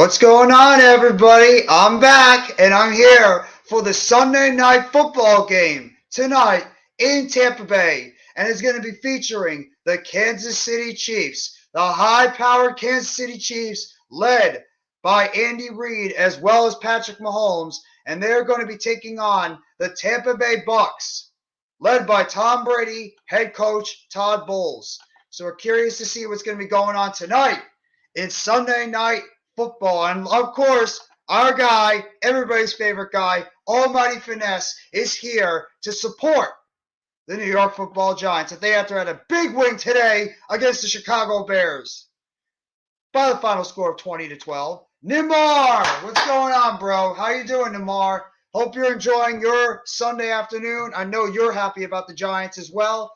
What's going on, everybody? I'm back, and I'm here for the Sunday night football game tonight in Tampa Bay. And it's going to be featuring the Kansas City Chiefs, the high-powered Kansas City Chiefs, led by Andy Reid as well as Patrick Mahomes. And they're going to be taking on the Tampa Bay Bucs, led by Tom Brady, head coach Todd Bowles. So we're curious to see what's going to be going on tonight. It's Sunday night football. And of course, our guy, everybody's favorite guy, Almighty Finesse, is here to support the New York Football Giants. If they have to have a big win today against the Chicago Bears by the final score of 20-12. Nimar, what's going on, bro? How you doing, Nimar? Hope you're enjoying your Sunday afternoon. I know you're happy about the Giants as well.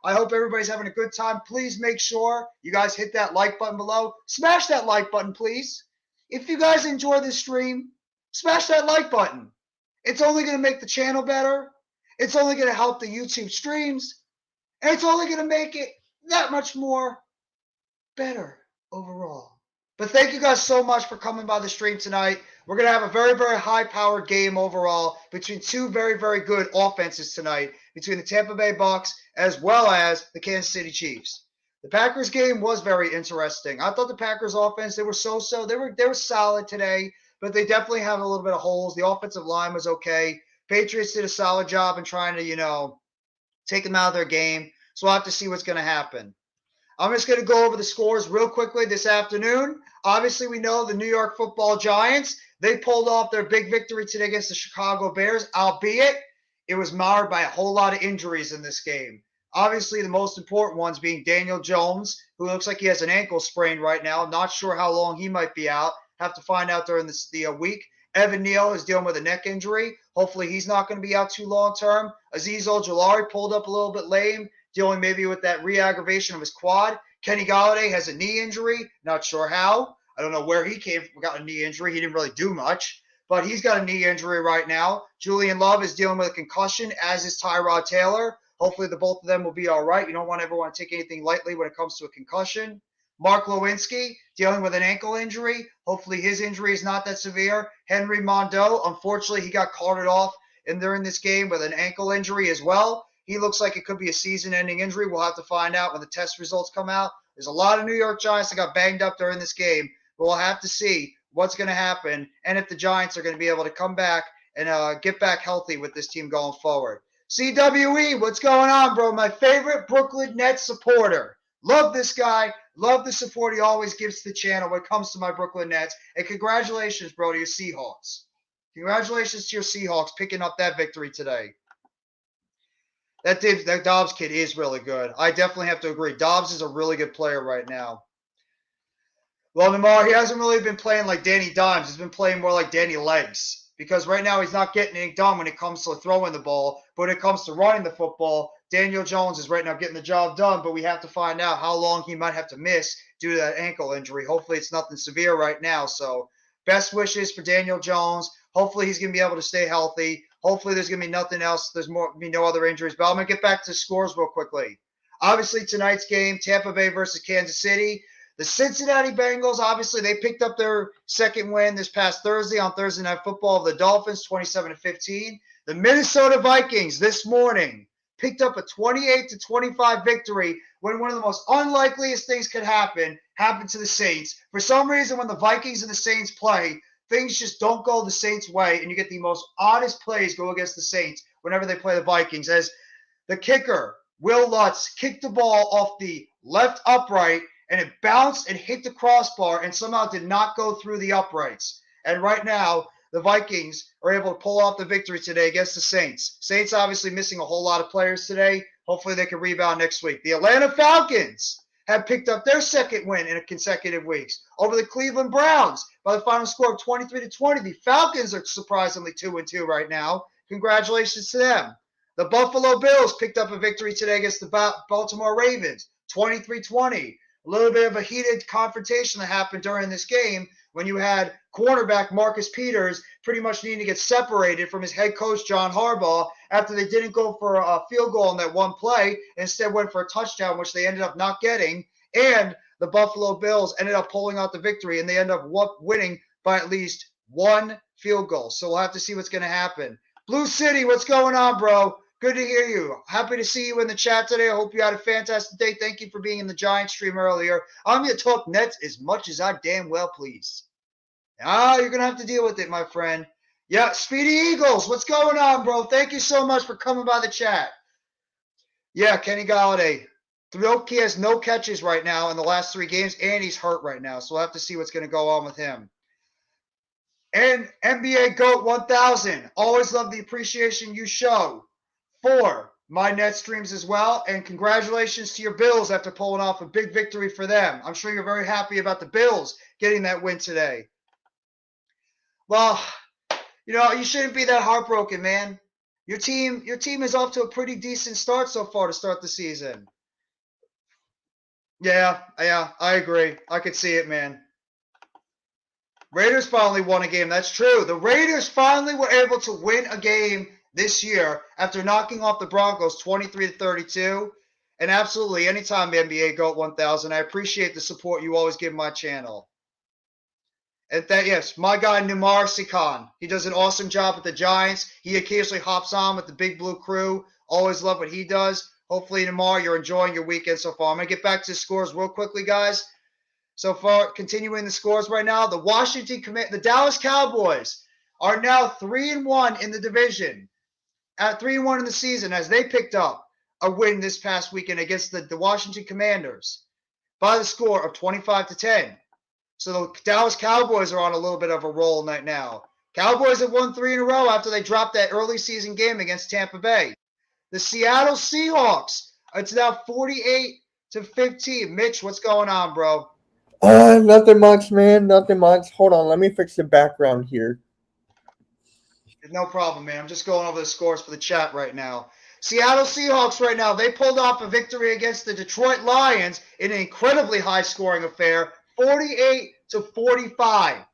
I hope everybody's having a good time. Please make sure you guys hit that like button below. Smash that like button, please. If you guys enjoy this stream, smash that like button. It's only going to make the channel better. It's only going to help the YouTube streams. And it's only going to make it that much more better overall. But thank you guys so much for coming by the stream tonight. We're going to have a very, very high-powered game overall between two very, very good offenses tonight, between the Tampa Bay Bucs as well as the Kansas City Chiefs. The Packers game was very interesting. I thought the Packers offense, they were so-so. They were solid today, but they definitely have a little bit of holes. The offensive line was okay. Patriots did a solid job in trying to, take them out of their game. So we'll have to see what's going to happen. I'm just going to go over the scores real quickly this afternoon. Obviously, we know the New York Football Giants, they pulled off their big victory today against the Chicago Bears, albeit it was marred by a whole lot of injuries in this game. Obviously, the most important ones being Daniel Jones, who looks like he has an ankle sprain right now. Not sure how long he might be out. Have to find out during the week. Evan Neal is dealing with a neck injury. Hopefully, he's not going to be out too long term. Azeez Ojulari pulled up a little bit lame, dealing maybe with that re-aggravation of his quad. Kenny Golladay has a knee injury. Not sure how. I don't know where he got a knee injury. He didn't really do much, but he's got a knee injury right now. Julian Love is dealing with a concussion, as is Tyrod Taylor. Hopefully, the both of them will be all right. You don't ever want to take anything lightly when it comes to a concussion. Mark Lewinsky dealing with an ankle injury. Hopefully, his injury is not that severe. Henry Mondeau, unfortunately, he got carted off during this game with an ankle injury as well. He looks like it could be a season-ending injury. We'll have to find out when the test results come out. There's a lot of New York Giants that got banged up during this game, but we'll have to see what's going to happen and if the Giants are going to be able to come back and get back healthy with this team going forward. CWE, what's going on, bro? My favorite Brooklyn Nets supporter. Love this guy. Love the support he always gives to the channel when it comes to my Brooklyn Nets. And congratulations, bro, to your Seahawks. Congratulations to your Seahawks picking up that victory today. That Dobbs kid is really good. I definitely have to agree. Dobbs is a really good player right now. Well, Namar, he hasn't really been playing like Danny Dimes. He's been playing more like Danny Legs. Because right now he's not getting anything done when it comes to throwing the ball. But when it comes to running the football, Daniel Jones is right now getting the job done. But we have to find out how long he might have to miss due to that ankle injury. Hopefully it's nothing severe right now. So best wishes for Daniel Jones. Hopefully he's going to be able to stay healthy. Hopefully there's going to be nothing else. There's no other injuries. But I'm going to get back to the scores real quickly. Obviously, tonight's game, Tampa Bay versus Kansas City. The Cincinnati Bengals, obviously, they picked up their second win this past Thursday on Thursday Night Football of the Dolphins, 27-15. The Minnesota Vikings this morning picked up a 28-25 victory when one of the most unlikeliest things could happen happened to the Saints. For some reason, when the Vikings and the Saints play, things just don't go the Saints' way, and you get the most oddest plays go against the Saints whenever they play the Vikings. As the kicker, Will Lutz, kicked the ball off the left upright, and it bounced and hit the crossbar and somehow did not go through the uprights. And right now, the Vikings are able to pull off the victory today against the Saints. Saints obviously missing a whole lot of players today. Hopefully they can rebound next week. The Atlanta Falcons have picked up their second win in consecutive weeks over the Cleveland Browns by the final score of 23-20. The Falcons are surprisingly 2-2 right now. Congratulations to them. The Buffalo Bills picked up a victory today against the Baltimore Ravens, 23-20. A little bit of a heated confrontation that happened during this game when you had cornerback Marcus Peters pretty much needing to get separated from his head coach, John Harbaugh, after they didn't go for a field goal on that one play, instead went for a touchdown, which they ended up not getting. And the Buffalo Bills ended up pulling out the victory, and they ended up winning by at least one field goal. So we'll have to see what's going to happen. Blue City, what's going on, bro? Good to hear you. Happy to see you in the chat today. I hope you had a fantastic day. Thank you for being in the Giants stream earlier. I'm going to talk Nets as much as I damn well please. You're going to have to deal with it, my friend. Yeah, Speedy Eagles, what's going on, bro? Thank you so much for coming by the chat. Yeah, Kenny Galladay. He has no catches right now in the last 3 games, and he's hurt right now. So we'll have to see what's going to go on with him. And NBA GOAT 1000. Always love the appreciation you show for my net streams as well. And congratulations to your Bills after pulling off a big victory for them. I'm sure you're very happy about the Bills getting that win today. Well, you shouldn't be that heartbroken, man. Your team is off to a pretty decent start so far to start the season. Yeah, I agree. I could see it, man. Raiders finally won a game. That's true. The Raiders finally were able to win a game this year after knocking off the Broncos 23-32. And absolutely, anytime NBA GOAT 1000, I appreciate the support you always give my channel. And yes, my guy Numar Sikan. He does an awesome job with the Giants. He occasionally hops on with the Big Blue crew. Always love what he does. Hopefully, Numar, you're enjoying your weekend so far. I'm going to get back to the scores real quickly, guys. So far, continuing the scores right now, the Dallas Cowboys are now 3-1 in the division, at 3-1 in the season, as they picked up a win this past weekend against the Washington Commanders by the score of 25-10. So the Dallas Cowboys are on a little bit of a roll right now. Cowboys have won 3 in a row after they dropped that early season game against Tampa Bay. The Seattle Seahawks, it's now 48-15. Mitch, what's going on, bro? Nothing much, man. Nothing much. Hold on. Let me fix the background here. No problem, man. I'm just going over the scores for the chat right now. Seattle Seahawks right now, they pulled off a victory against the Detroit Lions in an incredibly high-scoring affair, 48-45.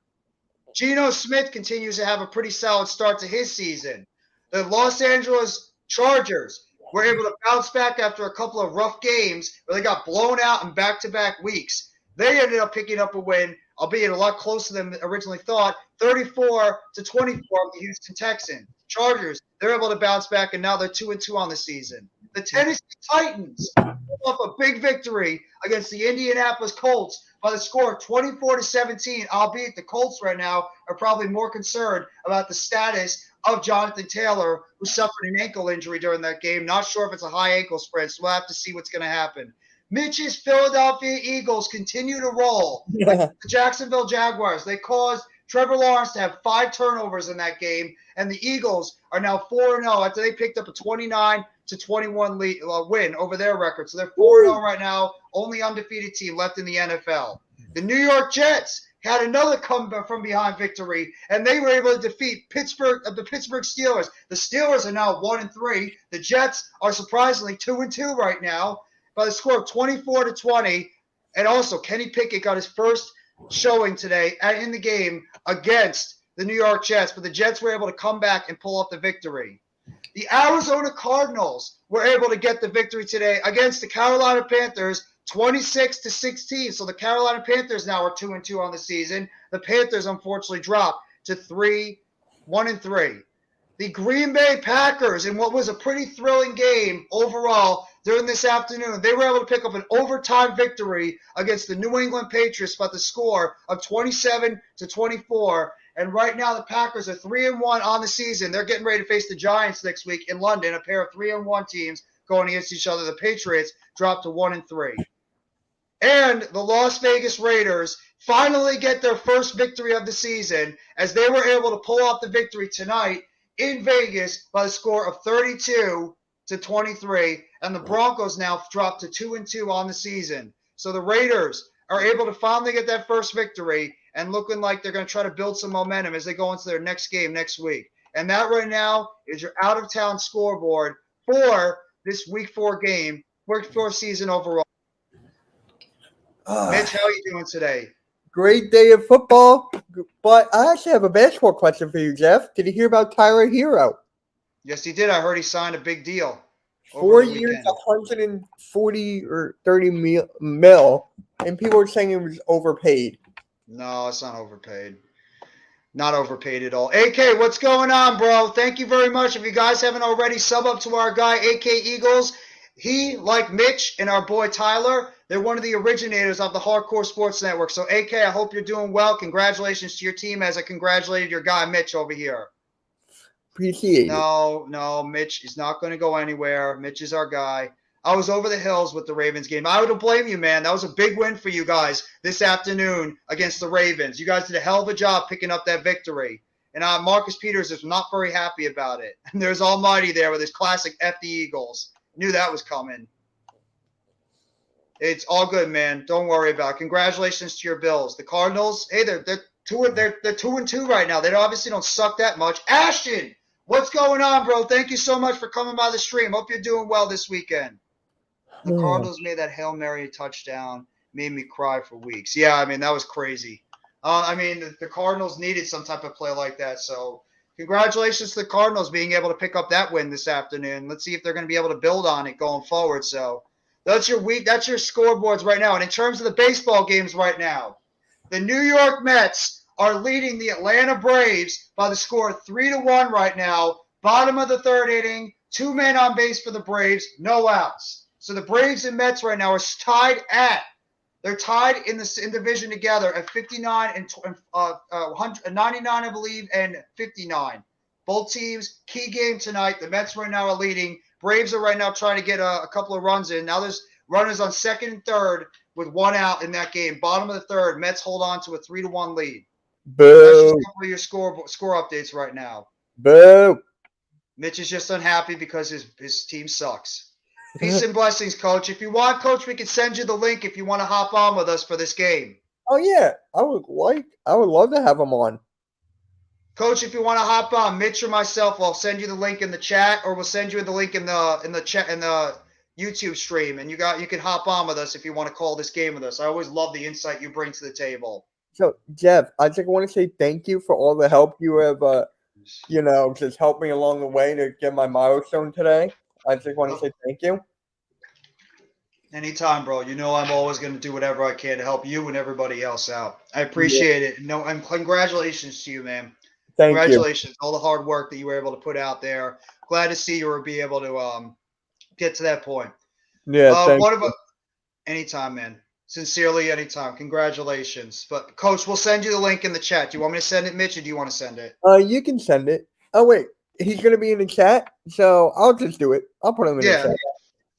Geno Smith continues to have a pretty solid start to his season. The Los Angeles Chargers were able to bounce back after a couple of rough games where they got blown out in back-to-back weeks. They ended up picking up a win, albeit a lot closer than originally thought, 34-24 of the Houston Texans. Chargers, they're able to bounce back, and now they're 2-2 on the season. The Tennessee Titans pulled off a big victory against the Indianapolis Colts by the score of 24-17, albeit the Colts right now are probably more concerned about the status of Jonathan Taylor, who suffered an ankle injury during that game. Not sure if it's a high ankle sprain, so we'll have to see what's going to happen. Mitch's Philadelphia Eagles continue to roll like the Jacksonville Jaguars. They caused Trevor Lawrence to have 5 turnovers in that game, and the Eagles are now 4-0 after they picked up a 29-21 win over their record. So they're 4-0 right now, only undefeated team left in the NFL. The New York Jets had another comeback from behind victory, and they were able to defeat the Pittsburgh Steelers. The Steelers are now 1-3. The Jets are surprisingly 2-2 right now by the score of 24-20. And also, Kenny Pickett got his first showing today in the game against the New York Jets, but the Jets were able to come back and pull off the victory. The Arizona Cardinals were able to get the victory today against the Carolina Panthers, 26-16. So the Carolina Panthers now are 2-2 on the season. The Panthers unfortunately dropped to 1-3. The Green Bay Packers, in what was a pretty thrilling game overall during this afternoon, they were able to pick up an overtime victory against the New England Patriots by the score of 27-24. And right now the Packers are 3-1 on the season. They're getting ready to face the Giants next week in London, a pair of 3-1 teams going against each other. The Patriots dropped to 1-3. And the Las Vegas Raiders finally get their first victory of the season as they were able to pull off the victory tonight in Vegas by the score of 32-23, and the Broncos now dropped to 2-2 on the season. So the Raiders are able to finally get that first victory and looking like they're going to try to build some momentum as they go into their next game next week. And that right now is your out-of-town scoreboard for this Week 4 game, Week 4 season overall. Mitch, how are you doing today? Great day of football, but I actually have a basketball question for you, Jeff. Did you hear about Tyler Hero? Yes, he did. I heard he signed a big deal. 4 years, 140 or 30 mil, and people were saying it was overpaid. No, it's not overpaid. Not overpaid at all. AK, what's going on, bro? Thank you very much. If you guys haven't already, sub up to our guy, AK Eagles. He, like Mitch and our boy Tyler, they're one of the originators of the Hardcore Sports Network. So, AK, I hope you're doing well. Congratulations to your team as I congratulated your guy, Mitch, over here. Appreciate it. No, Mitch is not going to go anywhere. Mitch is our guy. I was over the hills with the Ravens game. I wouldn't blame you, man. That was a big win for you guys this afternoon against the Ravens. You guys did a hell of a job picking up that victory. And Marcus Peters is not very happy about it. And there's Almighty there with his classic F the Eagles. Knew that was coming. It's all good, man. Don't worry about it. Congratulations to your Bills. The Cardinals, hey, they're 2-2 right now. They obviously don't suck that much. Ashton, what's going on, bro? Thank you so much for coming by the stream. Hope you're doing well this weekend. The Cardinals made that Hail Mary touchdown. Made me cry for weeks. Yeah, I mean, that was crazy. The Cardinals needed some type of play like that. So congratulations to the Cardinals being able to pick up that win this afternoon. Let's see if they're going to be able to build on it going forward. So that's your week. That's your scoreboards right now. And in terms of the baseball games right now, the New York Mets are leading the Atlanta Braves by the score of 3-1 right now. Bottom of the third inning, 2 men on base for the Braves, no outs. So the Braves and Mets right now are tied in the division together at 59 and 99, I believe, and 59. Both teams, key game tonight. The Mets right now are leading. Braves are right now trying to get a couple of runs in. Now there's runners on second and third with 1 out in that game. Bottom of the third, Mets hold on to a 3-1 lead. Boo. That's just a couple of your score updates right now. Boo. Mitch is just unhappy because his team sucks. Peace and blessings, Coach. If you want, Coach, we can send you the link if you want to hop on with us for this game. Oh yeah, I would love to have him on. Coach, if you want to hop on, Mitch or myself, I'll send you the link in the chat, or we'll send you the link in the chat in the YouTube stream, and you can hop on with us if you want to call this game with us. I always love the insight you bring to the table. So Jeff, I just want to say thank you for all the help you have. Just helped me along the way to get my milestone today. I just want to say thank you. Anytime, bro. You know I'm always going to do whatever I can to help you and everybody else out. I appreciate it. No, and congratulations to you, man. Congratulations. All the hard work that you were able to put out there. Glad to see you or be able to get to that point. Yeah, anytime, man. Sincerely, anytime. Congratulations. But, Coach, we'll send you the link in the chat. Do you want me to send it, Mitch, or do you want to send it? You can send it. Oh, wait. He's going to be in the chat, so I'll just do it. I'll put him in the chat.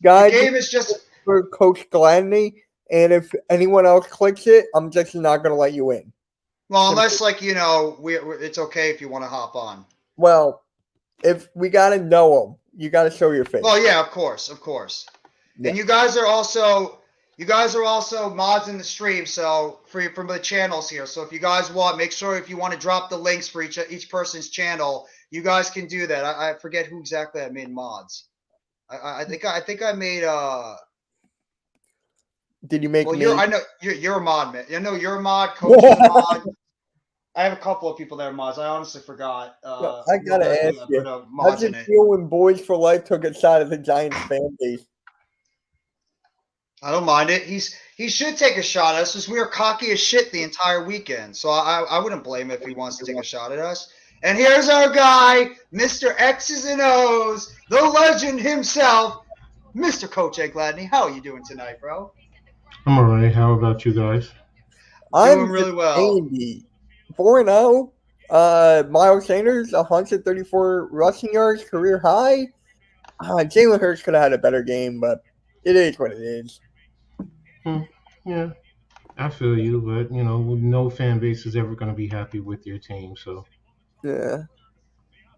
Guys, the game is just for Coach Gladney, and if anyone else clicks it, I'm just not going to let you in. Well, unless, it's okay if you want to hop on. Well, if we got to know him, you got to show your face. Well, yeah, of course. Yeah. And you guys are also mods in the stream, so from the channels here. So if you guys want, make sure if you want to drop the links for each person's channel, you guys can do that. I forget who exactly I made mods. I think I made Did you make me? I know you're a mod, man. I know you're a mod, Coach is a mod. I have a couple of people that are mods. I honestly forgot. I gotta ask you. How's it feel when Boys for Life took a shot at the Giants fan base? I don't mind it. He should take a shot at us because we were cocky as shit the entire weekend. So I wouldn't blame him if he wants to take a shot at us. And here's our guy, Mr. X's and O's, the legend himself, Mr. Coach Ed Gladney. How are you doing tonight, bro? I'm all right. How about you guys? I'm doing really well. 4-0. Miles Sanders, 134 rushing yards, career high. Jalen Hurts could have had a better game, but it is what it is. Yeah, I feel you, but no fan base is ever going to be happy with your team. So yeah,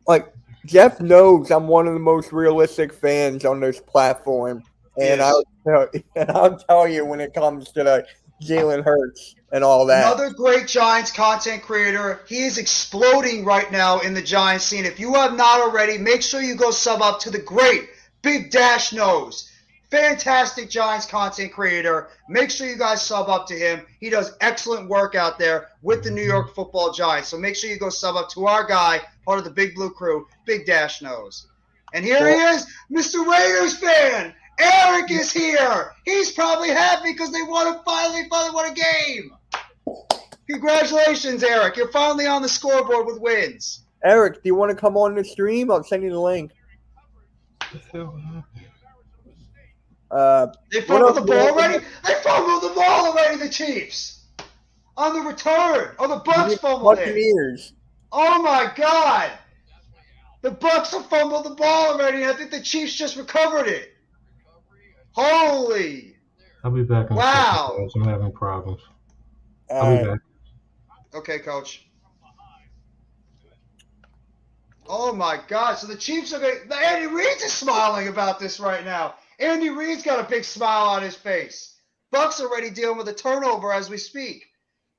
like Jeff knows I'm one of the most realistic fans on this platform, and I'll tell you when it comes to the Jalen Hurts and all that. Another great Giants content creator. He is exploding right now in the Giants scene. If you have not already, make sure you go sub up to the great Big Dash Nose. Fantastic Giants content creator. Make sure you guys sub up to him. He does excellent work out there with the New York Football Giants. So make sure you go sub up to our guy, part of the Big Blue Crew, Big Dash Nose. And here he is, Mr. Raiders fan. Eric is here. He's probably happy because they finally won a game. Congratulations, Eric. You're finally on the scoreboard with wins. Eric, do you want to come on the stream? I'll send you the link. They What fumbled up, the ball Brandon? already? They fumbled the ball already, the Chiefs. On the return. Oh, the Bucs fumbled it. Buccaneers. Oh, my God. The Bucs have fumbled the ball already. I think the Chiefs just recovered it. Holy. I'll be back in a Wow. second, guys. I'm having problems. All I'll be right. back. Okay, Coach. Oh, my God. So the Chiefs are going to – Andy Reid's is smiling about this right now. Andy Reid's got a big smile on his face. Bucs already dealing with a turnover as we speak.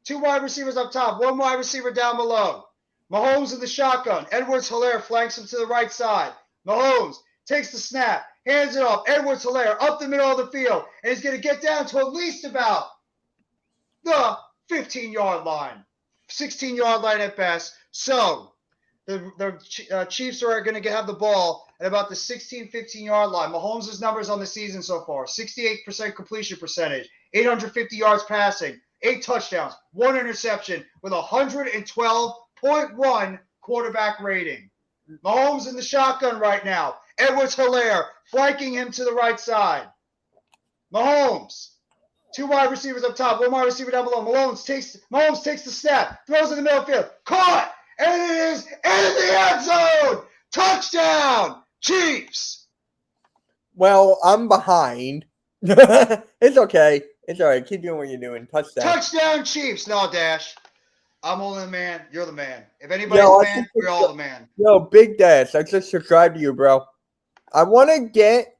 2 wide receivers up top, 1 wide receiver down below. Mahomes in the shotgun. Edwards-Helaire flanks him to the right side. Mahomes takes the snap, hands it off. Edwards-Helaire up the middle of the field, and he's going to get down to at least about the 15-yard line, 16-yard line at best. So the Chiefs are going to have the ball at about the 16, 15-yard line. Mahomes' numbers on the season so far, 68% completion percentage, 850 yards passing, 8 touchdowns, 1 interception with 112.1 quarterback rating. Mahomes in the shotgun right now. Edwards-Helaire flanking him to the right side. Mahomes. 2 wide receivers up top, 1 wide receiver down below. Mahomes takes the snap, throws in the middle field. Caught! And it is in the end zone! Touchdown! Chiefs! Well, I'm behind. It's okay. It's all right. Keep doing what you're doing. Touchdown. Touchdown, Chiefs! No, Dash. I'm only the man. You're the man. If anybody's the man, we're all the man. Yo, Big Dash, I just subscribed to you, bro. I want to get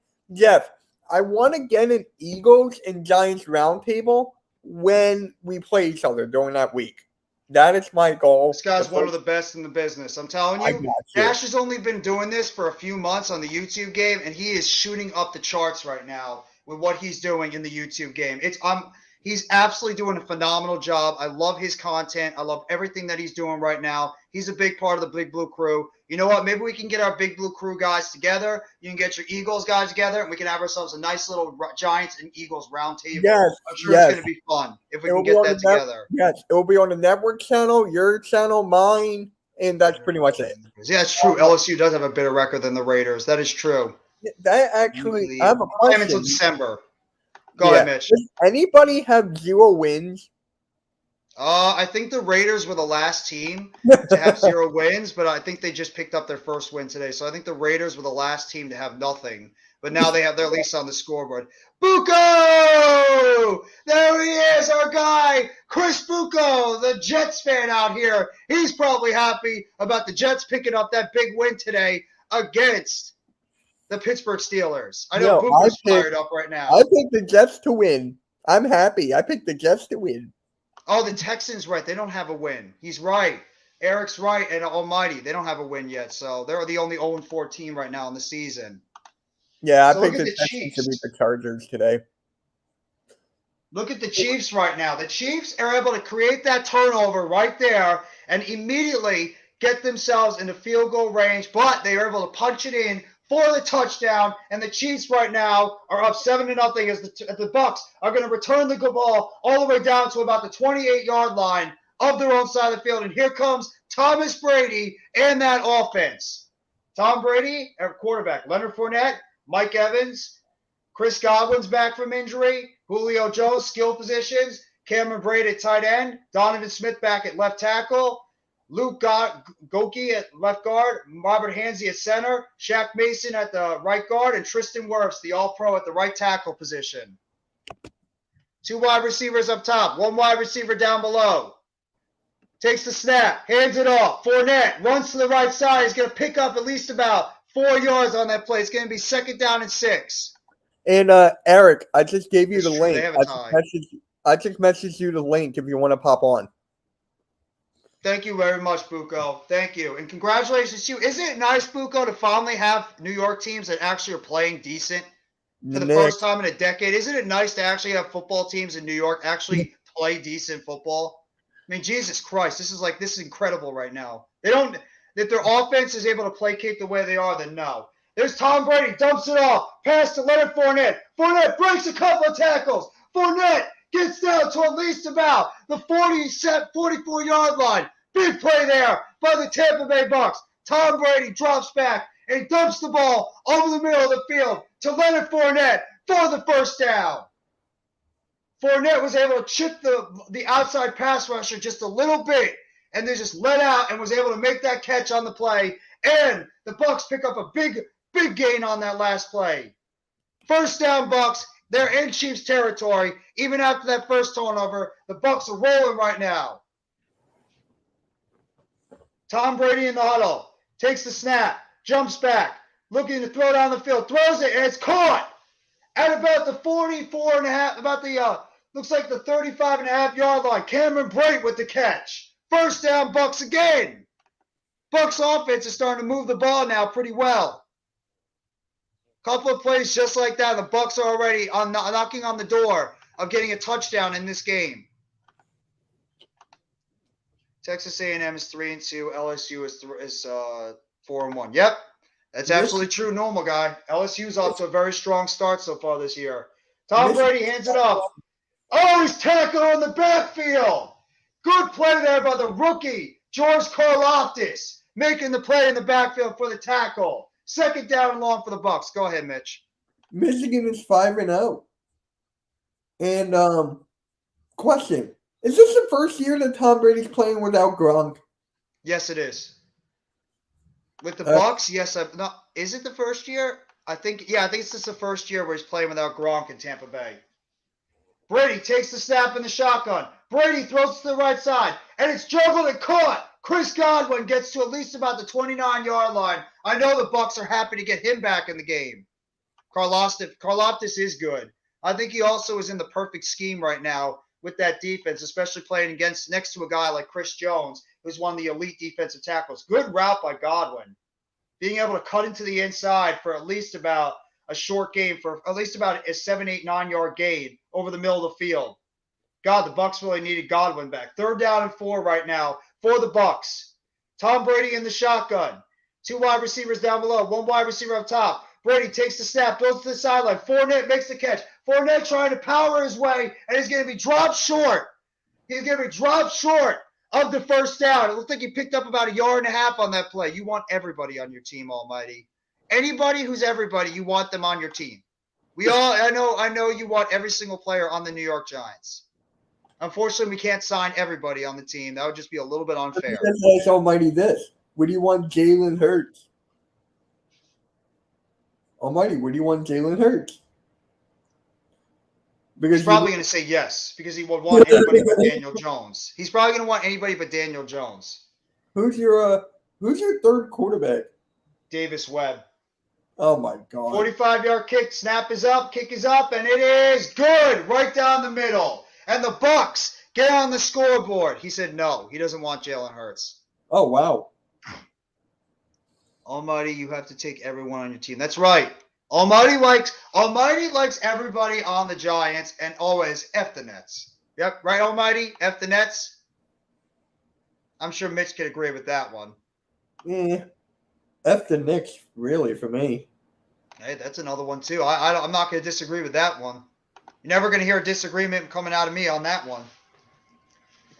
an Eagles and Giants roundtable when we play each other during that week. That is my goal. This guy's one of the best in the business. I'm telling you, Dash has only been doing this for a few months on the YouTube game, and he is shooting up the charts right now with what he's doing in the YouTube game. He's absolutely doing a phenomenal job. I love his content. I love everything that he's doing right now. He's a big part of the Big Blue Crew. You know what? Maybe we can get our Big Blue Crew guys together. You can get your Eagles guys together, and we can have ourselves a nice little Giants and Eagles roundtable. Yes, I'm sure it's going to be fun if we can get that together. Yes, it will be on the network channel, your channel, mine, and that's pretty much it. Yeah, it's true. LSU does have a better record than the Raiders. That is true. That actually, I have a question. Until December. Go ahead, Mitch. Does anybody have 0 wins? I think the Raiders were the last team to have 0 wins, but I think they just picked up their first win today. So I think the Raiders were the last team to have nothing. But now they have their lease on the scoreboard. Bucco! There he is, our guy, Chris Bucco, the Jets fan out here. He's probably happy about the Jets picking up that big win today against the Pittsburgh Steelers. I know Bucco's fired up right now. I picked the Jets to win. I'm happy. I picked the Jets to win. Oh, the Texans, right. They don't have a win. He's right. Eric's right, and Almighty, they don't have a win yet. So they're the only 0-4 team right now in the season. Yeah, I picked the Texans to beat the Chargers today. Look at the Chiefs right now. The Chiefs are able to create that turnover right there and immediately get themselves into field goal range, but they are able to punch it in for the touchdown, and the Chiefs right now are up 7-0 as the Bucs are going to return the ball all the way down to about the 28-yard line of their own side of the field. And here comes Thomas Brady and that offense. Tom Brady at quarterback, Leonard Fournette, Mike Evans, Chris Godwin's back from injury, Julio Jones, skill positions, Cameron Brate at tight end, Donovan Smith back at left tackle, Luke Goki at left guard, Robert Hansey at center, Shaq Mason at the right guard, and Tristan Wirfs, the all-pro, at the right tackle position. 2 wide receivers up top, 1 wide receiver down below. Takes the snap, hands it off. Fournette runs to the right side. He's going to pick up at least about 4 yards on that play. It's going to be 2nd down and 6. And Eric, I just gave you the link. They have a tie. I just messaged you the link if you want to pop on. Thank you very much, Bucco. Thank you. And congratulations to you. Isn't it nice, Bucco, to finally have New York teams that actually are playing decent for the first time in a decade? Isn't it nice to actually have football teams in New York actually play decent football? I mean, Jesus Christ, this is incredible right now. If their offense is able to placate the way they are, then no. There's Tom Brady, dumps it off, pass to Leonard Fournette. Fournette breaks a couple of tackles. Fournette Gets down to at least about the 44-yard line. Big play there by the Tampa Bay Bucs. Tom Brady drops back and dumps the ball over the middle of the field to Leonard Fournette for the first down. Fournette was able to chip the outside pass rusher just a little bit, and they just let out and was able to make that catch on the play. And the Bucs pick up a big gain on that last play. First down, Bucs. They're in Chiefs territory. Even after that first turnover, the Bucs are rolling right now. Tom Brady in the huddle. Takes the snap. Jumps back. Looking to throw down the field. Throws it, and it's caught at about the 44 and a half, about the, looks like the 35 and a half yard line. Cameron Brate with the catch. First down, Bucs again. Bucs offense is starting to move the ball now pretty well. Couple of plays just like that. The Bucs are already knocking on the door of getting a touchdown in this game. Texas A&M is 3-2. LSU is 4-1. Yep, that's absolutely true. Normal guy. LSU's off to a very strong start so far this year. Tom Brady hands it off. Oh, he's tackled on the backfield. Good play there by the rookie George Karlaftis, making the play in the backfield for the tackle. Second down and long for the Bucs. Go ahead, Mitch. Michigan is 5-0. And question: is this the first year that Tom Brady's playing without Gronk? Yes, it is. With the Bucs, yes. Is it the first year? I think it's just the first year where he's playing without Gronk in Tampa Bay. Brady takes the snap in the shotgun. Brady throws to the right side, and it's juggled and caught. Chris Godwin gets to at least about the 29-yard line. I know the Bucs are happy to get him back in the game. Karlaftis is good. I think he also is in the perfect scheme right now with that defense, especially playing next to a guy like Chris Jones, who's one of the elite defensive tackles. Good route by Godwin. Being able to cut into the inside for at least about a short gain, for at least about a 7, 8, 9-yard gain over the middle of the field. God, the Bucs really needed Godwin back. 3rd down and 4 right now for the Bucs. Tom Brady in the shotgun. 2 wide receivers down below, 1 wide receiver up top. Brady takes the snap, goes to the sideline. Fournette makes the catch. Fournette trying to power his way, and he's going to be dropped short. He's going to be dropped short of the first down. It looks like he picked up about 1.5 yards on that play. You want everybody on your team, Almighty. Anybody who's everybody, you want them on your team. I know you want every single player on the New York Giants. Unfortunately, we can't sign everybody on the team. That would just be a little bit unfair. Let's Almighty this. Would you want Jalen Hurts? Almighty, would you want Jalen Hurts? Because he's probably going to say yes, because he would want anybody but Daniel Jones. He's probably going to want anybody but Daniel Jones. Who's your 3rd quarterback? Davis Webb. Oh my God. 45-yard kick, snap is up, kick is up, and it is good, right down the middle. And the Bucs get on the scoreboard. He said no, he doesn't want Jalen Hurts. Oh wow. Almighty, you have to take everyone on your team. That's right. Almighty likes everybody on the Giants, and always F the Nets. Yep, right, Almighty? F the Nets? I'm sure Mitch could agree with that one. Yeah. F the Knicks, really, for me. Hey, that's another one, too. I'm not going to disagree with that one. You're never going to hear a disagreement coming out of me on that one.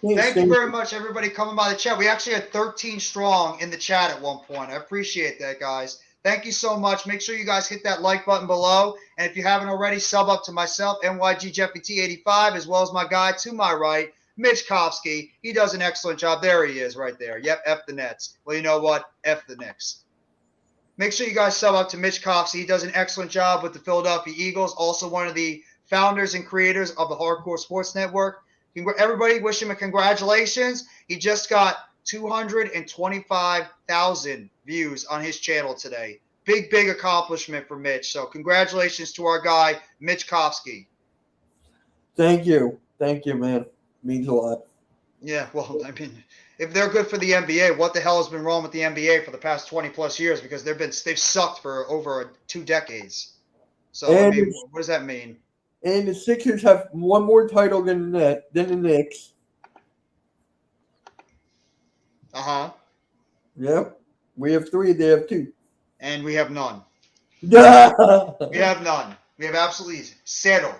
Thank you very much, everybody, coming by the chat. We actually had 13 strong in the chat at one point. I appreciate that, guys. Thank you so much. Make sure you guys hit that like button below. And if you haven't already, sub up to myself, NYGJeffyT85, as well as my guy to my right, Mitch Kofsky. He does an excellent job. There he is right there. Yep, F the Nets. Well, you know what? F the Knicks. Make sure you guys sub up to Mitch Kofsky. He does an excellent job with the Philadelphia Eagles, also one of the founders and creators of the Hardcore Sports Network. Everybody wish him a congratulations. He just got 225,000 views on his channel today. Big accomplishment for Mitch. So congratulations to our guy, Mitch Kofsky. Thank you. Thank you, man. Means a lot. Yeah, well, I mean, if they're good for the NBA, what the hell has been wrong with the NBA for the past 20-plus years? Because they've sucked for over 2 decades. So, I mean, what does that mean? And the Sixers have one more title than the Knicks. Uh-huh. Yep. We have 3, they have 2. And we have none. We have none. We have absolutely zero.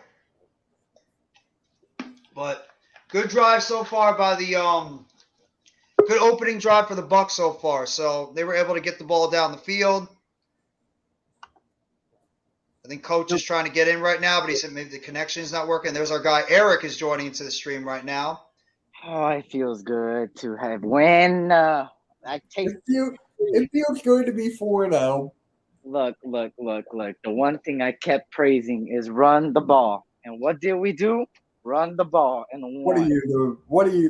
But good drive so far by the good opening drive for the Bucs so far. So they were able to get the ball down the field. I think Coach is trying to get in right now, but he said maybe the connection's not working. There's our guy Eric is joining into the stream right now. Oh, it feels good to have win. I take. It feels good to be 4-0. Look. The one thing I kept praising is run the ball. And what did we do? Run the ball and What are won. you?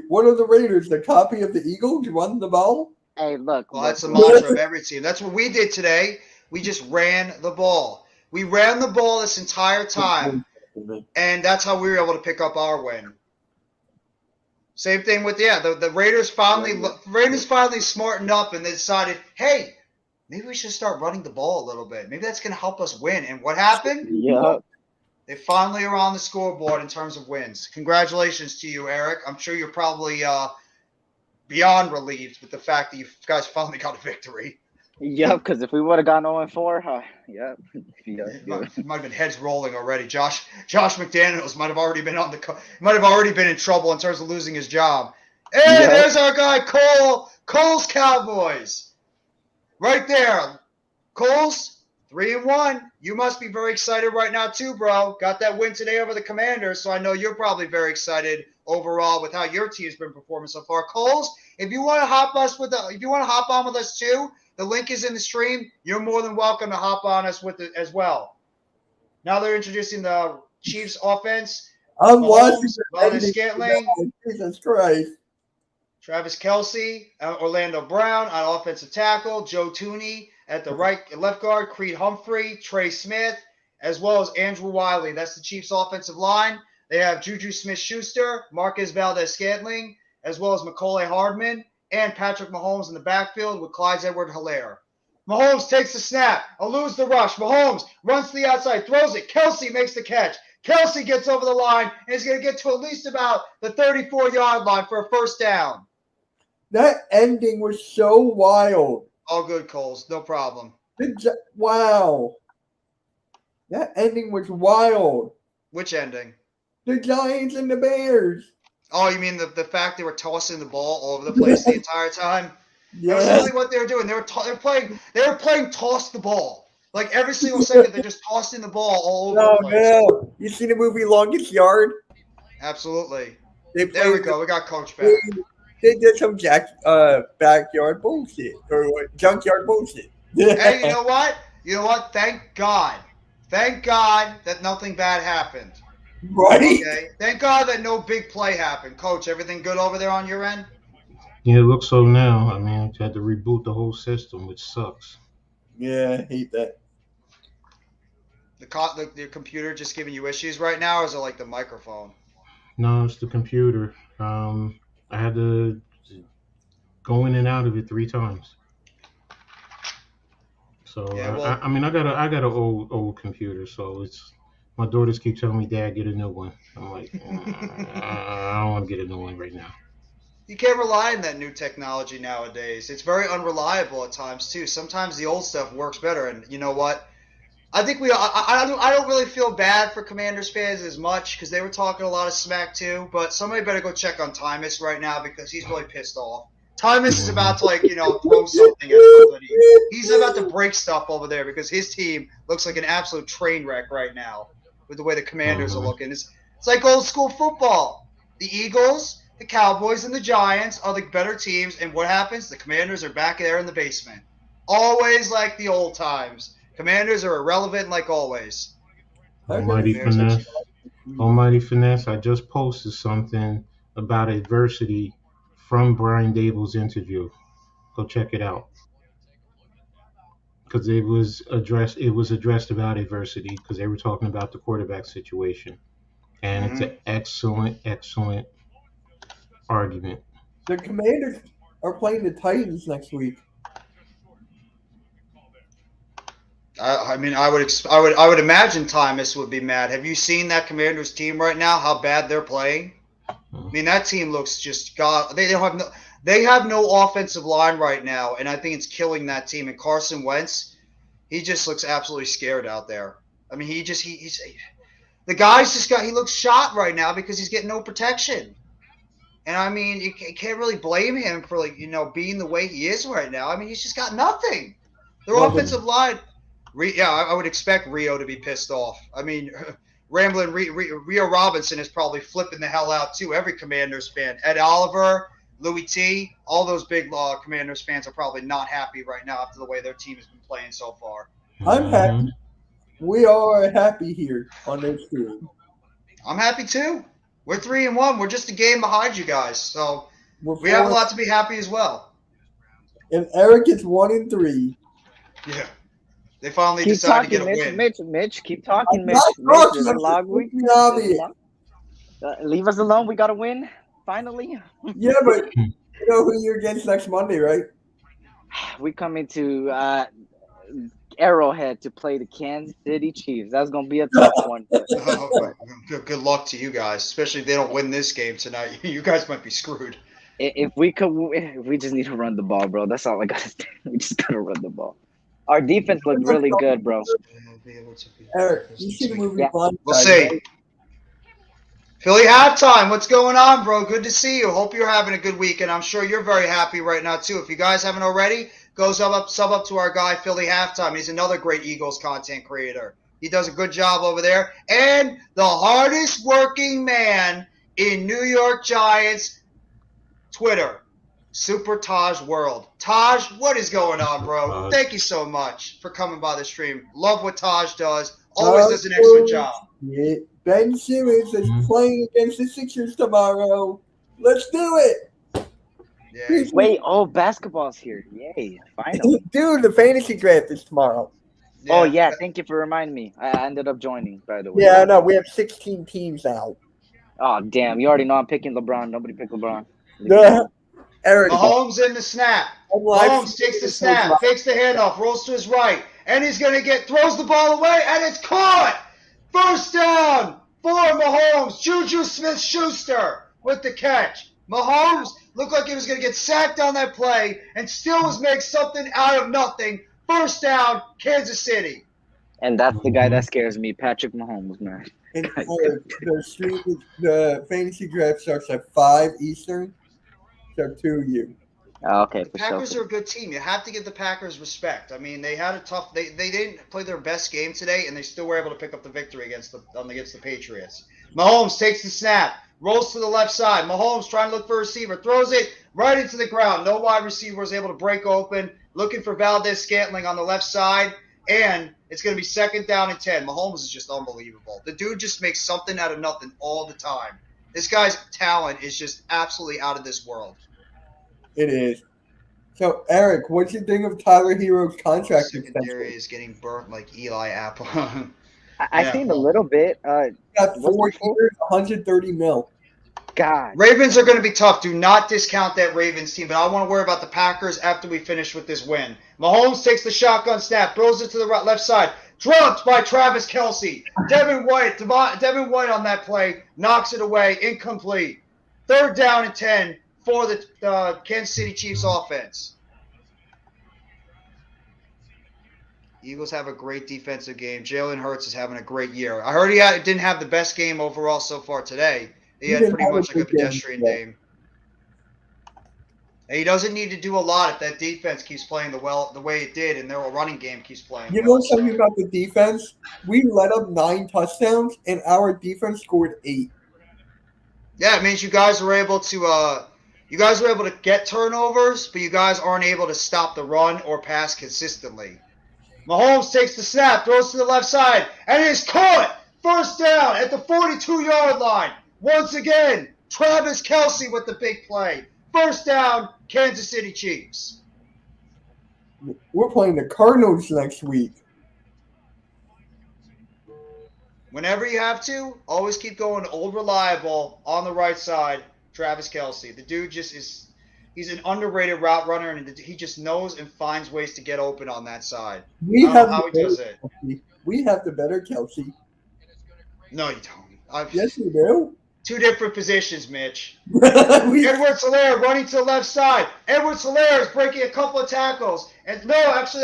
What are the Raiders? The copy of the Eagles? Run the ball? Hey, look. Well, that's the mantra of every team. That's what we did today. We just ran the ball. We ran the ball this entire time, and that's how we were able to pick up our win. Same thing with the Raiders finally smartened up and they decided, hey, maybe we should start running the ball a little bit. Maybe that's going to help us win. And what happened? Yep. They finally are on the scoreboard in terms of wins. Congratulations to you, Eric. I'm sure you're probably beyond relieved with the fact that you guys finally got a victory. Yep, because if we would have gone 0-4, yep. It might have been heads rolling already. Josh McDaniels might have already been in trouble in terms of losing his job. And there's our guy Cole's Cowboys, right there. Cole's 3-1. You must be very excited right now too, bro. Got that win today over the Commanders, so I know you're probably very excited overall with how your team's been performing so far. Coles, if you want to hop on with us too. The link is in the stream. You're more than welcome to hop on us with it as well. Now they're introducing the Chiefs offense. I'm watching Scantling, Jesus Christ. Travis Kelce, Orlando Brown on offensive tackle, Joe Tooney at the left guard, Creed Humphrey, Trey Smith, as well as Andrew Wiley. That's the Chiefs offensive line. They have Juju Smith-Schuster, Marquez Valdez-Scantling, as well as Mecole Hardman, and Patrick Mahomes in the backfield with Clyde Edwards-Helaire. Mahomes takes the snap, eludes the rush. Mahomes runs to the outside, throws it. Kelce makes the catch. Kelce gets over the line and is going to get to at least about the 34-yard line for a first down. That ending was so wild. All good, Coles. No problem. Wow. That ending was wild. Which ending? The Giants and the Bears. Oh, you mean the fact they were tossing the ball all over the place the entire time? Yes. That was really what they were doing. They were playing toss the ball. Like every single second, they're just tossing the ball all over the place. No. You seen the movie Longest Yard? Absolutely. There we go. We got Coach back. They did some backyard bullshit or junkyard bullshit. Hey, you know what? Thank God that nothing bad happened. Right? Okay. Thank God that no big play happened. Coach, everything good over there on your end? Yeah, it looks so now. I mean, you had to reboot the whole system, which sucks. Yeah, I hate that. The computer just giving you issues right now, or is it like the microphone? No, it's the computer. I had to go in and out of it 3 times. So Yeah, well, I got an old computer, so it's my daughters keep telling me, Dad, get a new one. I'm like, I don't want to get a new one right now. You can't rely on that new technology nowadays. It's very unreliable at times too. Sometimes the old stuff works better, and you know what? I think I don't really feel bad for Commanders fans as much because they were talking a lot of smack too. But somebody better go check on Tymus right now because he's really pissed off. Tymus is about to throw something at somebody. He's about to break stuff over there because his team looks like an absolute train wreck right now with the way the Commanders are looking. It's like old school football. The Eagles, the Cowboys, and the Giants are the better teams, and what happens? The Commanders are back there in the basement. Always like the old times. Commanders are irrelevant like always. Almighty Finesse, I just posted something about adversity from Brian Dable's interview. Go check it out. Because it was addressed about adversity because they were talking about the quarterback situation. And it's an excellent argument. The Commanders are playing the Titans next week. I would imagine Tymus would be mad. Have you seen that Commanders team right now? How bad they're playing? I mean, that team looks just god. They have no offensive line right now, and I think it's killing that team. And Carson Wentz, he just looks absolutely scared out there. I mean, The guy's he looks shot right now because he's getting no protection. And I mean, you can't really blame him for being the way he is right now. I mean, he's just got nothing. Their offensive line, I would expect Rio to be pissed off. I mean, Rambling Rio Robinson is probably flipping the hell out too. Every Commanders fan, Ed Oliver, Louis T, all those big Commanders fans are probably not happy right now after the way their team has been playing so far. I'm happy. We are happy here on this team. I'm happy too. We're 3-1. We're just a game behind you guys, so we have a lot to be happy as well. And Eric is 1-3. Yeah, they finally Keep decided talking, to get a win. Mitch, keep talking, I'm Mitch. not talking, This is I'm a long just week. looking obvious. Leave us alone. We got to win, finally. Yeah, but you know who you're against next Monday, right? We come into Arrowhead to play the Kansas City Chiefs. That's going to be a tough one. Good luck to you guys, especially if they don't win this game tonight. You guys might be screwed. If we just need to run the ball, bro. That's all I got to say. We just got to run the ball. Our defense looked really good, bro. Eric, you see the movie Blind We'll Side, see. right? Philly halftime. What's going on, bro? Good to see you. Hope you're having a good week, and I'm sure you're very happy right now too. If you guys haven't already, go sub up to our guy Philly halftime. He's another great Eagles content creator. He does a good job over there, and the hardest working man in New York Giants Twitter, Super Taj World. Taj, what is going on, bro? Thank you so much for coming by the stream. Love what Taj does. Always does an excellent job. Yeah. Ben Simmons is playing against the Sixers tomorrow. Let's do it. Yeah. Wait, basketball's here. Yay, finally. Dude, the fantasy draft is tomorrow. Yeah. Oh, yeah, thank you for reminding me. I ended up joining, by the way. Yeah, I know. We have 16 teams now. Oh, damn. You already know I'm picking LeBron. Nobody picked LeBron. Eric. Mahomes in the snap. Mahomes takes the snap, fakes the handoff, rolls to his right, and he's going to throws the ball away, and it's caught. First down for Mahomes. Juju Smith-Schuster with the catch. Mahomes looked like he was going to get sacked on that play and still was make something out of nothing. First down, Kansas City. And that's the guy that scares me, Patrick Mahomes, man. And the fantasy draft starts at 5 Eastern. So 2 you. Okay, The for Packers sure. are a good team. You have to give the Packers respect. I mean, they had a tough. They didn't play their best game today, and they still were able to pick up the victory against the Patriots. Mahomes takes the snap, rolls to the left side. Mahomes trying to look for a receiver, throws it right into the ground. No wide receiver was able to break open. Looking for Valdez-Scantling on the left side, and it's going to be second down and 10. Mahomes is just unbelievable. The dude just makes something out of nothing all the time. This guy's talent is just absolutely out of this world. It is. So, Eric, what do you think of Tyler Hero's contract Secondary extension? is getting burnt like Eli Apple. I seen a little bit. Got 4 years, 130 mil. God. Ravens are going to be tough. Do not discount that Ravens team, but I want to worry about the Packers after we finish with this win. Mahomes takes the shotgun snap, throws it to the left side. Dropped by Travis Kelce. Devin White on that play knocks it away, incomplete. Third down and 10 for the Kansas City Chiefs offense. Eagles have a great defensive game. Jalen Hurts is having a great year. I heard he didn't have the best game overall so far today. He had pretty much like a pedestrian game. And he doesn't need to do a lot if that defense keeps playing the way it did, and their running game keeps playing. You know something about the defense? We let up 9 touchdowns, and our defense scored 8. Yeah, it means you guys were able to get turnovers, but you guys aren't able to stop the run or pass consistently. Mahomes takes the snap, throws to the left side, and it is caught. First down at the 42-yard line. Once again, Travis Kelce with the big play. First down, Kansas City Chiefs. We're playing the Cardinals next week. Whenever you have to, always keep going old reliable on the right side, Travis Kelce. The dude just is – he's an underrated route runner, and he just knows and finds ways to get open on that side. I don't know how he does it. We have the better Kelce. No, you don't. Yes, we do. 2 different positions, Mitch. Edwards-Helaire running to the left side. Edwards-Helaire is breaking a couple of tackles. And no, actually,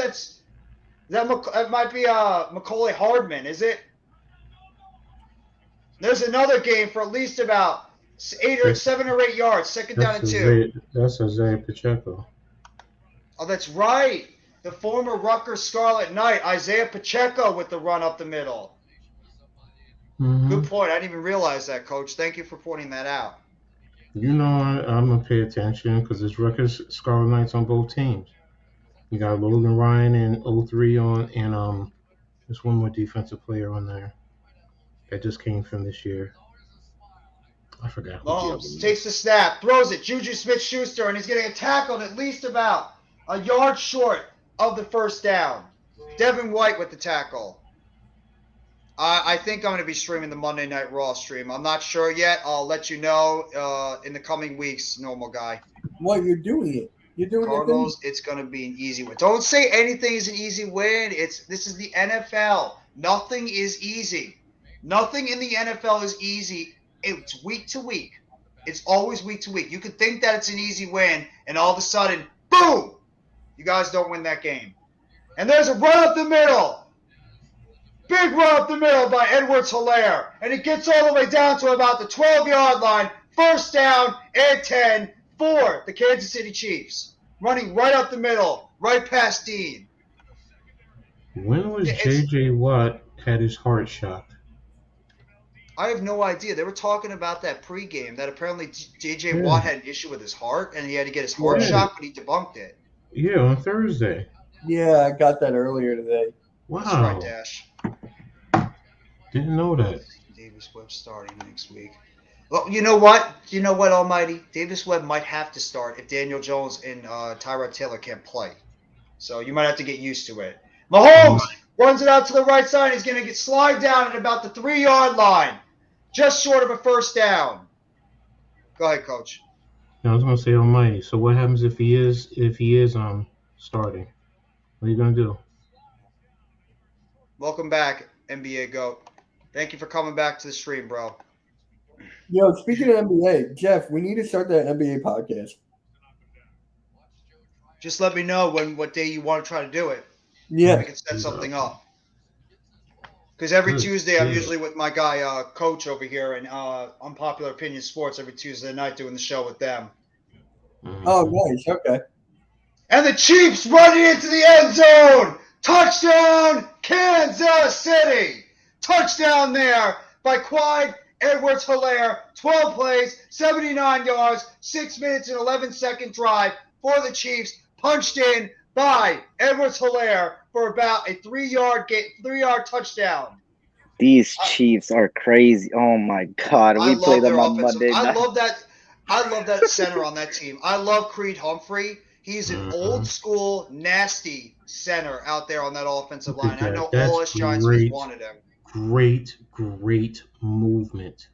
that might be Macaulay Hardman, is it? There's another game for at least about 7 or 8 yards. Second down and 2. That's Isaiah Pacheco. Oh, that's right. The former Rutgers Scarlet Knight, Isaiah Pacheco, with the run up the middle. Mm-hmm. Good point. I didn't even realize that, Coach. Thank you for pointing that out. You know, I'm gonna pay attention because there's Rutgers Scarlet Knights on both teams. You got Logan Ryan and 03 on, and there's one more defensive player on there that just came from this year. I forgot who the other Mahomes one takes is. the snap, throws it. Juju Smith-Schuster, and he's getting tackled at least about a yard short of the first down. Devin White with the tackle. I think I'm going to be streaming the Monday Night Raw stream. I'm not sure yet. I'll let you know in the coming weeks, normal guy. What, you're doing it? You're doing Cardinals, it's going to be an easy win. Don't say anything is an easy win. This is the NFL. Nothing is easy. Nothing in the NFL is easy. It's week to week. It's always week to week. You could think that it's an easy win, and all of a sudden, boom, you guys don't win that game. And there's a run up the middle. Big run up the middle by Edwards-Helaire. And it gets all the way down to about the 12-yard line. First down and 10 for the Kansas City Chiefs. Running right up the middle, right past Dean. When was J.J. Watt had his heart shot? I have no idea. They were talking about that pregame, that apparently J.J. Watt had an issue with his heart, and he had to get his heart shot, but he debunked it. Yeah, on Thursday. Yeah, I got that earlier today. Wow. That's right, Dash. Didn't know that. Davis Webb starting next week. Well, you know what? You know what, Almighty? Davis Webb might have to start if Daniel Jones and Tyrod Taylor can't play. So you might have to get used to it. Mahomes runs it out to the right side. He's going to get slide down at about the 3-yard line. Just short of a first down. Go ahead, Coach. I was gonna say Almighty. So what happens if he is starting? What are you gonna do? Welcome back, NBA GOAT. Thank you for coming back to the stream, bro. Yo, speaking of NBA, Jeff, we need to start that NBA podcast. Just let me know what day you want to try to do it. Yeah. We can set something up. Because every Tuesday I'm usually with my guy Coach over here in Unpopular Opinion Sports every Tuesday night doing the show with them. Oh, nice. Okay. And the Chiefs running into the end zone. Touchdown, Kansas City. Touchdown there by Clyde Edwards-Helaire. 12 plays, 79 yards, 6 minutes and 11-second drive for the Chiefs. Punched in by Edwards-Helaire for about a 3-yard touchdown. These Chiefs are crazy. Oh my God, we played them on Monday night. I love that center on that team. I love Creed Humphrey. He's an old school, nasty center out there on that offensive line. I know all us Giants fans wanted him. Great movement.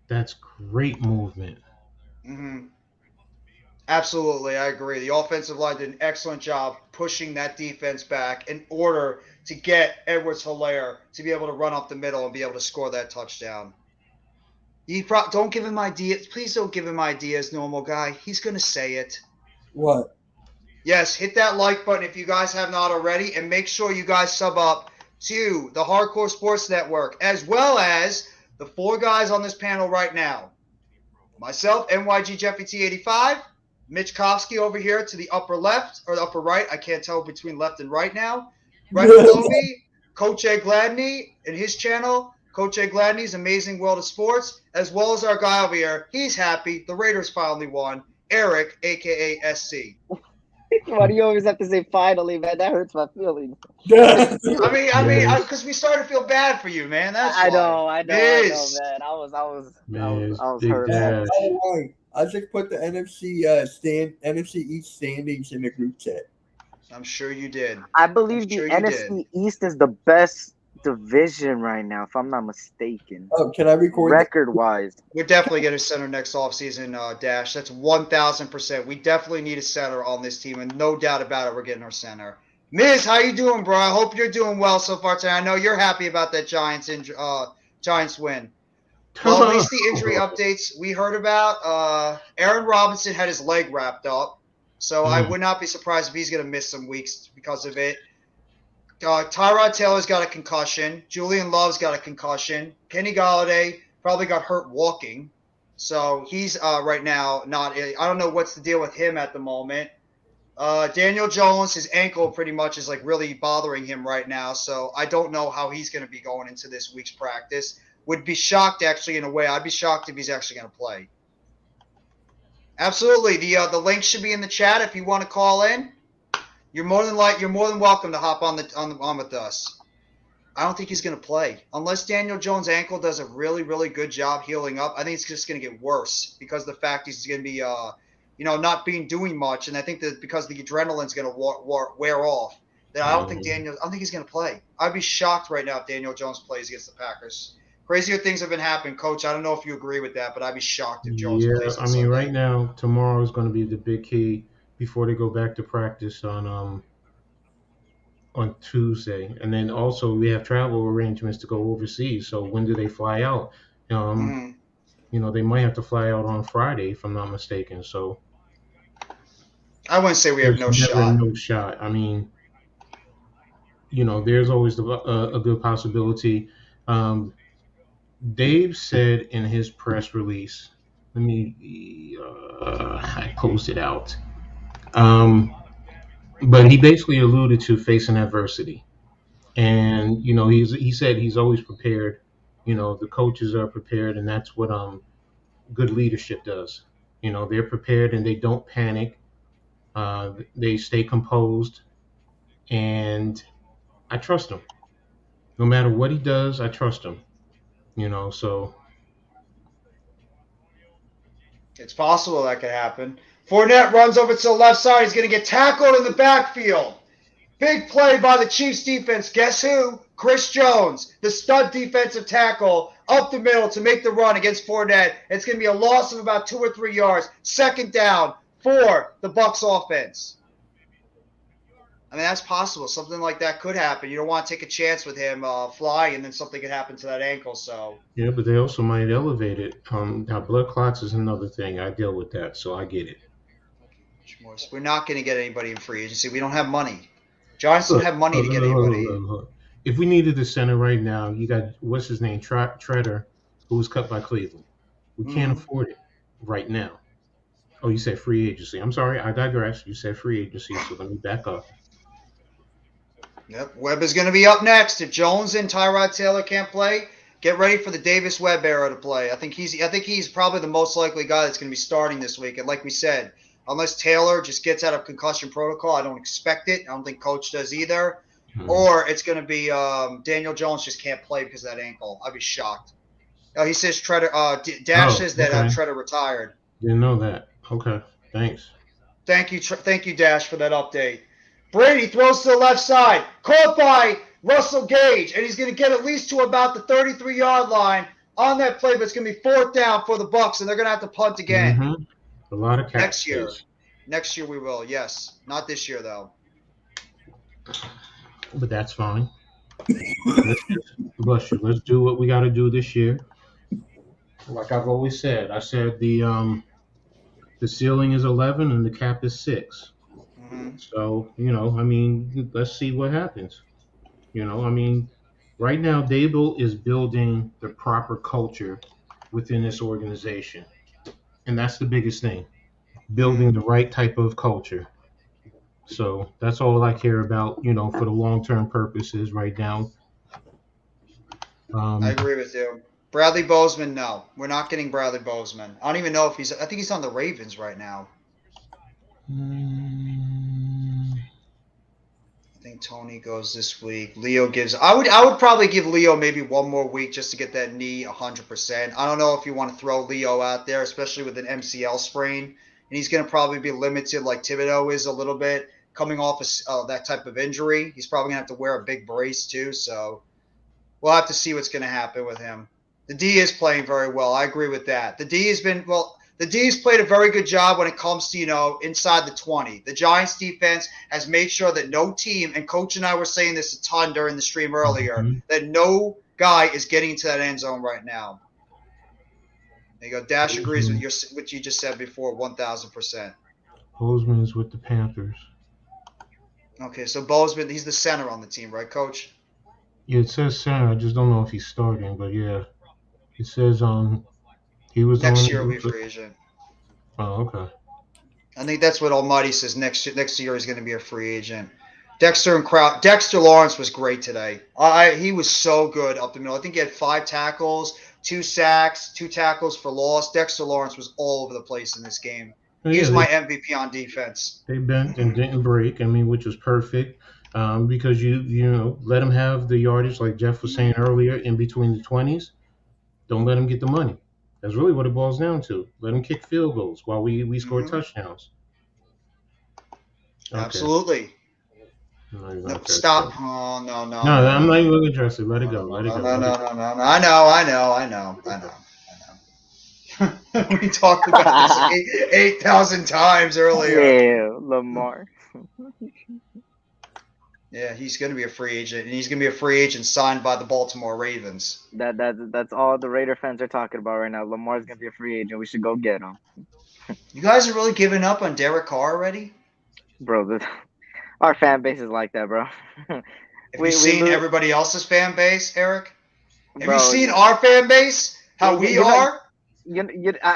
That's great movement. Mm-hmm. Absolutely, I agree. The offensive line did an excellent job pushing that defense back in order to get Edwards-Helaire to be able to run up the middle and be able to score that touchdown. Don't give him ideas. Please don't give him ideas, normal guy. He's going to say it. What? Yes, hit that like button if you guys have not already, and make sure you guys sub up to the Hardcore Sports Network, as well as the 4 guys on this panel right now. Myself, NYG Jeffy T85, Mitch Kofsky over here to the upper left, or the upper right. I can't tell between left and right now. Right below me, Coach A. Gladney and his channel, Coach A. Gladney's Amazing World of Sports, as well as our guy over here. He's happy. The Raiders finally won. Eric, a.k.a. SC. Why do you always have to say finally, man? That hurts my feelings. I mean, because we started to feel bad for you, man. That's I why. know, man. I was hurt. All right. I just put the NFC NFC East standings in the group chat. I'm sure you did. I believe the NFC East is the best division right now, if I'm not mistaken. Oh, can I record record-wise? We're definitely getting a center next offseason, Dash. That's 1,000%. We definitely need a center on this team, and no doubt about it, we're getting our center. Miz, how you doing, bro? I hope you're doing well so far today. I know you're happy about that Giants win. Well, at least the injury updates we heard about. Aaron Robinson had his leg wrapped up, so I would not be surprised if he's going to miss some weeks because of it. Tyrod Taylor's got a concussion. Julian Love's got a concussion. Kenny Galladay probably got hurt walking. So he's right now not. I don't know what's the deal with him at the moment. Daniel Jones, his ankle pretty much is like really bothering him right now. So I don't know how he's going to be going into this week's practice. Would be shocked actually in a way. I'd be shocked if he's actually going to play. Absolutely. The link should be in the chat if you want to call in. You're more than welcome to hop on with us. I don't think he's going to play unless Daniel Jones' ankle does a really, really good job healing up. I think it's just going to get worse because of the fact he's going to be, not doing much, and I think that because the adrenaline's going to wear off, that I don't think he's going to play. I'd be shocked right now if Daniel Jones plays against the Packers. Crazier things have been happening, Coach. I don't know if you agree with that, but I'd be shocked if Jones plays. Yeah, I mean, right now, tomorrow is going to be the big key before they go back to practice on Tuesday, and then also we have travel arrangements to go overseas. So when do they fly out? They might have to fly out on Friday, if I'm not mistaken. So I wouldn't say we have no shot. No shot. I mean, there's always a good possibility. Dave said in his press release, I posted out. But he basically alluded to facing adversity. And, he said he's always prepared. The coaches are prepared, and that's what good leadership does. They're prepared and they don't panic. They stay composed, and I trust him. No matter what he does, I trust him. So it's possible that could happen. Fournette runs over to the left side. He's going to get tackled in the backfield. Big play by the Chiefs defense. Guess who? Chris Jones, the stud defensive tackle, up the middle to make the run against Fournette. It's going to be a loss of about 2 or 3 yards. Second down for the Bucs offense. I mean, that's possible. Something like that could happen. You don't want to take a chance with him flying, and then something could happen to that ankle. So yeah, but they also might elevate it. Now, blood clots is another thing. I deal with that, so I get it. We're not going to get anybody in free agency. We don't have money. Giants don't have money to get anybody. If we needed a center right now, you got, what's his name, Treader, who was cut by Cleveland. We can't afford it right now. Oh, you said free agency. I'm sorry, I digress. You said free agency, so let me back up. Yep, Webb is going to be up next. If Jones and Tyrod Taylor can't play, get ready for the Davis Webb era to play. I think he's probably the most likely guy that's going to be starting this week. And like we said, unless Taylor just gets out of concussion protocol, I don't expect it. I don't think Coach does either. Or it's going to be Daniel Jones just can't play because of that ankle. I'd be shocked. He says Dash says that Treader retired. Didn't know that. Okay, thanks. Thank you, Dash, for that update. Brady throws to the left side, caught by Russell Gage, and he's going to get at least to about the 33-yard line on that play, but it's going to be 4th down for the Bucs, and they're going to have to punt again. A lot of next year. Next year we will, yes. Not this year, though. But that's fine. Let's do what we got to do this year. Like I've always said, I said the ceiling is 11 and the cap is 6. So, let's see what happens. Right now, Dable is building the proper culture within this organization. And that's the biggest thing, building the right type of culture. So that's all I care about, for the long-term purposes right now. I agree with you. Bradley Bozeman, no. We're not getting Bradley Bozeman. I don't even know if I think he's on the Ravens right now. I think Tony goes this week. Leo gives. I would probably give Leo maybe one more week just to get that knee 100%. I don't know if you want to throw Leo out there, especially with an MCL sprain, and he's going to probably be limited like Thibodeau is a little bit coming off of that type of injury. He's probably going to have to wear a big brace too. So we'll have to see what's going to happen with him. The D is playing very well. I agree with that. The D's played a very good job when it comes to, inside the 20. The Giants defense has made sure that no team, and Coach and I were saying this a ton during the stream earlier, that no guy is getting into that end zone right now. There you go. Dash agrees with what you just said before, 1,000%. Bozeman is with the Panthers. Okay, so Bozeman, he's the center on the team, right, Coach? Yeah, it says center. I just don't know if he's starting, but yeah, it says he was Next on. year will be a free agent. Oh, okay. I think that's what Almighty says. Next year he's going to be a free agent. Dexter Lawrence was great today. He was so good up the middle. I think he had 5 tackles, 2 sacks, 2 tackles for loss. Dexter Lawrence was all over the place in this game. Oh, He yeah, was my MVP on defense. they bent and didn't break. I mean, which was perfect because you know let him have the yardage like Jeff was saying earlier in between the 20s. Don't let him get the money. That's really what it boils down to. Let him kick field goals while we score touchdowns. Okay. Absolutely. I'm not even No, gonna address stop. that. Oh, no, no, No, no, I'm no. not even going to address it. Let it No, go. no, Let it no, go. no, Let no, it go. no, no. I know. We talked about this 8,000 times earlier. Yeah, Lamar. Yeah, he's going to be a free agent, and he's going to be a free agent signed by the Baltimore Ravens. That's all the Raider fans are talking about right now. Lamar's gonna be a free agent. We should go get him, You guys are really giving up on Derek Carr already? bro. Our fan base is like that, bro. Have you We seen lose, everybody else's fan base, Eric? Have you bro. seen our fan base? Yeah, How we you know, are?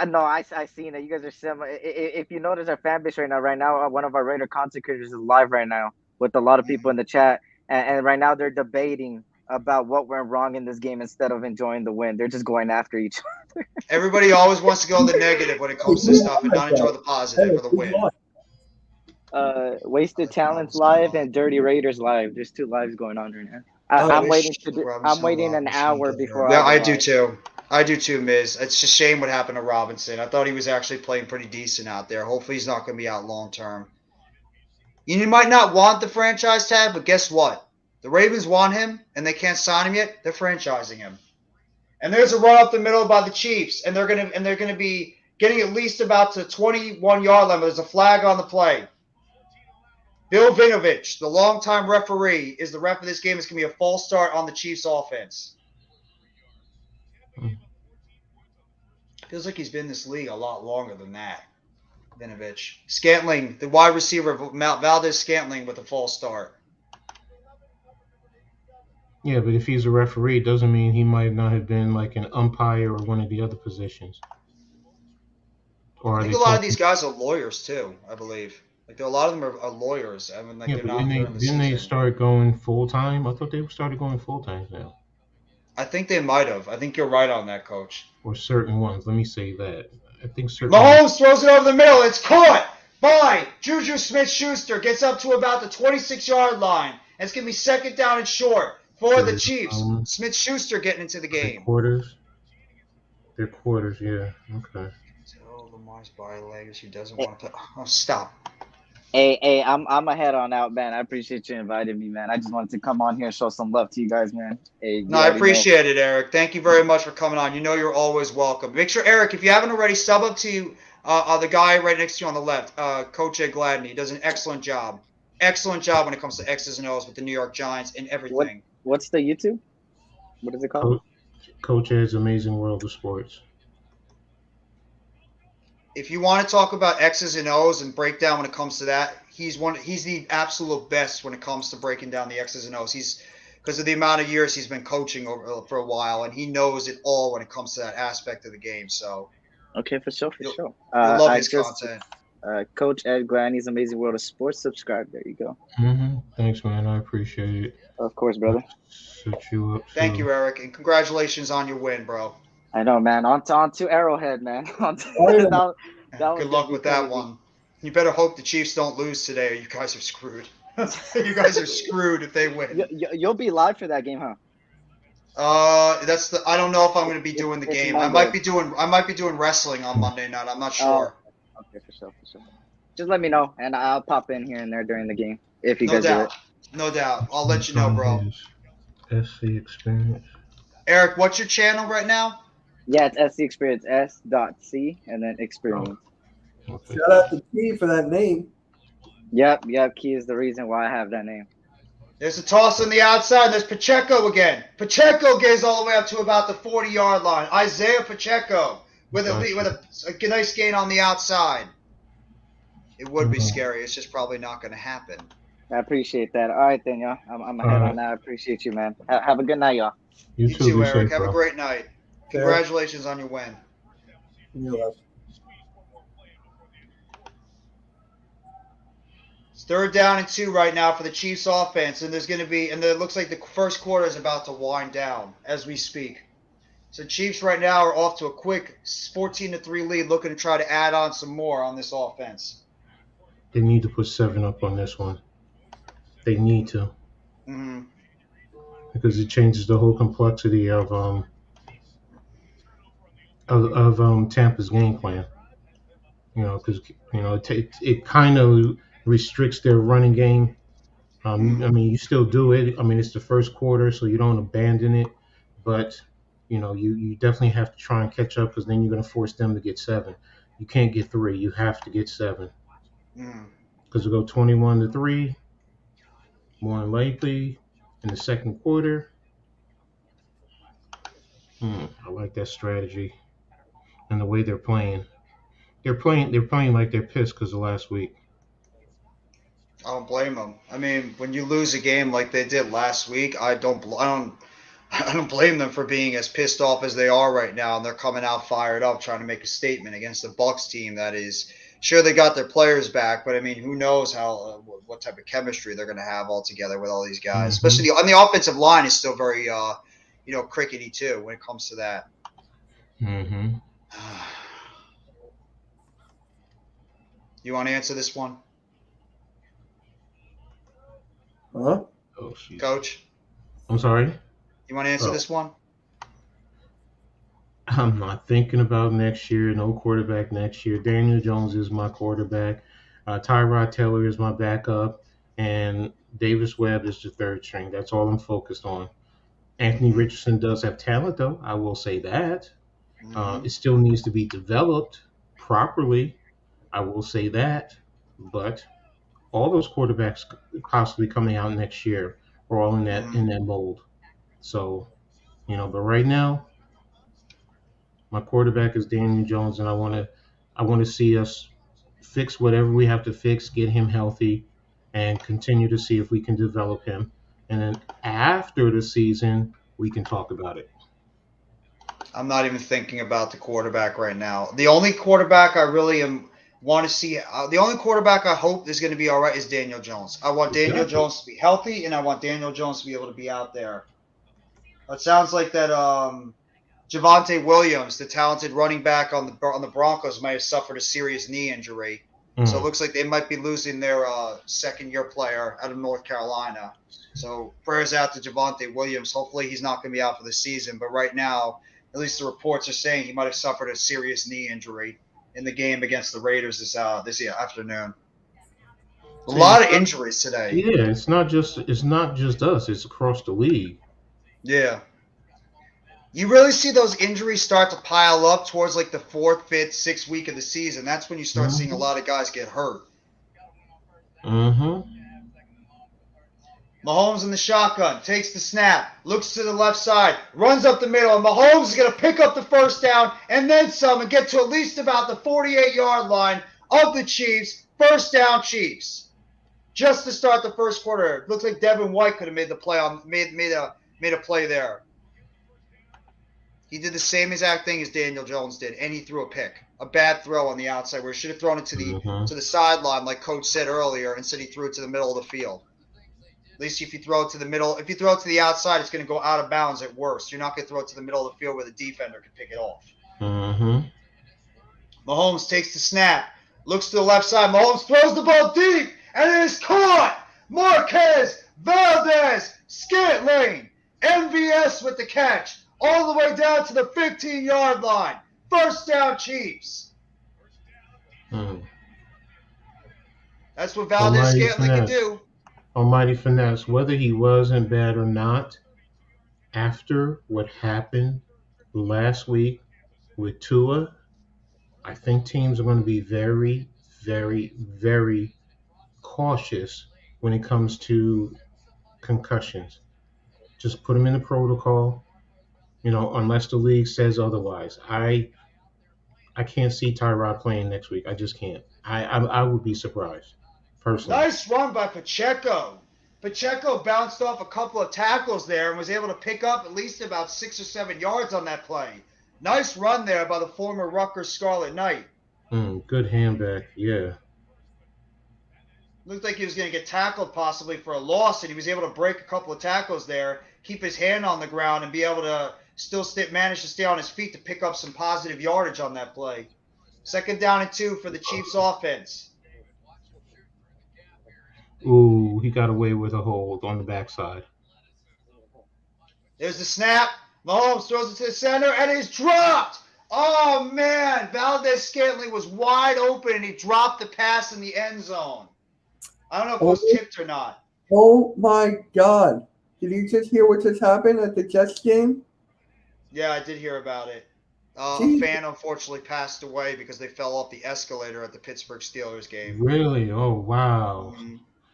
no, I seen it. You guys are similar. If you notice our fan base right now, one of our Raider content creators is live right now with a lot of people in the chat, and right now they're debating about what went wrong in this game instead of enjoying the win. They're just going after each Everybody always wants to go the negative when it comes to this stuff and not enjoy the positive or the win. Wasted Let's not- Talents let's not live lie. and Dirty Raiders live. There's 2 lives going on right now. Oh, I'm waiting to do. I'm Robinson waiting an Robinson hour did it. before I Yeah, go I do live. too. I do too, Miz. It's a shame what happened to Robinson. I thought he was actually playing pretty decent out there. Hopefully he's not going to be out long term. You might not want the franchise tag, but guess what? The Ravens want him, and they can't sign him yet. They're franchising him. And there's a run up the middle by the Chiefs, and they're gonna be getting at least about to 21-yard line. But there's a flag on the play. Bill Vinovich, the longtime referee, is the ref of this game. It's gonna be a false start on the Chiefs' offense. Feels like he's been in this league a lot longer than that. Vinovich, Scantling, the wide receiver, Valdez Scantling with a false start. Yeah, but if he's a referee, it doesn't mean he might not have been like an umpire or one of the other positions. Or I are think they a lot of talking? these guys are lawyers too. I believe. Like a lot of them are lawyers. I mean, like Yeah, they're but not during the didn't they season. start going full time? I thought they started going full time now. I think they might have. I think you're right on that, Coach. Or certain ones. Let me say that. I think certain ones. Mahomes throws it over the middle. It's caught by Juju Smith-Schuster. Gets up to about the 26-yard line. And it's going to be second down and short for the Chiefs. Smith-Schuster getting into the game. Quarters. They're quarters, yeah. Okay. Oh, Lamar's body language. He doesn't want to play. Oh, stop. Hey, I'm ahead on out, man. I appreciate you inviting me, man. I just wanted to come on here and show some love to you guys, man. Hey, No, you I already know. appreciate it, Eric. Thank you very much for coming on. You know you're always welcome. Make sure, Eric, if you haven't already, sub up to the guy right next to you on the left, Coach Ed Gladney. He does an excellent job. Excellent job when it comes to X's and O's with the New York Giants and everything. What's the YouTube? What is it called? Coach Ed's Amazing World of Sports. If you want to talk about X's and O's and breakdown when it comes to that, he's the absolute best when it comes to breaking down the X's and O's. He's because of the amount of years he's been coaching for a while, and he knows it all when it comes to that aspect of the game. So, okay, for sure. you'll love his content. Coach Ed Gladney's Amazing World of Sports. Subscribe. There you go. Thanks, man. I appreciate it. Of course, brother. Set you up. Thank you, Eric, and congratulations on your win, bro. I know, man. On to Arrowhead, man. Good luck with that one. You better hope the Chiefs don't lose today, or you guys are screwed. You guys are screwed if they win. You'll be live for that game, huh? I don't know if I'm going to be doing the game. I might be doing wrestling on Monday night. I'm not sure. Okay, for sure. Just let me know, and I'll pop in here and there during the game if you guys do it. No doubt. I'll let you know, bro. SC Experience. Eric, what's your channel right now? Yeah, it's SC Experience, S.C, and then Experience. Okay. Shout out to T for that name. Yep. Key is the reason why I have that name. There's a toss on the outside. There's Pacheco again. Pacheco goes all the way up to about the 40-yard line. Isaiah Pacheco with a nice gain on the outside. It would be scary. It's just probably not going to happen. I appreciate that. All right, then, y'all. I'm All ahead on right. that. I appreciate you, man. Have a good night, y'all. You You too. too, Be Eric. safe, Have a bro. great night. Congratulations on your win. Yes. It's 3rd down and 2 right now for the Chiefs offense, and it looks like the first quarter is about to wind down as we speak. So Chiefs right now are off to a quick 14-3 lead, looking to try to add on some more on this offense. They need to put 7 up on this one. They need to, Mm-hmm. because it changes the whole complexity of Tampa's game plan. Because it kind of restricts their running game. Mm-hmm. I mean, you still do it. I mean, it's the first quarter, so you don't abandon it, but you definitely have to try and catch up, because then you're going to force them to get 7. You can't get 3. You have to get 7, Mm-hmm. because we go 21-3 more than likely in the second quarter. I like that strategy and the way they're playing. They're playing like they're pissed because of last week. I don't blame them. I mean, when you lose a game like they did last week, I don't blame them for being as pissed off as they are right now, and they're coming out fired up, trying to make a statement against the Bucs team. That is, sure they got their players back, but I mean, who knows what type of chemistry they're going to have all together with all these guys. Mm-hmm. Especially on the offensive line is still very, crickety too when it comes to that. Mm-hmm. You want to answer this one, Huh? Oh, jeez. Coach? I'm sorry. You want to answer Oh, this one? I'm not thinking about next year. No quarterback next year. Daniel Jones is my quarterback. Tyrod Taylor is my backup, and Davis Webb is the third string. That's all I'm focused on. Anthony Mm-hmm. Richardson does have talent, though. I will say that. Mm-hmm. It still needs to be developed properly. I will say that. But all those quarterbacks possibly coming out next year are all in that Mm-hmm. in that mold. So, but right now, my quarterback is Daniel Jones, and I want to see us fix whatever we have to fix, get him healthy, and continue to see if we can develop him. And then after the season, we can talk about it. I'm not even thinking about the quarterback right now. The only quarterback I really want to see, the only quarterback I hope is going to be all right is Daniel Jones. I want Daniel Exactly. Jones to be healthy, and I want Daniel Jones to be able to be out there. It sounds like that Javonte Williams, the talented running back on the Broncos, might have suffered a serious knee injury. So it Mm. looks like they might be losing their second-year player out of North Carolina. So prayers out to Javonte Williams. Hopefully he's not going to be out for the season. But right now, at least the reports are saying he might have suffered a serious knee injury in the game against the Raiders this afternoon. A See, lot of injuries today. yeah, it's not just us. It's across the league. Yeah. You really see those injuries start to pile up towards like the 4th, 5th, 6th week of the season. That's when you start seeing a Mm-hmm. lot of guys get hurt. Mm-hmm. Mahomes in the shotgun, takes the snap, looks to the left side, runs up the middle, and Mahomes is going to pick up the first down and then some and get to at least about the 48-yard line of the Chiefs. First down, Chiefs. Just to start the first quarter. Looks like Devin White could have made the play made a play there. He did the same exact thing as Daniel Jones did, and he threw a pick, a bad throw on the outside where he should have thrown it to Mm-hmm. the sideline, like Coach said earlier. Instead, he threw it to the middle of the field. At least if you throw it to the middle, if you throw it to the outside, it's going to go out of bounds at worst. You're not going to throw it to the middle of the field where the defender can pick it off. Mm-hmm. Mahomes takes the snap, looks to the left side. Mahomes throws the ball deep, and it is caught. Marquez Valdez Scantling, MVS with the catch, all the way down to the 15-yard line. First down, Chiefs. Mm. That's what Valdez Almighty Scantling can finesse. do. Almighty finesse. Whether he wasn't bad or not, after what happened last week with Tua, I think teams are going to be very, very, very cautious when it comes to concussions. Just put him in the protocol, unless the league says otherwise. I can't see Tyrod playing next week. I just can't. I would be surprised. personally. Nice run by Pacheco. Pacheco bounced off a couple of tackles there and was able to pick up at least about 6 or 7 yards on that play. Nice run there by the former Rutgers Scarlet Knight. Good handback, yeah. Looked like he was going to get tackled possibly for a loss, and he was able to break a couple of tackles there, keep his hand on the ground, and be able to still manage to stay on his feet to pick up some positive yardage on that play. 2nd down and 2 for the Chiefs offense. Ooh, he got away with a hold on the backside. There's the snap. Mahomes throws it to the center, and it's dropped. Oh, man. Valdez-Scantling was wide open, and he dropped the pass in the end zone. I don't know if it was tipped or not. Oh, my God. Did you just hear what just happened at the Jets game? Yeah, I did hear about it. A fan unfortunately passed away because they fell off the escalator at the Pittsburgh Steelers game. Really? Oh, wow.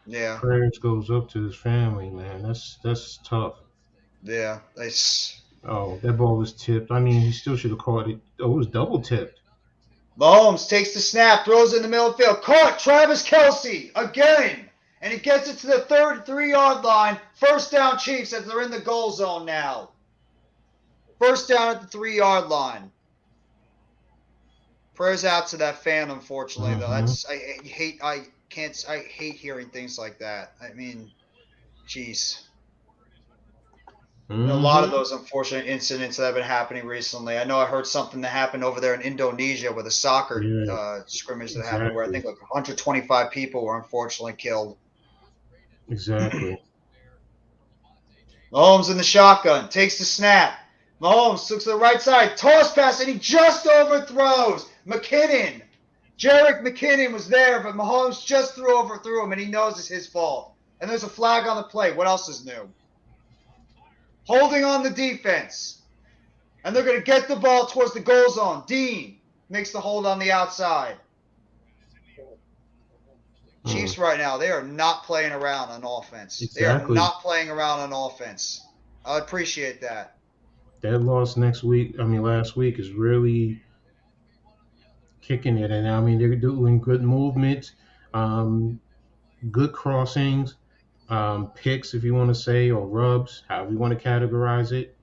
Yeah. Prayers goes up to his family, man. That's tough. Yeah. Oh, that ball was tipped. I mean, he still should have caught it. Oh, it was double tipped. Mahomes takes the snap, throws it in the middle of the field. Caught Travis Kelce again. And he gets it to the 3-yard line. 1st down Chiefs as they're in the goal zone now. 1st down at the 3-yard line. Prayers out to that fan, unfortunately, though. I hate hearing things like that. I mean, jeez. A lot of those unfortunate incidents that have been happening recently. I know I heard something that happened over there in Indonesia with a soccer scrimmage that happened where I think like 125 people were unfortunately killed. Exactly. Mahomes in the shotgun, takes the snap. Mahomes looks to the right side, toss pass, and he just overthrows McKinnon. Jerick McKinnon was there, but Mahomes just overthrew him, and he knows it's his fault. And there's a flag on the play. What else is new? Holding on the defense. And they're going to get the ball towards the goal zone. Dean makes the hold on the outside. Chiefs right now, they are not playing around on offense. Exactly. They are not playing around on offense. I appreciate that. That loss last week is really kicking it. And I mean, they're doing good movement, good crossings, picks, if you want to say, or rubs, however you want to categorize it.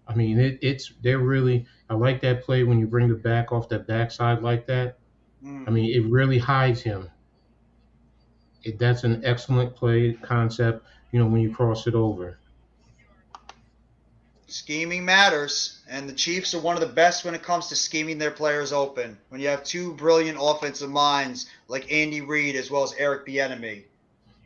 I mean, they're really. I like that play when you bring the back off that backside like that. I mean, it really hides him. That's an excellent play concept. When you cross it over. Scheming matters, and the Chiefs are one of the best when it comes to scheming their players open. When you have two brilliant offensive minds like Andy Reid as well as Eric Bieniemy,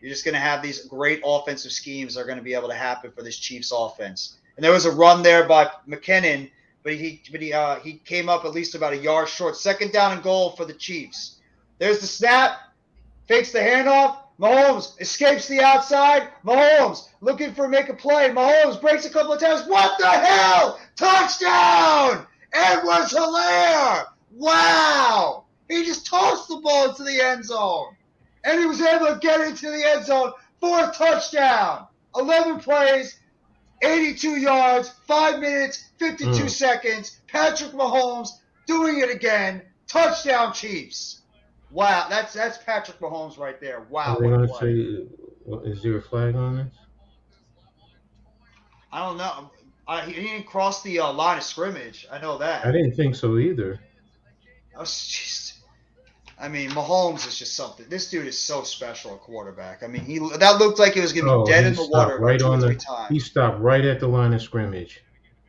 you're just going to have these great offensive schemes that are going to be able to happen for this Chiefs offense. And there was a run there by McKinnon, but he came up at least about a yard short. 2nd down and goal for the Chiefs. There's the snap, fakes the handoff. Mahomes escapes the outside. Mahomes looking for make a play. Mahomes breaks a couple of times. What the hell? Touchdown! Edwards Hilaire! Wow! He just tossed the ball into the end zone. And he was able to get into the end zone for a touchdown. 11 plays, 82 yards, 5 minutes, 52 seconds. Patrick Mahomes doing it again. Touchdown Chiefs. Wow, that's Patrick Mahomes right there. Wow. Are they going to say, is there a flag on this? I don't know. He didn't cross the line of scrimmage. I know that. I didn't think so either. Mahomes is just something. This dude is so special at quarterback. I mean, that looked like it was going to be dead in the water about 2 or 3 times. He stopped right at the line of scrimmage.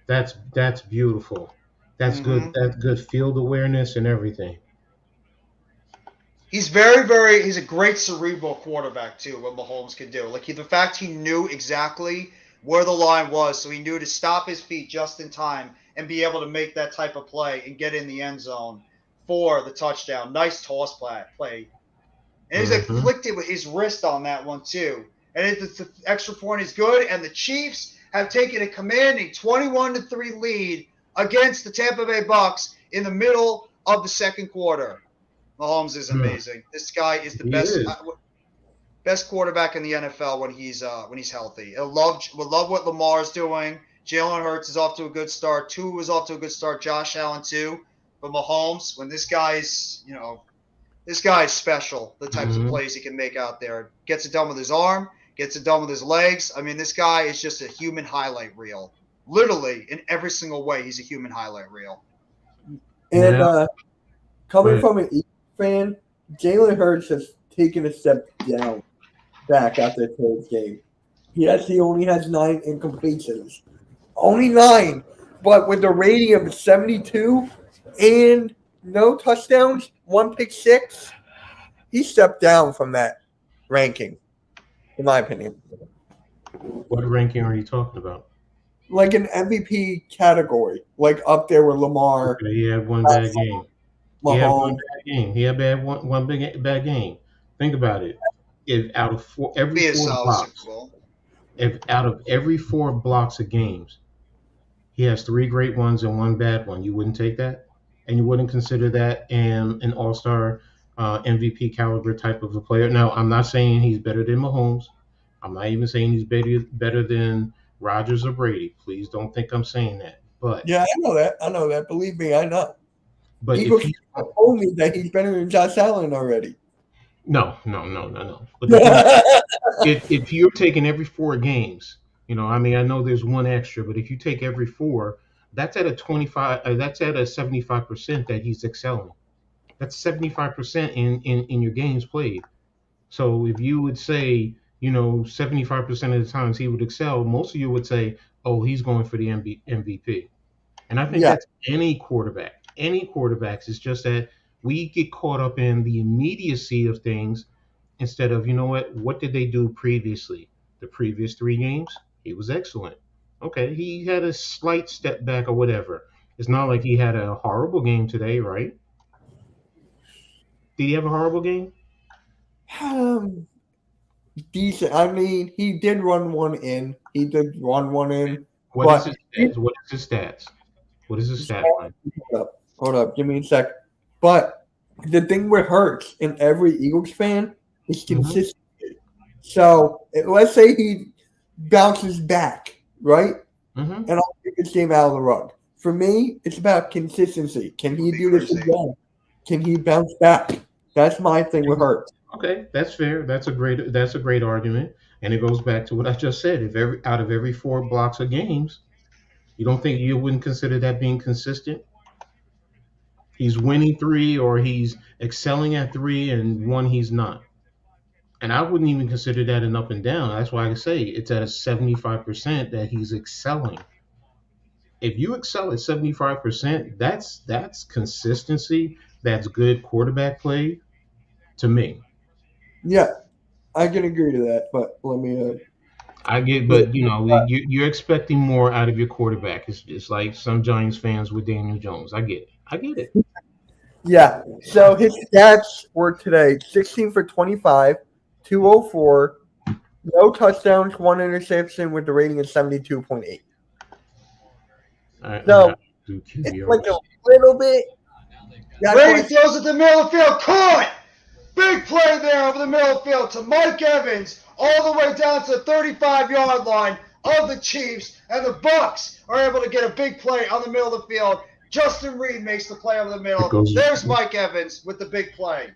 That's beautiful. That's good. That's good field awareness and everything. He's he's a great cerebral quarterback too, what Mahomes can do. Like the fact he knew exactly where the line was, so he knew to stop his feet just in time and be able to make that type of play and get in the end zone for the touchdown. Nice toss play. And he's afflicted with his wrist on that one too. And the extra point is good, and the Chiefs have taken a commanding 21-3 lead against the Tampa Bay Bucs in the middle of the 2nd quarter. Mahomes is amazing. This guy is the best quarterback in the NFL when he's healthy. I love what Lamar's doing. Jalen Hurts is off to a good start. Tua is off to a good start. Josh Allen too. But Mahomes, when this guy's This guy is special, the types of plays he can make out there. Gets it done with his arm, gets it done with his legs. I mean, this guy is just a human highlight reel. Literally, in every single way, he's a human highlight reel. And coming Right. from an Eagles fan, Jalen Hurts has taken a step down back after today's game. Yes, he only has 9 incompletions. Only 9. But with a rating of 72 and no touchdowns, 1 pick 6, he stepped down from that ranking, in my opinion. What ranking are you talking about? Like an MVP category, like up there with Lamar, Okay, he had one bad game. He had one Mahomes. bad game. He had one big bad game. Think about it. If out of every Be a four solid Super blocks, Bowl. if out of every 4 blocks of games, he has 3 great ones and 1 bad one, you wouldn't take that, and you wouldn't consider that an all-star MVP caliber type of a player. Now, I'm not saying he's better than Mahomes. I'm not even saying he's better than Rodgers or Brady. Please don't think I'm saying that. But Yeah, I know that. I know that. Believe me, I know. but if Eagles he told me that he's better than Josh Allen already. no. But the thing, if you're taking every 4 games, I mean, I know there's one extra, but if you take every 4, that's at a 25. That's at a 75% that he's excelling. That's 75% in your games played. So if you would say, 75% of the times he would excel, most of you would say, oh, he's going for the MVP. And I think Yeah, that's any quarterback. Any quarterbacks. It's just that we get caught up in the immediacy of things instead of, what did they do previously? The previous 3 games, he was excellent. Okay, he had a slight step back or whatever. It's not like he had a horrible game today, right? Did he have a horrible game? um, decent. I mean, he did run one in. He did run one in, What is but his stats? What is his stats? What is his stat line? hold up, give me a sec. But the thing with Hurts and every Eagles fan is Mm-hmm. consistency. So let's say he bounces back, right? Mm-hmm. And I'll take this game out of the rug. For me, it's about consistency. Can He'll he be do this cruising. again? Can he bounce back? That's my thing with Hurts. Okay, that's fair. That's a great argument, and it goes back to what I just said. If every out of every 4 blocks of games, you don't think you wouldn't consider that being consistent? He's winning 3, or he's excelling at 3, and 1 he's not. And I wouldn't even consider that an up and down. That's why I say it's at a 75% that he's excelling. If you excel at 75%, that's consistency. That's good quarterback play to me. Yeah, I can agree to that. But let me. I get, Yeah. but you're expecting more out of your quarterback. It's like some Giants fans with Daniel Jones. I get it. I get it. Yeah. So his stats were today 16 for 25, 204, no touchdowns, 1 interception with the rating of 72.8. I So have to do it's QBR. like a little bit. That's Brady why throws it to the middle of the field. Caught! Big play there over the middle of the field to Mike Evans, all the way down to the 35-yard line of the Chiefs, and the Bucs are able to get a big play on the middle of the field. Justin Reed makes the play over the It middle. goes. There's Mike Evans with the big play.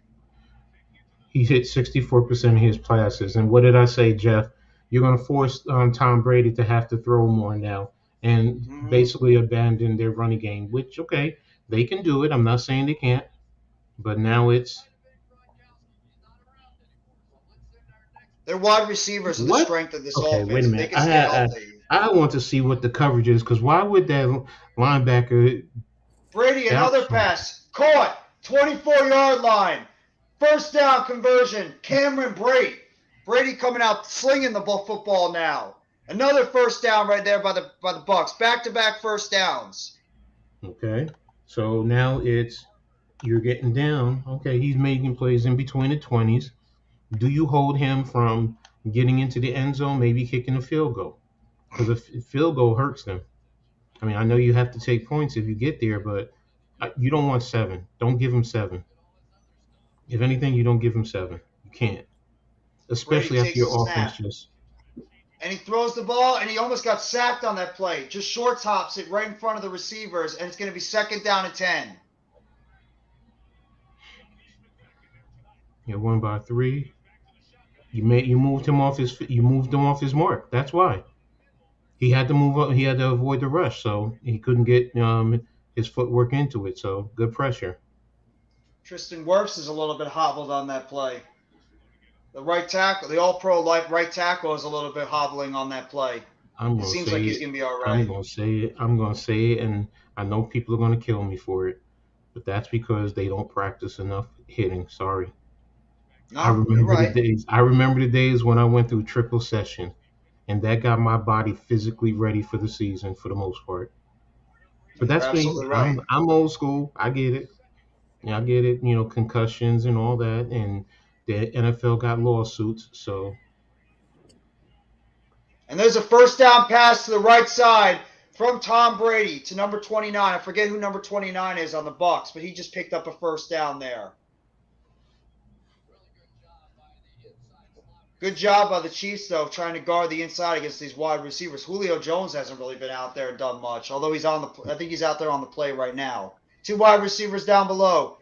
He hit 64% of his passes. And what did I say, Jeff? You're going to force Tom Brady to have to throw more now and Mm-hmm. basically abandon their running game. Which, okay, they can do it. I'm not saying they can't, but now it's Their wide receivers are the what? strength of this Okay, wait a offense. If they minute. can stay healthy. I want to see what the coverage is because why would that linebacker Brady, doubt another him? pass. Caught. 24-yard line. First down conversion. Cameron Brate. Brady coming out slinging the football now. Another first down right there by the Bucs. Back-to-back first downs. Okay, so now it's you're getting down. Okay, he's making plays in between the 20s. Do you hold him from getting into the end zone, maybe kicking a field goal? Because a field goal hurts them. I mean, I know you have to take points if you get there, but you don't want 7. Don't give him 7. If anything, you don't give him 7. You can't, Brady especially after takes the your offense snap. just. And he throws the ball, and he almost got sacked on that play. Just short tops it right in front of the receivers, and it's going to be second down and 10. You won by 3. You moved him off his mark. That's why he had to move up. He had to avoid the rush, so he couldn't get his footwork into it. So good pressure. Tristan Wirfs is a little bit hobbled on that play. The right tackle, the All-Pro right tackle, is a little bit hobbling on that play. I'm It gonna seems like say he's it. gonna be all I'm right. gonna say it. I'm gonna say it, and I know people are gonna kill me for it, but that's because they don't practice enough hitting. Sorry. I No, you're remember the right. days. I remember the days when I went through triple session, and that got my body physically ready for the season for the most part. But You're that's me. absolutely right. I'm old school. I get it. Yeah, I get it. Concussions and all that, and the NFL got lawsuits. So And there's a first down pass to the right side from Tom Brady to number 29. I forget who number 29 is on the Bucs, but he just picked up a first down there. Good job by the Chiefs, though, trying to guard the inside against these wide receivers. Julio Jones hasn't really been out there and done much, although I think he's out there on the play right now. 2 wide receivers down below.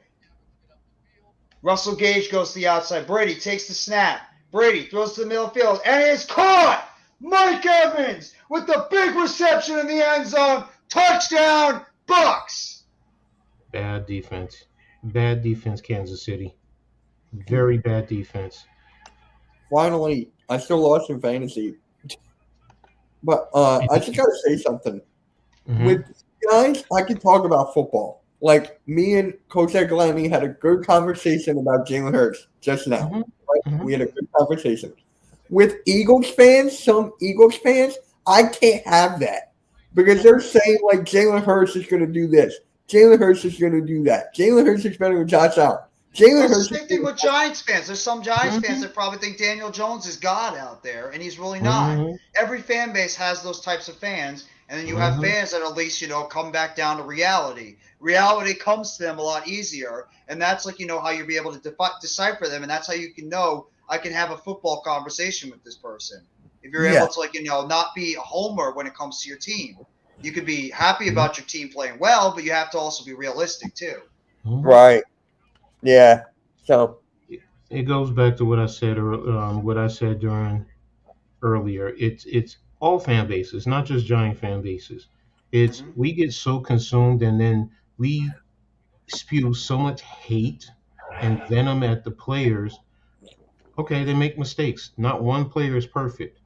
Russell Gage goes to the outside. Brady takes the snap. Brady throws to the middle field, and it's caught! Mike Evans with the big reception in the end zone. Touchdown, Bucs! bad defense. Bad defense, Kansas City. Very bad defense. Finally, I still lost in fantasy. But I just gotta say something. Mhm. With guys, I can talk about football. Like me and Coach Eglani had a good conversation about Jalen Hurts just now. Mhm. Right? Mhm. We had a good conversation. With Eagles fans, some Eagles fans, I can't have that because they're saying like Jalen Hurts is going to do this, Jalen Hurts is going to do that, Jalen Hurts is better than Josh Allen. Well, Jalen it's Hurts the is same thing with Giants fans. There's some Giants fans Mhm. that probably think Daniel Jones is God out there, and he's really not. Mhm. Every fan base has those types of fans, and then you have Mhm. fans that at least, come back down to reality. Reality comes to them a lot easier, and that's like, how you'll be able to decipher them, and that's how you can know I can have a football conversation with this person. If you're Yeah, able to, not be a homer when it comes to your team. You could be happy Mhm. about your team playing well, but you have to also be realistic, too. Mhm. right. Yeah. So It goes back to what I said. What I said during earlier. It's all fan bases, not just Giant fan bases. It's Mm-hmm. we get so consumed, and then we spew so much hate and venom at the players. Okay, they make mistakes. Not one player is perfect.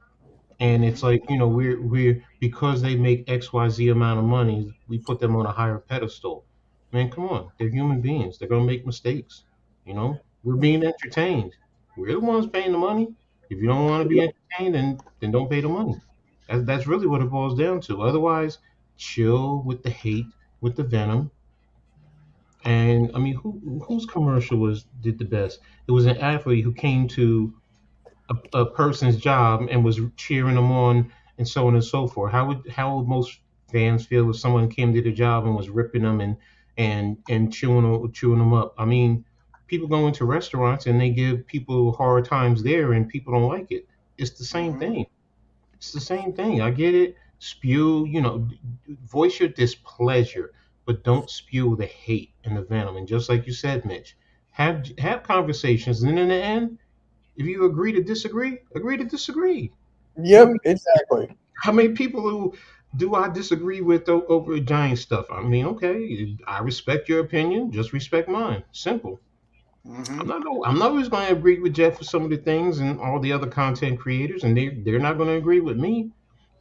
And it's Mm-hmm. like, we're because they make XYZ amount of money, we put them on a higher pedestal. Man, come on. They're human beings. They're gonna make mistakes. We're being entertained. We're the ones paying the money. If you don't want to be entertained, then don't pay the money. That's really what it boils down to. Otherwise, chill with the hate, with the venom. And I mean, whose commercial did the best? It was an athlete who came to a person's job and was cheering them on and so on and so forth. How would most fans feel if someone came to the job and was ripping them and chewing them up? I mean, people go into restaurants and they give people hard times there, and people don't like it. It's the same Mm-hmm. thing. It's the same thing. I get it. Spew, voice your displeasure, but don't spew the hate and the venom. And just like you said, Mitch, have conversations, and in the end, if you agree to disagree. I yep, mean, exactly. how many people who do I disagree with over giant stuff? I mean, okay, I respect your opinion, just respect mine. Simple. Mm-hmm. I'm not always going to agree with Jeff for some of the things and all the other content creators, and they're not going to agree with me,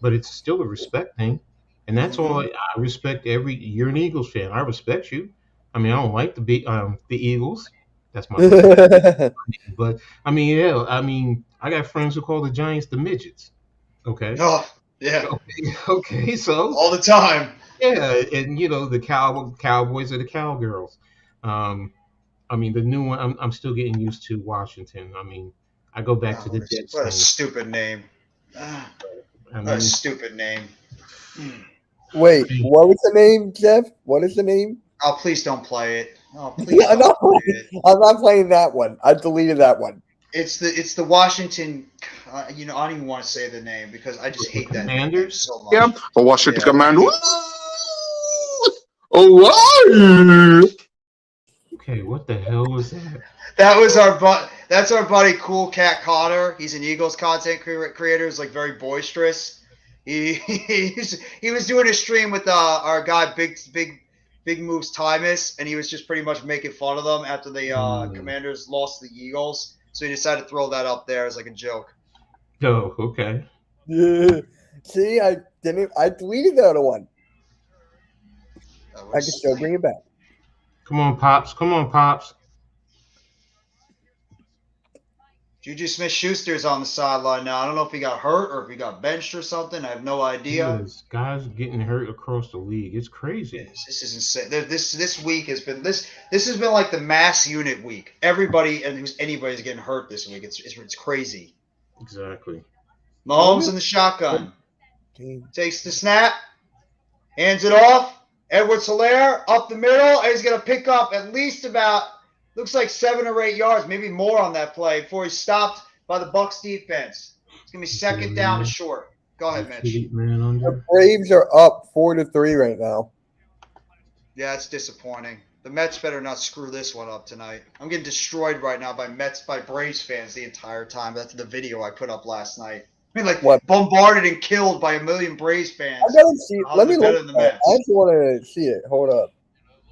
but it's still a respect thing, and that's all. Mm-hmm. I respect every. You're an Eagles fan. I respect you. I mean, I don't like the Eagles. That's my personal. But I mean, yeah, I mean, I got friends who call the Giants the midgets. Okay, Oh, yeah. okay, okay. So All the time. yeah, and the Cowboys are the Cowgirls. Um, I mean, the new one. I'm still getting used to Washington. I mean, I go back to Oh, the what a Deadskins. stupid name. Ah, I what a mean, stupid name. Wait, what was the name, Jeff? What is the name? Oh, please don't play it. Oh, please I'm don't not, play it. I'm not playing that one. I deleted that one. It's the Washington. I don't even want to say the name because I just the hate that name Commanders. so much. Yeah, for Washington Yeah. Command. Oh, wow. Okay, what the hell was that? That's our buddy Cool Cat Cotter. He's an Eagles content creator. He's like very boisterous. He was doing a stream with our guy Big Moves Timus, and he was just pretty much making fun of them after the Commanders lost to the Eagles. So he decided to throw that up there as like a joke. Oh, okay. Yeah. See, I deleted the other one. I can still bring it back. Come on, Pops. Come on, Pops. Juju Smith-Schuster's on the sideline now. I don't know if he got hurt or if he got benched or something. I have no idea. Yes, guys getting hurt across the league. It's crazy. This is insane. This week has been this has been like the mass unit week. Everybody and anybody's getting hurt this week. It's crazy. Exactly. Mahomes in the shotgun. Takes the snap. Hands it off. Edwards-Helaire up the middle. And he's going to pick up at least about, looks like 7 or 8 yards, maybe more on that play before he's stopped by the Bucs defense. It's going to be second down and short. Go ahead, Mitch. The Braves are up 4-3 right now. Yeah, it's disappointing. The Mets better not screw this one up tonight. I'm getting destroyed right now by Braves fans the entire time. That's the video I put up last night. I mean, like, what? Bombarded and killed by a million Braves fans. I gotta see. Let me look. I just want to see it. Hold up.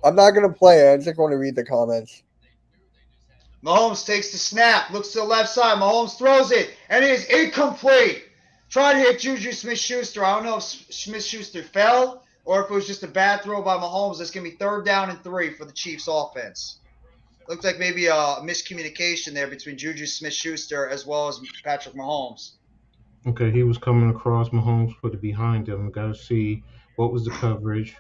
I'm not gonna play it. I just want to read the comments. Mahomes takes the snap, looks to the left side. Mahomes throws it, and it is incomplete. Tried to hit Juju Smith-Schuster. I don't know if Smith-Schuster fell or if it was just a bad throw by Mahomes. It's going to be 3rd down and 3 for the Chiefs offense. Looked like maybe a miscommunication there between Juju Smith-Schuster as well as Patrick Mahomes. Okay, he was coming across. Mahomes put it behind him. Got to see what was the coverage.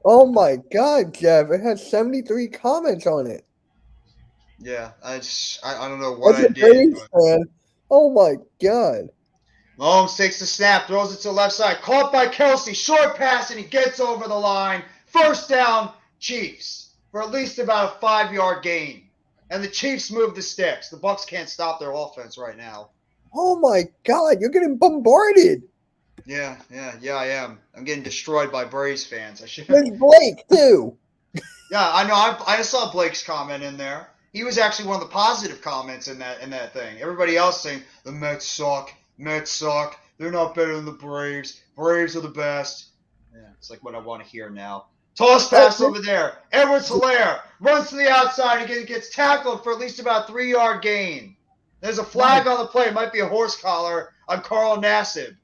Oh my God, Jeff! It has 73 comments on it. Yeah, I don't know what I did. Fan. Oh my God! Mahomes takes the snap, throws it to the left side, caught by Kelsey, short pass, and he gets over the line. 1st down, Chiefs for at least about a 5-yard gain. And the Chiefs move the sticks. The Bucs can't stop their offense right now. Oh my God! You're getting bombarded. Yeah, I am. I'm getting destroyed by Braves fans. There's Blake too. Yeah, I know. I saw Blake's comment in there. He was actually one of the positive comments in that thing. Everybody else saying the Mets suck. Mets suck. They're not better than the Braves. Braves are the best. Yeah, it's like what I want to hear now. Toss pass over there. Edwards-Helaire runs to the outside and gets tackled for at least about 3-yard gain. There's a flag on the play. It might be a horse collar on Carl Nassib.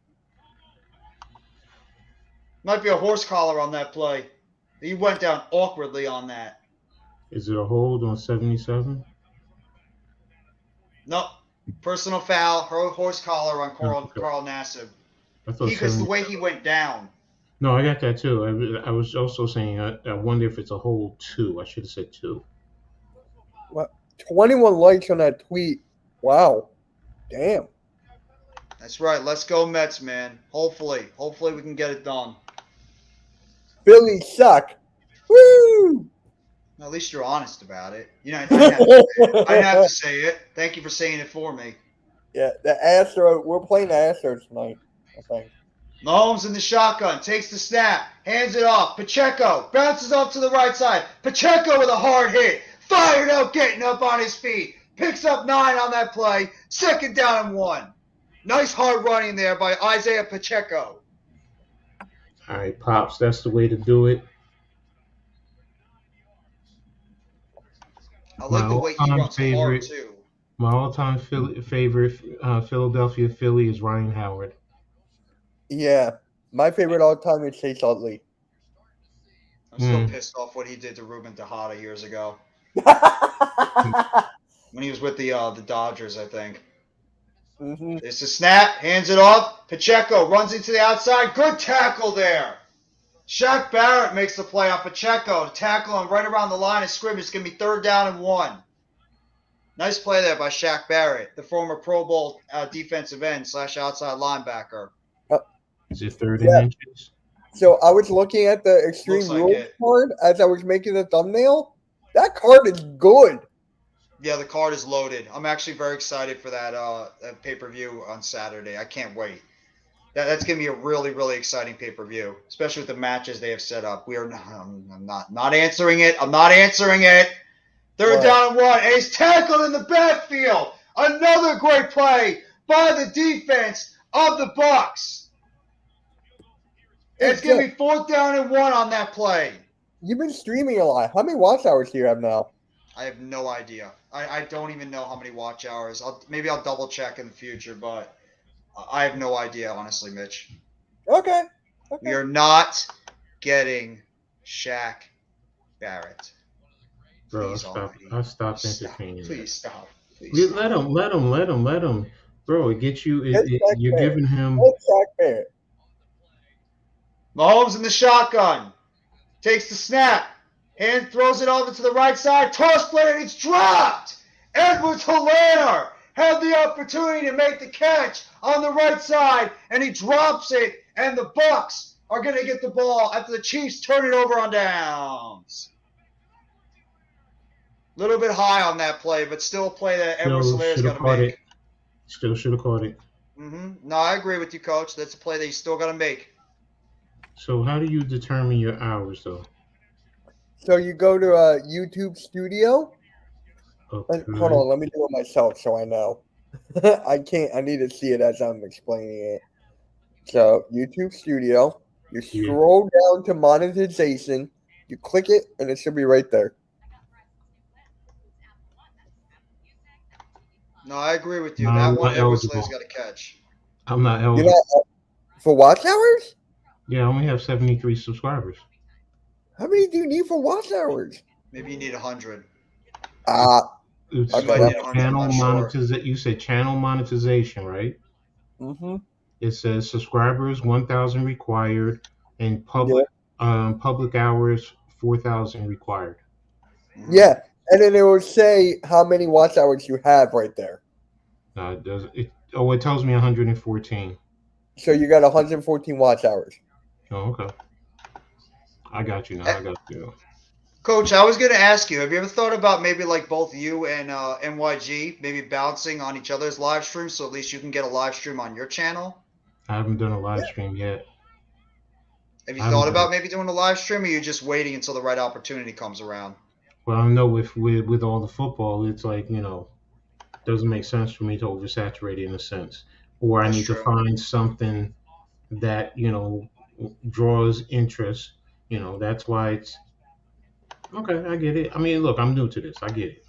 Might be a horse collar on that play. He went down awkwardly on that. Is it a hold on 77? Nope. Personal foul. Horse collar on Carl Nassib. Because the way he went down. No, I got that too. I was also saying I wonder if it's a hold 2. I should have said 2. What? 21 likes on that tweet. Wow. Damn. That's right. Let's go Mets, man. Hopefully we can get it done. Philly suck. Woo! At least you're honest about it. You know, I didn't have to say it. Thank you for saying it for me. Yeah, the Astros. We're playing the Astros tonight, I think. Mahomes in the shotgun, takes the snap, hands it off. Pacheco bounces off to the right side. Pacheco with a hard hit. Fired up, getting up on his feet. Picks up 9 on that play. 2nd down and 1. Nice hard running there by Isaiah Pacheco. All right, Pops, that's the way to do it. I like the way he runs hard, too. My all-time favorite Philadelphia Philly is Ryan Howard. Yeah. My favorite all-time is Chase Utley. I'm still pissed off what he did to Ruben Tejada years ago. When he was with the Dodgers, I think. Mm-hmm. There's a snap, hands it off. Pacheco runs into the outside. Good tackle there. Shaq Barrett makes the play on Pacheco to tackle him right around the line of scrimmage. It's going to be 3rd down and 1. Nice play there by Shaq Barrett, the former Pro Bowl defensive end / outside linebacker. Is it 3rd and inches? So I was looking at the Extreme Rules card as I was making the thumbnail. That card is good. Yeah, the card is loaded. I'm actually very excited for that pay-per-view on Saturday. I can't wait. That's going to be a really, really exciting pay-per-view, especially with the matches they have set up. We are not, I'm not answering it. I'm not answering it. Third What? down and 1, and he's tackled in the backfield. Another great play by the defense of the Bucs. It's going to be 4th down and 1 on that play. You've been streaming a lot. How many watch hours do you have now? I have no idea. I don't even know how many watch hours. Maybe I'll double check in the future, but I have no idea, honestly, Mitch. Okay. We are not getting Shaq Barrett. Bro, Please, I stopped entertaining. Please stop. Let him. Bro, it gets you. You're giving him. Let's Shaq Barrett. Mahomes in the shotgun. Takes the snap. Hand throws it over to the right side. Toss play, and it's dropped. Edwards-Helaire had the opportunity to make the catch on the right side, and he drops it, and the Bucs are going to get the ball after the Chiefs turn it over on downs. A little bit high on that play, but still a play that Edwards-Helaire's got to make. Still should have caught it. No, I agree with you, Coach. That's a play that you still got to make. So how do you determine your hours, though? So you go to YouTube Studio. Okay. Hold on, let me do it myself so I know. I can't. I need to see it as I'm explaining it. So YouTube Studio. You scroll down to monetization. You click it, and it should be right there. No, I agree with you. No, That I'm one not Edwards-Helaire's eligible. got to catch. I'm not You're eligible. not for watch hours? Yeah, I only have 73 subscribers. How many do you need for watch hours? Maybe you need 100. It's You might need 100, channel I'm not sure. monetization. You said channel monetization, right? Mm-hmm. It says subscribers 1,000 required, and public hours 4,000 required. Yeah, and then it will say how many watch hours you have right there. It does. It tells me 114. So you got 114 watch hours. Oh, okay. I got you now. I got you. Coach, I was going to ask you, have you ever thought about maybe like both you and NYG maybe bouncing on each other's live streams so at least you can get a live stream on your channel? I haven't done a live stream yet. Have you thought about maybe doing a live stream, or are you just waiting until the right opportunity comes around? Well, I know with all the football, it's like, doesn't make sense for me to oversaturate it in a sense. Or I need to find something that, draws interest. That's why it's okay. I get it. I mean, look, I'm new to this. I get it.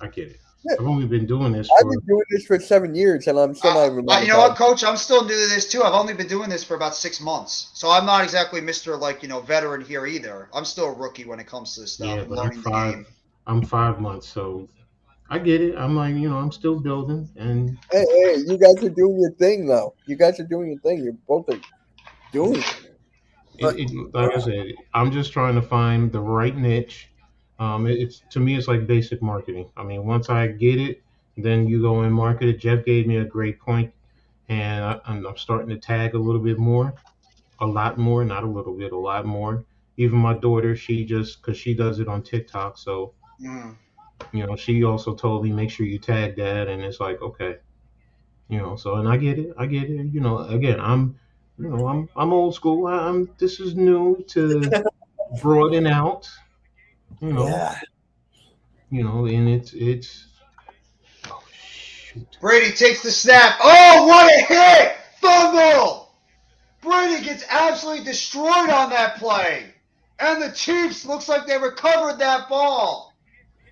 Yeah. I've only been doing this I've been doing this for 7 years, and I'm still not even. You know what, Coach? I'm still new to this too. I've only been doing this for about 6 months, so I'm not exactly Mr. Veteran here either. I'm still a rookie when it comes to this stuff. Yeah, but I'm 5 months, so I get it. I'm like, I'm still building, and hey, you guys are doing your thing, though. You guys are doing your thing. You're both are doing it. Like I said, I'm just trying to find the right niche. It's to me, it's like basic marketing. I mean, once I get it, then you go and market it. Jeff gave me a great point, and I'm starting to tag a little bit more, a lot more, not a little bit, a lot more. Even my daughter, because she does it on TikTok, so she also told me make sure you tag that, and it's like okay, so and I get it. Again, I'm old school. This is new to broaden out. Yeah. And it's. Oh shoot! Brady takes the snap. Oh, what a hit! Fumble! Brady gets absolutely destroyed on that play, and the Chiefs looks like they recovered that ball.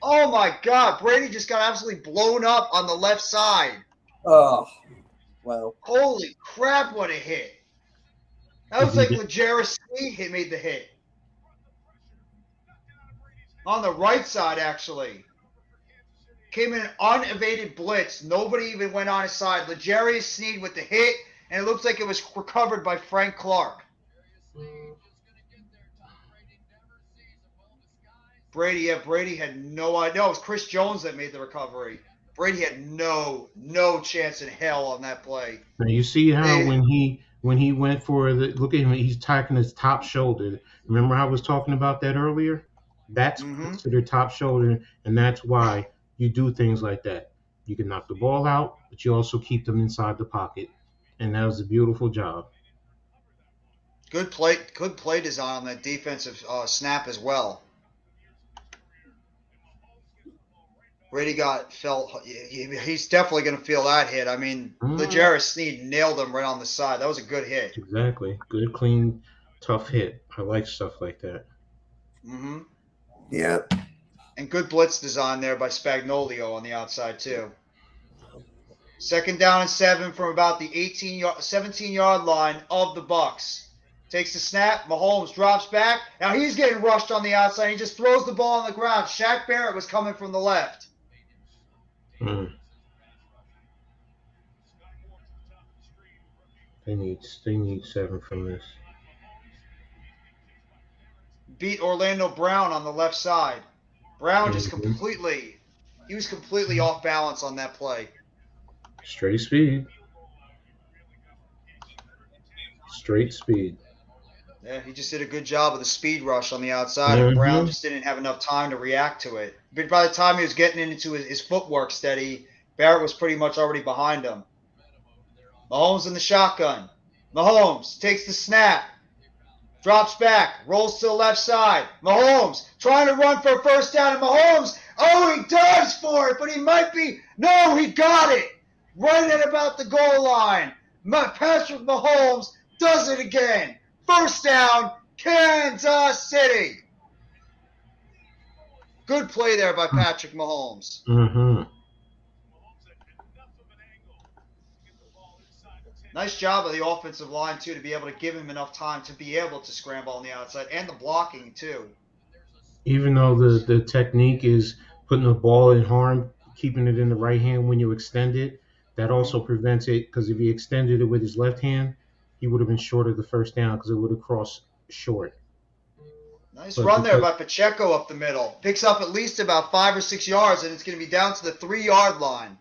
Oh my God! Brady just got absolutely blown up on the left side. Oh, wow! Holy crap! What a hit! That was like L'Jarius Sneed made the hit. On the right side, actually. Came in an unevaded blitz. Nobody even went on his side. L'Jarius Sneed with the hit, and it looks like it was recovered by Frank Clark. Brady had no idea. No, it was Chris Jones that made the recovery. Brady had no chance in hell on that play. Now you see how when he went for look at him, he's attacking his top shoulder. Remember how I was talking about that earlier? That's considered top shoulder, and that's why you do things like that. You can knock the ball out, but you also keep them inside the pocket, and that was a beautiful job. Good play design on that defensive snap as well. Brady he's definitely going to feel that hit. I mean, L'Jarius Sneed nailed him right on the side. That was a good hit. Exactly. Good, clean, tough hit. I like stuff like that. Mm-hmm. Yeah. And good blitz design there by Spagnolio on the outside, too. 2nd down and 7 from about the 17-yard line of the Bucs. Takes the snap. Mahomes drops back. Now he's getting rushed on the outside. He just throws the ball on the ground. Shaq Barrett was coming from the left. They need 7 from this. Beat Orlando Brown on the left side. Brown just completely off balance on that play. Straight speed. Yeah, he just did a good job of the speed rush on the outside, and Brown just didn't have enough time to react to it. But by the time he was getting into his footwork steady, Barrett was pretty much already behind him. Mahomes in the shotgun. Mahomes takes the snap. Drops back. Rolls to the left side. Mahomes trying to run for a first down. And Mahomes, he dives for it, but he might be. No, he got it. Right at about the goal line. Patrick Mahomes does it again. First down, Kansas City. Good play there by Patrick Mahomes. Nice job of the offensive line, too, to be able to give him enough time to be able to scramble on the outside, and the blocking, too. Even though the technique is putting the ball in harm, keeping it in the right hand when you extend it, that also prevents it, because if he extended it with his left hand, he would have been short of the first down because it would have crossed short. Nice run there by Pacheco up the middle. Picks up at least about 5 or 6 yards, and it's going to be down to the 3-yard line.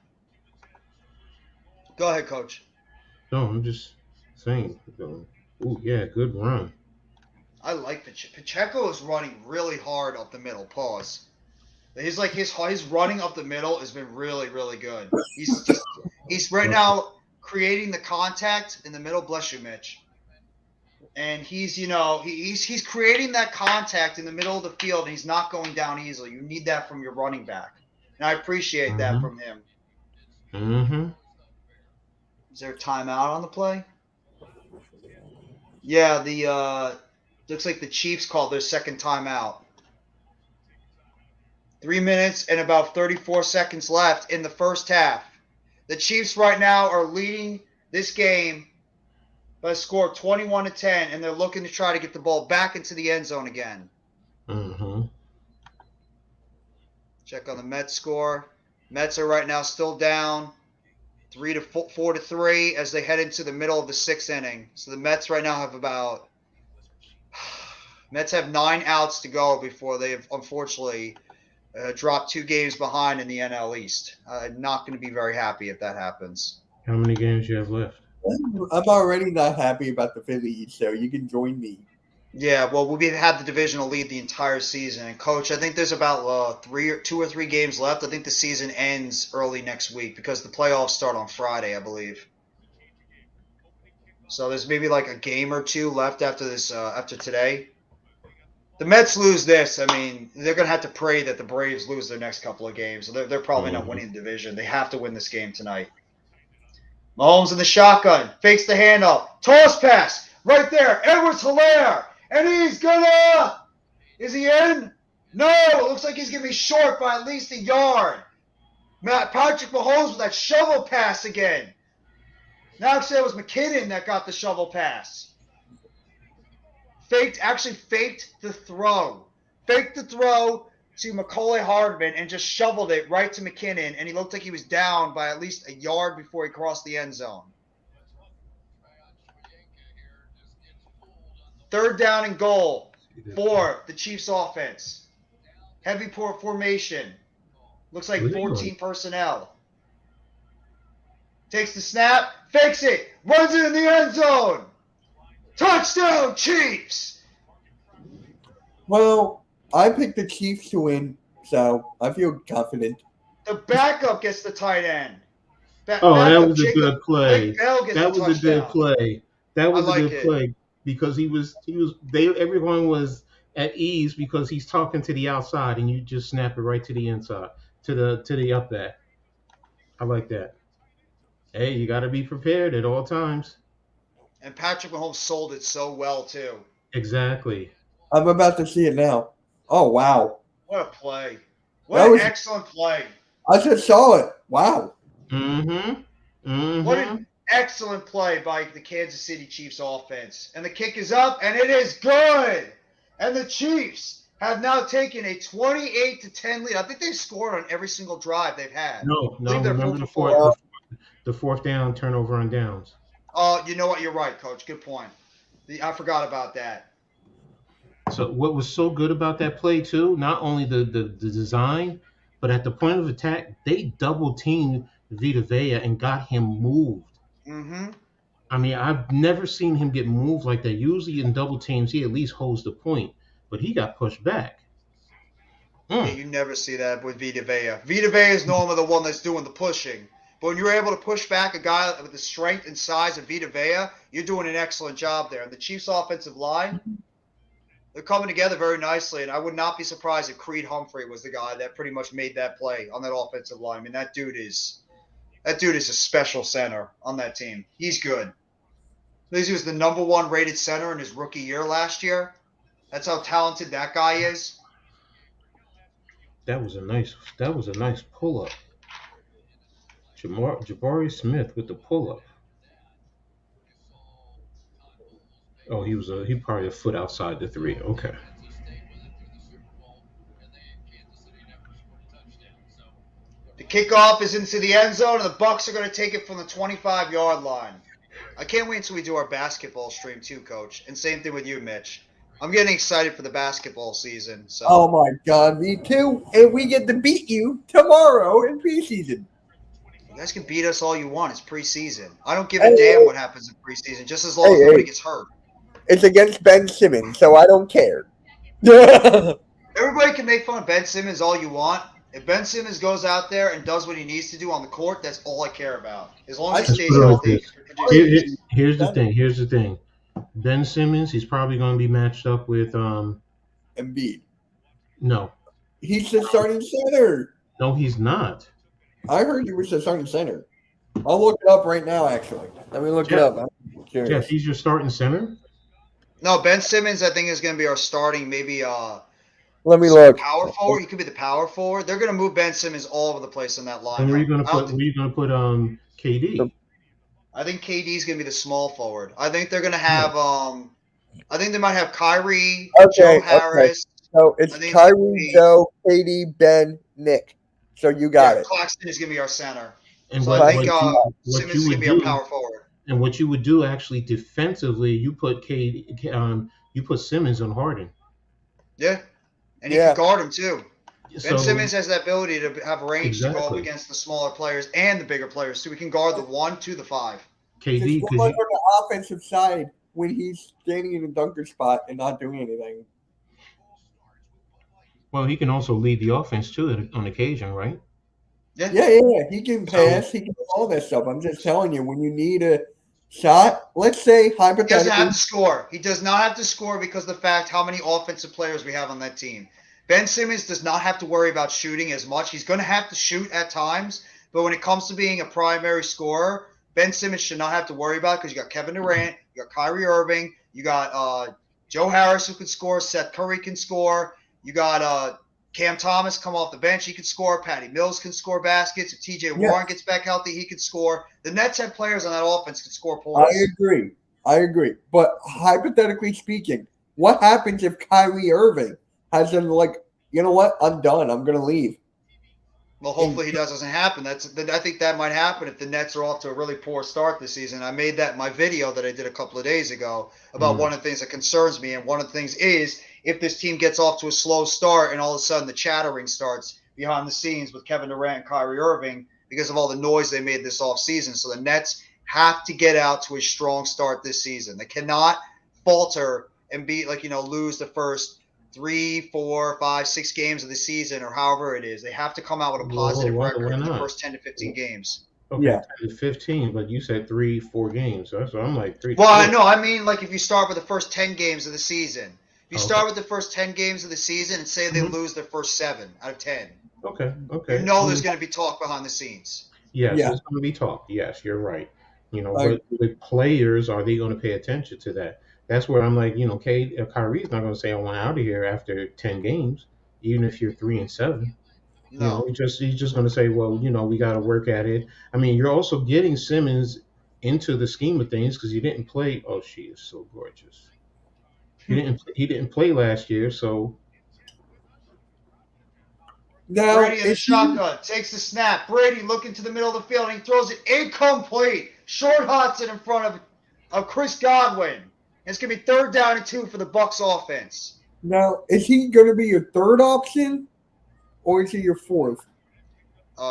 Go ahead, Coach. No, I'm just saying. Ooh, yeah, good run. I like Pacheco is running really hard up the middle. Pause. He's like his running up the middle has been really, really good. He's right now creating the contact in the middle. Bless you, Mitch. And he's creating that contact in the middle of the field, and he's not going down easily. You need that from your running back, and I appreciate that from him. Is there a timeout on the play? Yeah, looks like the Chiefs called their second timeout. 3 minutes and about 34 seconds left in the first half. The Chiefs right now are leading this game by a score of 21-10, and they're looking to try to get the ball back into the end zone again. Check on the Mets score. Mets are right now still down 4-3 as they head into the middle of the 6th inning. So the Mets right now have Mets have 9 outs to go before they have unfortunately dropped 2 games behind in the NL East. Not going to be very happy if that happens. How many games you have left? I'm already not happy about the Phillies, so you can join me. Yeah, well, we've had the divisional lead the entire season. And, Coach, I think there's about 2 or 3 games left. I think the season ends early next week because the playoffs start on Friday, I believe. So there's maybe like a game or 2 left after this, after today. The Mets lose this. I mean, they're going to have to pray that the Braves lose their next couple of games. So they're probably not winning the division. They have to win this game tonight. Mahomes in the shotgun. Fakes the handoff. Toss pass. Right there. Edwards-Helaire. And he's gonna. Is he in? No. It looks like he's going to be short by at least a yard. Patrick Mahomes with that shovel pass again. Now actually it was McKinnon that got the shovel pass. Faked the throw. Faked the throw to Macaulay Hardman and just shoveled it right to McKinnon, and he looked like he was down by at least a yard before he crossed the end zone. 3rd down and goal for the Chiefs offense. Heavy formation. Looks like 14 personnel. Takes the snap, fakes it, runs it in the end zone. Touchdown, Chiefs! Well, I picked the Chiefs to win, so I feel confident. The backup gets the tight end. That was a good play. That was a good play. That was a good play. because everyone was at ease because he's talking to the outside and you just snap it right to the inside to the up there. I like that. Hey, you got to be prepared at all times. And Patrick Mahomes sold it so well too. Exactly. I'm about to see it now. Oh wow, What a play! What that an was. excellent play! I just saw it. Wow. Mm-hmm. What an Mm-hmm. excellent play by the Kansas City Chiefs offense. And the kick is up, and it is good. And the Chiefs have now taken a 28-10 lead. I think they've scored on every single drive they've had. No, I no. believe they're Remember 4 the for fourth 4. the fourth down turnover on downs. You know what? You're right, Coach. Good point. I forgot about that. So what was so good about that play too? Not only the design, but at the point of attack, they double teamed Vita Vea and got him moved. Mm-hmm. I mean, I've never seen him get moved like that. Usually in double teams, he at least holds the point, but he got pushed back. Yeah, Mm. you never see that with Vita Vea. Vita Vea is normally the one that's doing the pushing. But when you're able to push back a guy with the strength and size of Vita Vea, you're doing an excellent job there. And the Chiefs' offensive line, they're coming together very nicely. And I would not be surprised if Creed Humphrey was the guy that pretty much made that play on that offensive line. I mean, that dude is a special center on that team. He's good. He was the number one rated center in his rookie year last year. That's how talented that guy is. That was a nice pull up. Jabari Smith with the pull up. Oh, he probably a foot outside the three. Okay. The kickoff is into the end zone, and the Bucs are going to take it from the 25-yard line. I can't wait until we do our basketball stream too, Coach. And same thing with you, Mitch. I'm getting excited for the basketball season. Oh So my God, me too. And we get to beat you tomorrow in preseason. you guys can beat us all you want. It's preseason. I don't give a Hey, damn what happens in preseason, just as long hey, as nobody hey. gets hurt. It's against Ben Simmons, so I don't care. Yeah, Everybody can make fun of Ben Simmons all you want. If Ben Simmons goes out there and does what he needs to do on the court, that's all I care about. As long as I he just Let's put stays it like feel healthy this. and Here, produces. here- crazy. here's the thing. Here's the thing. Ben Simmons, he's probably going to be matched up with Embiid. no, He's the starting center. no, he's not. I heard he was the starting center. I'll look it up right now, actually. Let me look it Jeff, up. I'm Jeff, curious. he's your starting center. No, Ben Simmons, I think, is going to be our starting, maybe Let me look. power forward. He could be the power forward. They're going to move Ben Simmons all over the place in that And where are lineup. you going to I don't put? think. Where are you going to put KD? I think KD's going to be the small forward. I think they're going to Yeah. have. I think they might have Kyrie, Okay, Joe okay. Harris. So it's I think Kyrie, Joe, Katie, Ben, Nick. So you got yeah, it. Claxton is going to be our center. And So I think what Simmons you is going would to be our do power forward. and what you would do actually defensively, you put you put Simmons on Harden. Yeah, and he Yeah. can guard him too. Ben So Simmons has the ability to have range to go up exactly, against the smaller players and the bigger players. So he can guard the 1 to the 5. Just KD, rely because on the offensive side when he's standing in a dunker spot and not doing anything. well, he can also lead the offense too on occasion, right? Yeah. Yeah. He can So pass. He can do all that stuff. I'm just telling you, when you need a shot, let's say He doesn't hypothetically, have to score. He does not have to score because of the fact how many offensive players we have on that team. Ben Simmons does not have to worry about shooting as much. He's going to have to shoot at times, but when it comes to being a primary scorer, Ben Simmons should not have to worry about it because you got Kevin Durant, you got Kyrie Irving, you got Joe Harris who can score, Seth Curry can score, you got Cam Thomas come off the bench, he can score, Patty Mills can score baskets. If TJ Yeah. Warren gets back healthy, he can score. The Nets have players on that offense can score I points. agree. But hypothetically speaking, what happens if Kyrie Irving has been like, you know what? I'm done. I'm going to leave. Well, hopefully he doesn't happen. I think that might happen if the Nets are off to a really poor start this season. I made that in my video that I did a couple of days ago about one of the things that concerns me, and one of the things is if this team gets off to a slow start and all of a sudden the chattering starts behind the scenes with Kevin Durant and Kyrie Irving because of all the noise they made this offseason. So the Nets have to get out to a strong start this season. They cannot falter and be lose the first 3, 4, 5, 6 games of the season or however it is. They have to come out with a positive why record in the not? first 10 to 15 games. Okay, Yeah. 10 to 15, but you said 3, 4 games. So I'm like 3 to Well, 4. I know. I mean, like if you start with the first 10 games of the season. If you Oh, start with the first 10 games of the season and say they Mhm. lose their first 7 out of 10, Okay. you Okay. know there's going to be talk behind the scenes. Yes, Yeah. it's going to be talk. Yes, you're right. Like, But with players, are they going to pay attention to that? That's where I'm like, Kyrie's not going to say I want out of here after 10 games, even if you're 3-7. No. He's just going to say, well, we got to work at it. I mean, you're also getting Simmons into the scheme of things because he didn't play. Oh, she is so gorgeous. He didn't play last year, so now, Brady in the is he shotgun takes the snap. Brady looking to the middle of the field and he throws it incomplete. Short hots it in front of Chris Godwin. And it's going to be 3rd down and 2 for the Bucs offense. going to be your third option, or is he your fourth?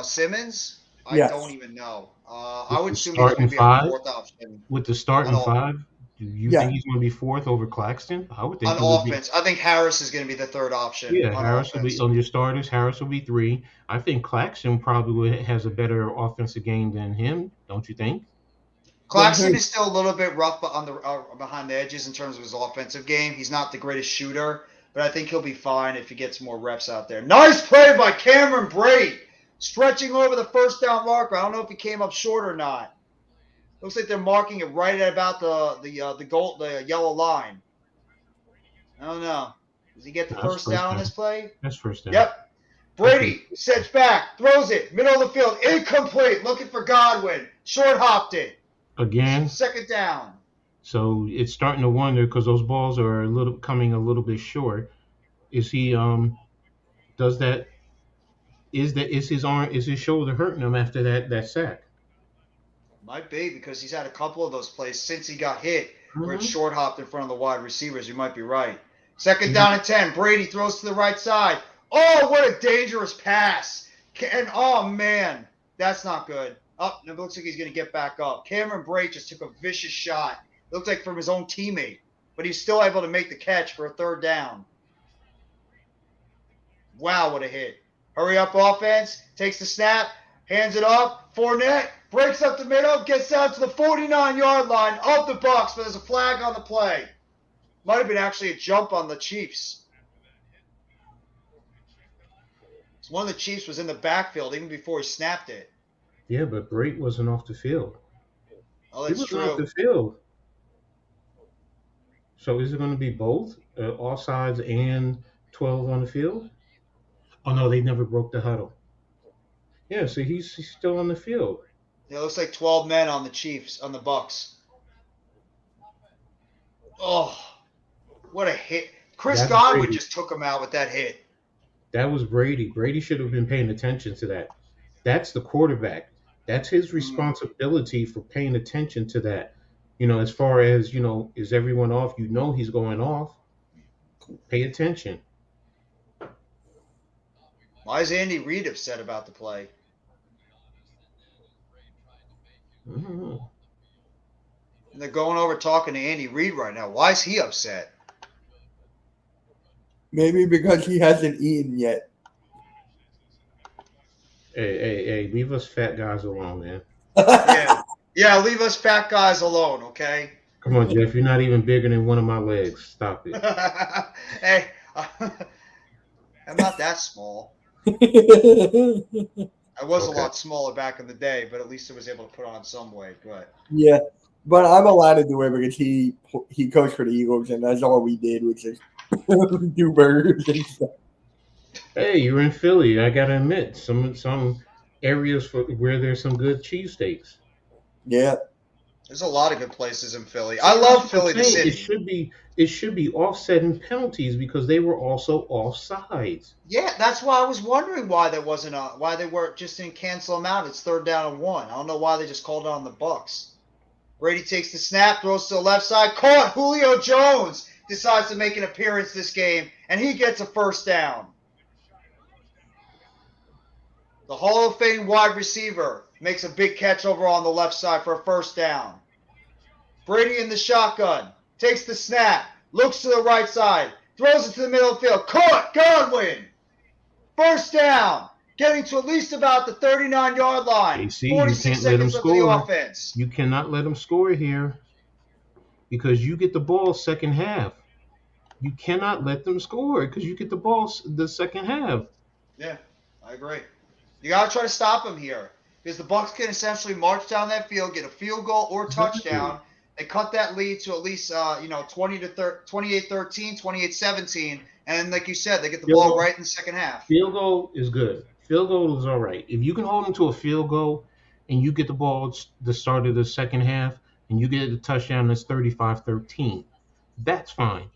Simmons, I don't Yes. even know. I with would the assume he's going starting to be a five, 4th option with the starting on, five, do you Yeah. think he's going to be fourth over Claxton? I would think on he would be. offense. I think Harris is going to be the 3rd option Yeah, on Harris will be offense. on your starters. Harris will be 3. I think Claxton probably has a better offensive game than him. Don't you think? Then Claxton is still a little bit rough on the behind the edges in terms of his offensive game. He's not the greatest shooter, but I think he'll be fine if he gets more reps out there. Nice play by Cameron Brady, stretching over the first down marker. I don't know if he came up short or not. Looks like they're marking it right at about the yellow line. I don't know. Does he get the That's first first down on this down. play? That's first down. Yep. Brady sets back, throws it, middle of the field, incomplete, looking for Godwin. Short hopped it. Again, 2nd down. so it's starting to wonder because those balls are coming a little bit short. Is he does that is his arm is his shoulder hurting him after that sack? Might be because he's had a couple of those plays since he got hit where it's Mm-hmm. short hopped in front of the wide receivers. You might be right. 2nd down and 10. Brady throws to the right side. Oh, what a dangerous pass. And oh, man, that's not good. Up, it looks like he's going to get back up. Cameron Brate just took a vicious shot. It looked like from his own teammate, but he's still able to make the catch for a 3rd down. Wow, what a hit. Hurry up offense. Takes the snap. Hands it off. Fournette breaks up the middle. Gets down to the 49-yard line of the Bucs, but there's a flag on the play. Might have been actually a jump on the Chiefs. One of the Chiefs was in the backfield even before he snapped it. Yeah, but Brate wasn't off the field. Oh, He that's wasn't off true. the field. So is it going to be both offsides and 12 on the field? Oh no, they never broke the huddle. Yeah, so he's still on the field. It looks like 12 men on the Chiefs, on the Bucs. Oh, what a hit. Chris That's Godwin Brady. just took him out with that hit. That was Brady. Brady should have been paying attention to that. That's the quarterback. That's his responsibility for paying attention to that. As far as, is everyone off? He's going off. Pay attention. Why is Andy Reid upset about the play? Mm-hmm. And they're going over talking to Andy Reid right now. Why is he upset? Maybe because he hasn't eaten yet. Hey, leave us fat guys alone, man. Yeah, leave us fat guys alone, okay? Come on, Jeff. You're not even bigger than one of my legs. Stop it. Hey, I'm not that small. I was a lot smaller back in the day, but at least I was able to put on some weight. But Yeah, but I'm allowed to do it because he coached for the Eagles, and that's all we did, which is do burgers and stuff. Hey, you're in Philly. I gotta admit, some areas where there's some good cheesesteaks. Yeah, there's a lot of good places in Philly. I love Philly, the city. It should be offsetting penalties because they were also offsides. Yeah, that's why I was wondering why there wasn't why they weren't just didn't cancel them out. It's 3rd down and 1. I don't know why they just called it on the Bucs. Brady takes the snap, throws to the left side, caught. Julio Jones decides to make an appearance this game, and he gets a 1st down. The Hall of Fame wide receiver makes a big catch over on the left side for a 1st down. Brady in the shotgun, takes the snap, looks to the right side, throws it to the middle of the field, caught. Godwin. 1st down. getting to at least about the 39-yard line. AC, you 46 can't let them seconds left of the score. offense. You cannot let them score here because you get the ball second half. You cannot let them score because you get the ball the second half. Yeah, I agree. You got to try to stop them here because the Bucs can essentially march down that field, get a field goal or Exactly. touchdown, and cut that lead to at least 20 to 28-13, 28-17, and like you said, they get the Field ball goal, right in the second half. field goal is good. Field goal is all right. If you can hold them to a field goal and you get the ball the start of the second half and you get a touchdown that's 35-13, that's fine.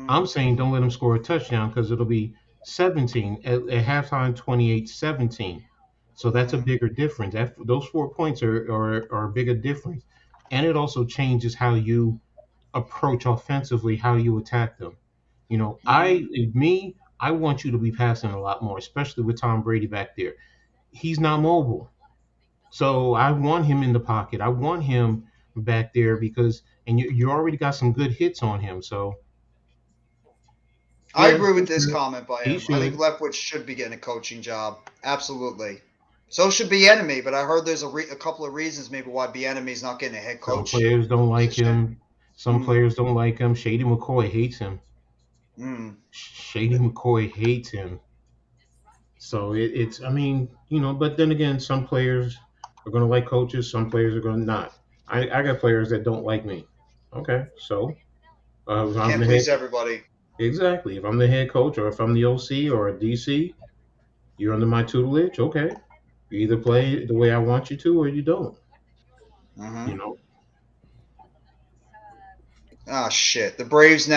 I'm Mm, saying don't let them score a touchdown because it'll be 17 at halftime, 28-17. So that's a mm, bigger difference. Those 4 points are a bigger difference, and it also changes how you approach offensively, how you attack them. You know, mm. I want you to be passing a lot more, especially with Tom Brady back there. He's not mobile, so I want him in the pocket. I want him back there because, and you already got some good hits on him. So I yeah, agree with this comment by he him. I think should. Leftwich should be getting a coaching job. Absolutely. So should Bieniemy, but I heard there's a couple of reasons maybe why Bieniemy's not getting a head Some coach players don't like position. him. Some Mm, players don't like him. Shady McCoy hates him. mm. Shady McCoy hates him. So it's, I mean, but then again, some players are going to like coaches, some players are going to not. I got players that don't like me. Okay, so if I'm Can't the head, please everybody. exactly. If I'm the head coach or if I'm the OC or a DC, you're under my tutelage. Okay, you either play the way I want you to or you don't. Mm-hmm. You know, Ah, shit. The Braves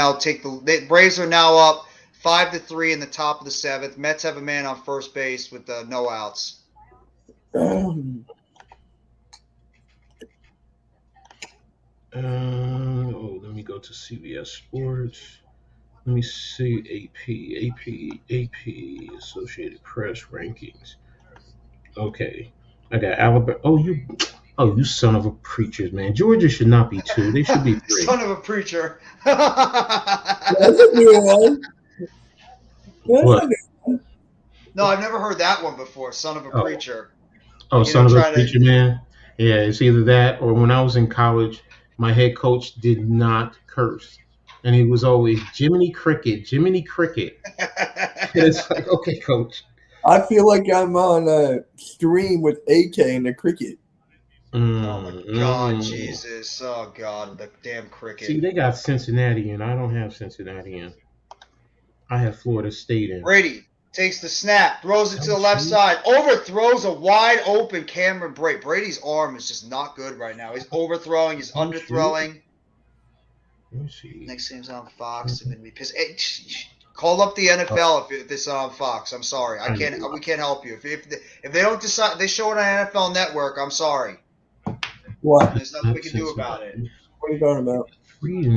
are now up 5-3 in the top of the seventh. Mets have a man on first base with no outs. let me go to CBS Sports. Let me see AP Associated Press rankings. Okay, I got Alabama. Oh, you son of a preacher, man. Georgia should not be two. They should be three. Son of a preacher. That's a new one. That's a What? new one. No, I've never heard that one before. Son of a Oh, preacher. oh, You know, son of a trying to. preacher, man. Yeah, it's either that or when I was in college, my head coach did not curse, and he was always Jiminy Cricket, Jiminy Cricket. And it's like, okay, coach. I feel like I'm on a stream with AK and the cricket. Oh my Mm, God, mm. Jesus! Oh God, the damn See, cricket. they got Cincinnati, and I don't have Cincinnati in. I have Florida State in. Brady takes the snap, throws it to the Don't left you? side, overthrows a wide open Cameron Brate. Brady's arm is just not good right now. He's overthrowing, he's Don't you? underthrowing. Let me see. Next game's on Fox. I'm gonna be pissed. Hey, call up the NFL if this is on Fox. I'm sorry, I I can't. know. We can't help you. If they don't decide they show it on NFL Network, I'm sorry. What? There's nothing we That's can do about it. Cincinnati. What are you talking about?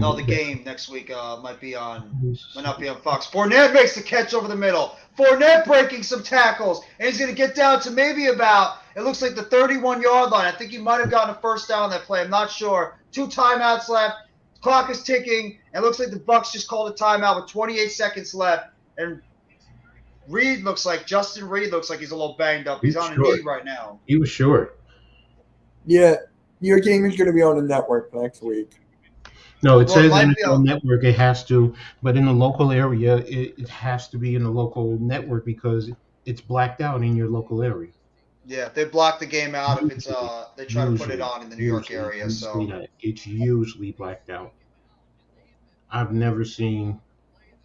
No, the Freezing. game next week might not be on Fox. Fournette makes the catch over the middle. Fournette breaking some tackles, and he's going to get down to maybe about, it looks like the 31-yard line. I think he might have gotten a first down on that play. I'm not sure. 2 timeouts left. Clock is ticking, and it looks like the Bucs just called a timeout with 28 seconds left. And Justin Reed looks like he's a little banged up. He He's was on a knee short. right now. He was short. Yeah, your game is going to be on the network next week. No, it Well, it says might be NFL on. Network. It has to, but in the local area, it has to be in the local network because it's blacked out in your local area. Yeah, they block the game out if it's Usually, they try to put it usually, on in the New York usually, area. let me say So that it's usually blacked out. I've never seen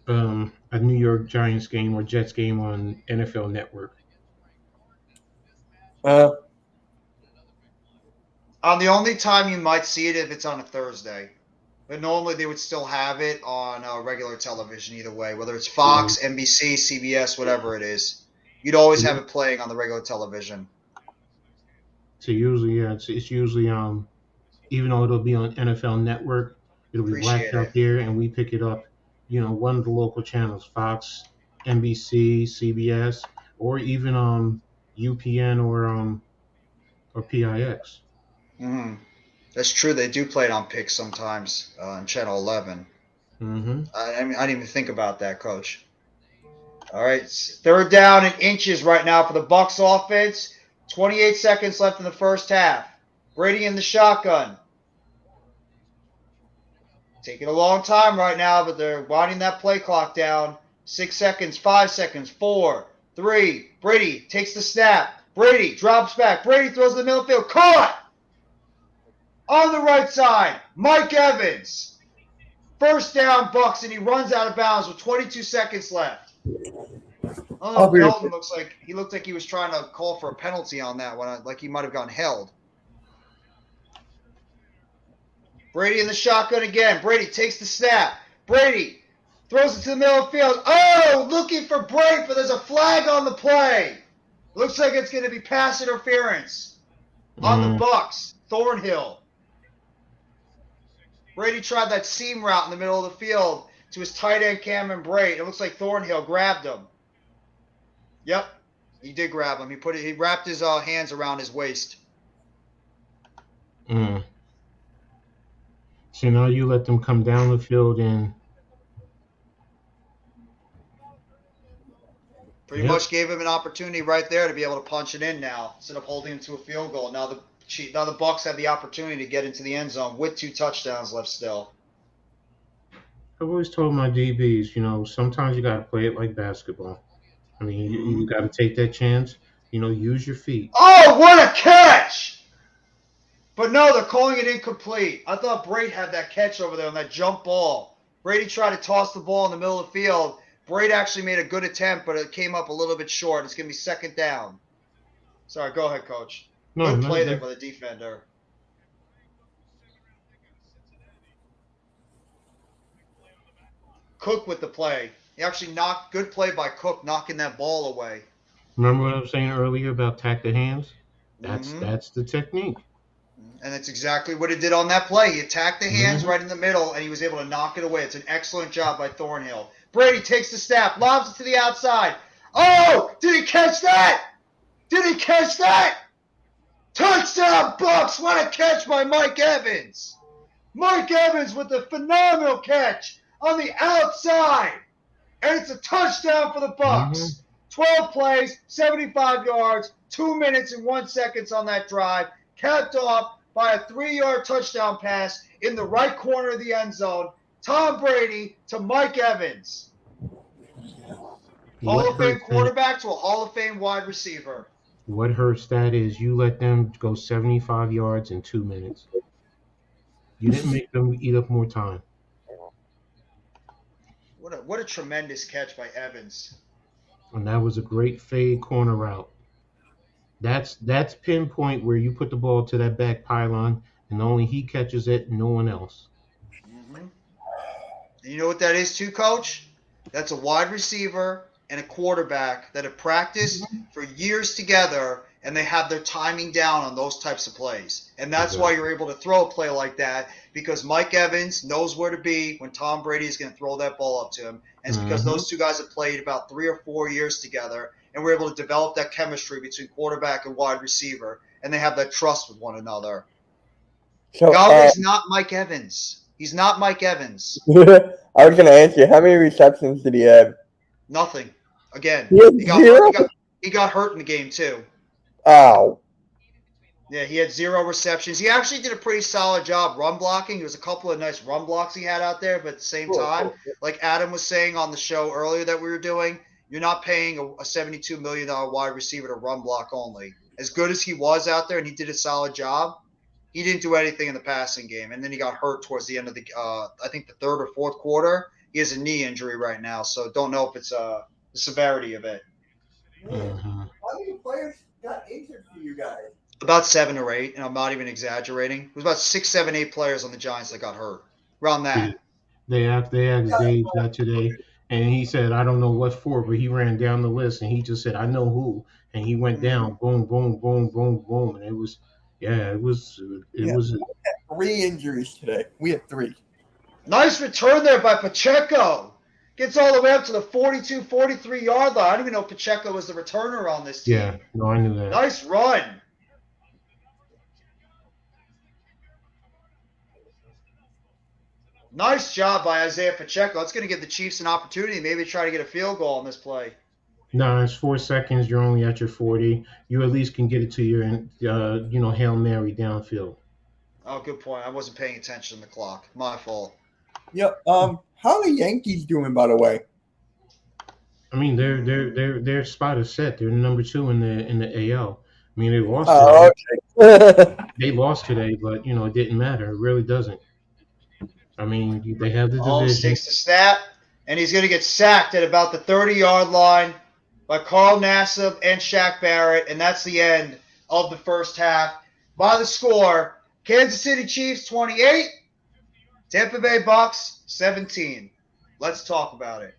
a New York Giants game or Jets game on NFL Network. Uh, the only time you might see it if it's on a Thursday. But normally they would still have it on regular television either way, whether it's Yeah, Fox, NBC, CBS, whatever it is. You'd always have it playing on the regular television. so usually, yeah, it's usually even though it'll be on NFL Network, it'll be blacked Appreciate out it. there, and we pick it up. One of the local channels, Fox, NBC, CBS, or even UPN or PIX. Hmm. That's true. They do play it on Pick sometimes on Channel 11. Mm-hmm. I didn't even think about that, Coach. All right, third down and inches right now for the Bucs offense. 28 seconds left in the first half. Brady in the shotgun. Taking a long time right now, but they're winding that play clock down. 6 seconds, 5 seconds, 4, 3. Brady takes the snap. Brady drops back. Brady throws in the middle of the field. Caught! On the right side, Mike Evans. First down, Bucs, and he runs out of bounds with 22 seconds left. Oh, Melton looked like he was trying to call for a penalty on that one, like he might have gotten held. Brady in the shotgun again. Brady takes the snap. Brady throws it to the middle of the field. Oh, looking for Brady, but there's a flag on the play. Looks like it's going to be pass interference on the Bucs. Thornhill. Brady tried that seam route in the middle of the field to his tight end Cameron Brate. It looks like Thornhill grabbed him. Yep, he did grab him. He wrapped his hands around his waist. So now you let them come down the field and pretty much gave him an opportunity right there to be able to punch it in now instead of holding him to a field goal. Now the Bucs have the opportunity to get into the end zone with 2 touchdowns left still. I've always told my DBs, sometimes you got to play it like basketball. I mean, you got to take that chance. Use your feet. Oh, what a catch! But no, they're calling it incomplete. I thought Brady had that catch over there on that jump ball. Brady tried to toss the ball in the middle of the field. Brady actually made a good attempt, but it came up a little bit short. It's going to be second down. Sorry, go ahead, Coach. Good play there by the defender. Cook with the play. He actually good play by Cook, knocking that ball away. Remember what I was saying earlier about tack the hands? That's the technique. And that's exactly what he did on that play. He attacked the hands right in the middle, and he was able to knock it away. It's an excellent job by Thornhill. Brady takes the snap, lobs it to the outside. Oh, did he catch that? Touchdown, Bucs! What a catch by Mike Evans. Mike Evans with a phenomenal catch on the outside. And it's a touchdown for the Bucs. 12 plays, 75 yards, 2 minutes and 1 second on that drive, capped off by a 3-yard touchdown pass in the right corner of the end zone. Tom Brady to Mike Evans. Hall of Fame quarterback to a Hall of Fame wide receiver. What hurts that is you let them go 75 yards in 2 minutes. You didn't make them eat up more time. What a tremendous catch by Evans. And that was a great fade corner route. That's pinpoint where you put the ball to that back pylon, and only he catches it, no one else. And you know what that is too, Coach? That's a wide receiver and a quarterback that have practiced for years together, and they have their timing down on those types of plays. And that's why you're able to throw a play like that, because Mike Evans knows where to be when Tom Brady is going to throw that ball up to him. And it's because those two guys have played about 3 or 4 years together, and we're able to develop that chemistry between quarterback and wide receiver, and they have that trust with one another. So, Galway's not Mike Evans. He's not Mike Evans. I was going to ask you, how many receptions did he have? Nothing. Again, he got hurt in the game too. Oh. Yeah, he had 0 receptions. He actually did a pretty solid job run blocking. There was a couple of nice run blocks he had out there, but at the same time, like Adam was saying on the show earlier that we were doing, you're not paying a $72 million wide receiver to run block only. As good as he was out there and he did a solid job, he didn't do anything in the passing game. And then he got hurt towards the end of the I think the 3rd or 4th quarter. He has a knee injury right now, so don't know if it's the severity of it. How many players got injured for you guys? About 7 or 8, and I'm not even exaggerating. It was about 6, 7, 8 players on the Giants that got hurt. Around that. They asked Dave that today, and he said, I don't know what for, but he ran down the list, and he just said, I know who. And he went down, boom, boom, boom, boom, boom. And it was 3 injuries today. We had 3. Nice return there by Pacheco. Gets all the way up to the 42, 43-yard line. I don't even know if Pacheco was the returner on this team. Yeah, no, I knew that. Nice run. Nice job by Isaiah Pacheco. That's going to give the Chiefs an opportunity, maybe try to get a field goal on this play. No, it's 4 seconds. You're only at your 40. You at least can get it to your, Hail Mary downfield. Oh, good point. I wasn't paying attention to the clock. My fault. Yep. How are the Yankees doing, by the way? I mean, their spot is set. They're number 2 in the AL. I mean, they lost Oh, today. okay. They lost today, but it didn't matter. It really doesn't. I mean, they have the Mahomes division. takes the snap, and he's going to get sacked at about the 30-yard line by Carl Nassib and Shaq Barrett, and that's the end of the first half. By the score, Kansas City Chiefs 28, Tampa Bay Bucs 17. Let's talk about it.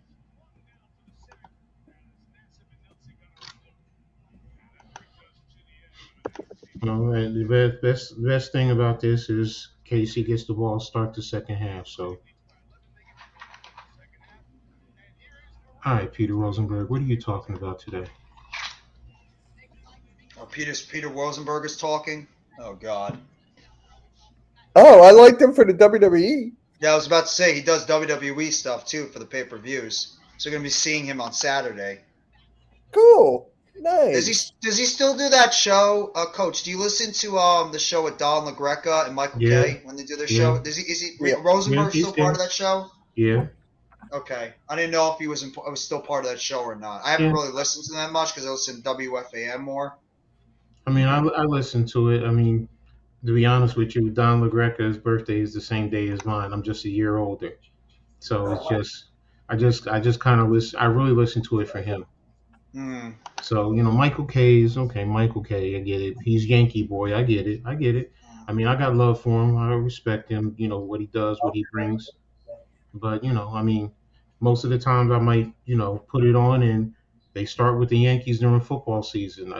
All right. The best thing about this is Casey gets the ball, start the second half. So, all right, Peter Rosenberg, what are you talking about today? Oh, Peter Rosenberg is talking. Oh God. Oh, I liked him for the WWE. Yeah, I was about to say he does WWE stuff too for the pay-per-views. So you're gonna be seeing him on Saturday. Cool. Nice. Does he still do that show, Coach? Do you listen to the show with Don LaGreca and Michael Yeah. Kay when they do their show? Yeah. Is he Yeah. Rosenberg Yeah, still part of that show? Yeah. Okay, I didn't know if he was still part of that show or not. I haven't Yeah. really listened to that much because I listen to WFAN more. I mean, I listen to it. I mean, to be honest with you, Don LaGreca's birthday is the same day as mine. I'm just a year older, so it's just I just kind of listen. I really listen to it for him. Hmm. So Michael K is okay. Michael K, I get it. He's Yankee boy. I get it. I get it. I mean, I got love for him. I respect him. What he does, what he brings. But I mean, most of the times I might put it on and they start with the Yankees during football season.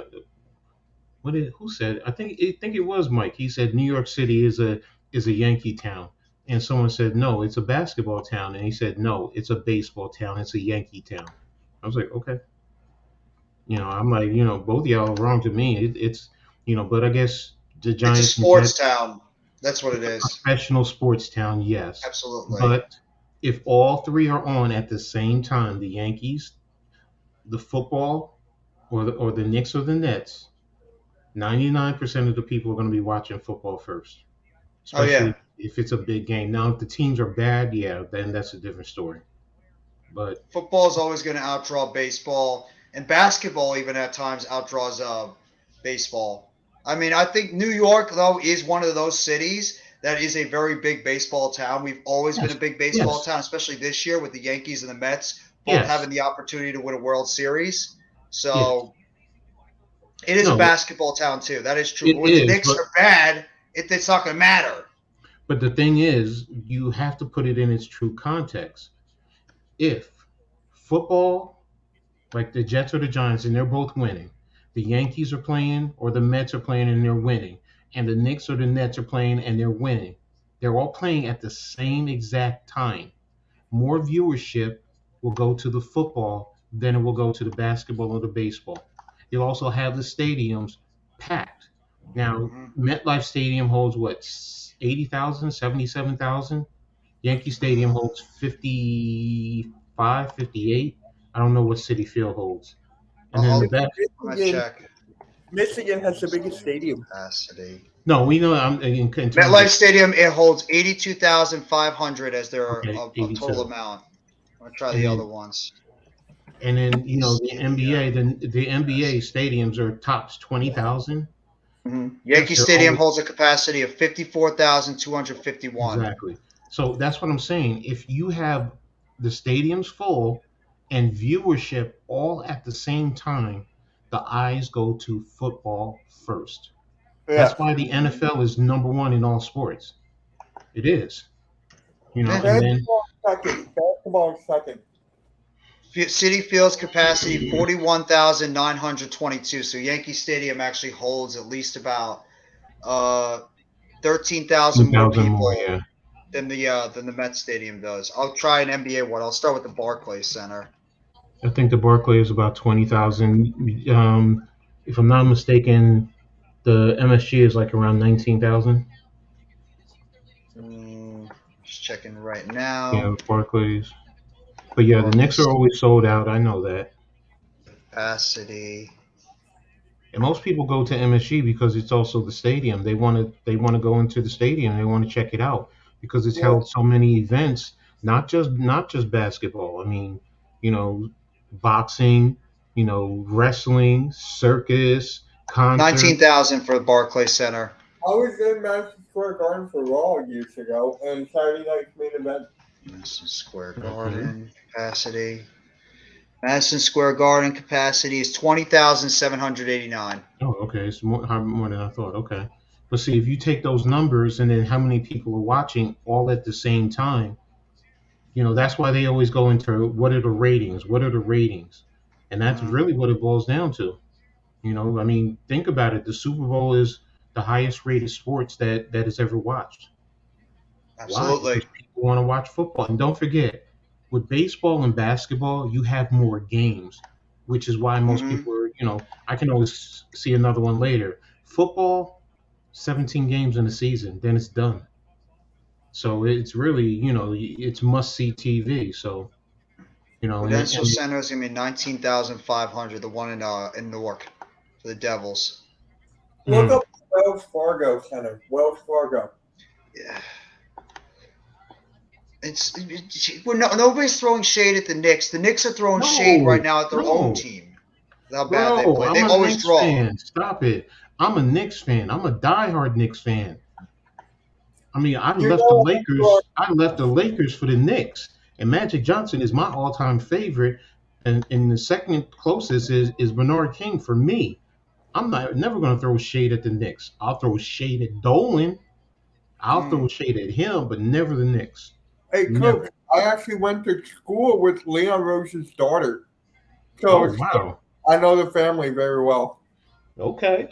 Who said? I think it was Mike. He said New York City is a Yankee town, and someone said no, it's a basketball town, and he said no, it's a baseball town. It's a Yankee town. I was like, okay. I'm like, both of y'all are wrong to me. It's but I guess the It's a Giants and sports Jets, town. That's what it is. professional sports town, yes. Absolutely. But if all three are on at the same time, the Yankees, the football, or the Knicks or the Nets, 99% of the people are going to be watching football first, Oh yeah. especially if it's a big game. Now, if the teams are bad, yeah, then that's a different story. But Football is always going to outdraw baseball, and basketball even at times outdraws baseball. I mean, I think New York though is one of those cities that is a very big baseball town. We've always been a big baseball Yes. town, especially this year with the Yankees and the Mets both Yes. having the opportunity to win a World Series. Yes. So it is a No, basketball town too. That is true. it But when the is. Knicks But are bad, it's not going to matter. but the thing is, you have to put it in its true context. If football, like the Jets or the Giants, and they're both winning, the Yankees are playing or the Mets are playing and they're winning, and the Knicks or the Nets are playing and they're winning, they're all playing at the same exact time. More viewership will go to the football than it will go to the basketball or the baseball. You'll also have the stadiums packed. Now, Mhm. MetLife Stadium holds what, 80,000, 77,000. Yankee Stadium holds 55, 58. I don't know what City Field holds. And then I'll, the back. I'm going to check Michigan has the biggest stadium. capacity. No, we know. I'm in terms MetLife of, Stadium, it holds 82,500 as their okay, total 82. amount. I'm going to try And the then other ones. and then the NBA, the NBA stadiums are tops 20,000. Yankee Yes, they're Stadium always, holds a capacity of 54,251. exactly. So that's what I'm saying. If you have the stadiums full and viewership all at the same time, the eyes go to football first. Yeah. That's why the NFL is number one in all sports. It is. Yeah. And then Basketball second. City Field's capacity 41,922. So Yankee Stadium actually holds at least about 13,000 more 2,000 more, people yeah. than the Met Stadium does. I'll try an NBA one. I'll start with the Barclays Center. I think the Barclay is about 20,000. If I'm not mistaken, the MSG is like around 19,000. Just checking right now. Yeah, Barclays. But yeah, the Knicks are always sold out. I know that. Capacity. And most people go to MSG because it's also the stadium. They want to go into the stadium. They want to check it out because it's Well, held so many events, not just basketball. I mean, you know, boxing, wrestling, circus, concert. 19,000 for the Barclays Center. I was in Madison Square Garden for Raw years ago, and Saturday night's main event. Madison Square Mm-hmm. Garden capacity. Madison Square Garden capacity is 20,789. Oh, okay. It's more than I thought. Okay. But see, if you take those numbers and then how many people are watching all at the same time, that's why they always go into what are the ratings? What are the ratings? And that's really what it boils down to. I mean, think about it. The Super Bowl is the highest rated sports that is ever watched. Why? Absolutely. Because people want to watch football. And don't forget, with baseball and basketball, you have more games, which is why most people are, I can always see another one later. Football, 17 games in a season, then it's done. So it's really, it's must see TV. So, Prudential and Center is going to be 19,500, the one in Newark for the Devils. Look up Wells Fargo Center. Wells Fargo. Yeah. Nobody's throwing shade at the Knicks. The Knicks are throwing shade right now at their own team. How bad they play. They I'm a always Knicks draw. fan. Stop it. I'm a Knicks fan. I'm a diehard Knicks fan. I mean, I left the Lakers for the Knicks, and Magic Johnson is my all-time favorite, and the second closest is Bernard King for me. I'm never going to throw shade at the Knicks. I'll throw shade at Dolan. I'll throw shade at him, but never the Knicks. Hey, Never. Coach, I actually went to school with Leon Rose's daughter. So Oh wow. I know the family very well. Okay.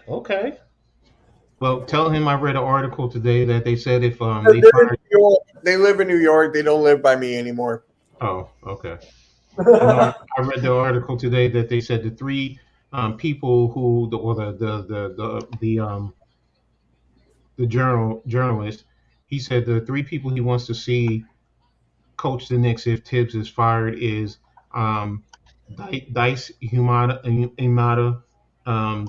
Well, tell him I read an article today that they said if They're they in fired. New York. They live in New York. They don't live by me anymore. Oh, okay. No, I read the article today that they said the three people who the journalist, he said the three people he wants to see coach the Knicks if Tibbs is fired is Dice Imada,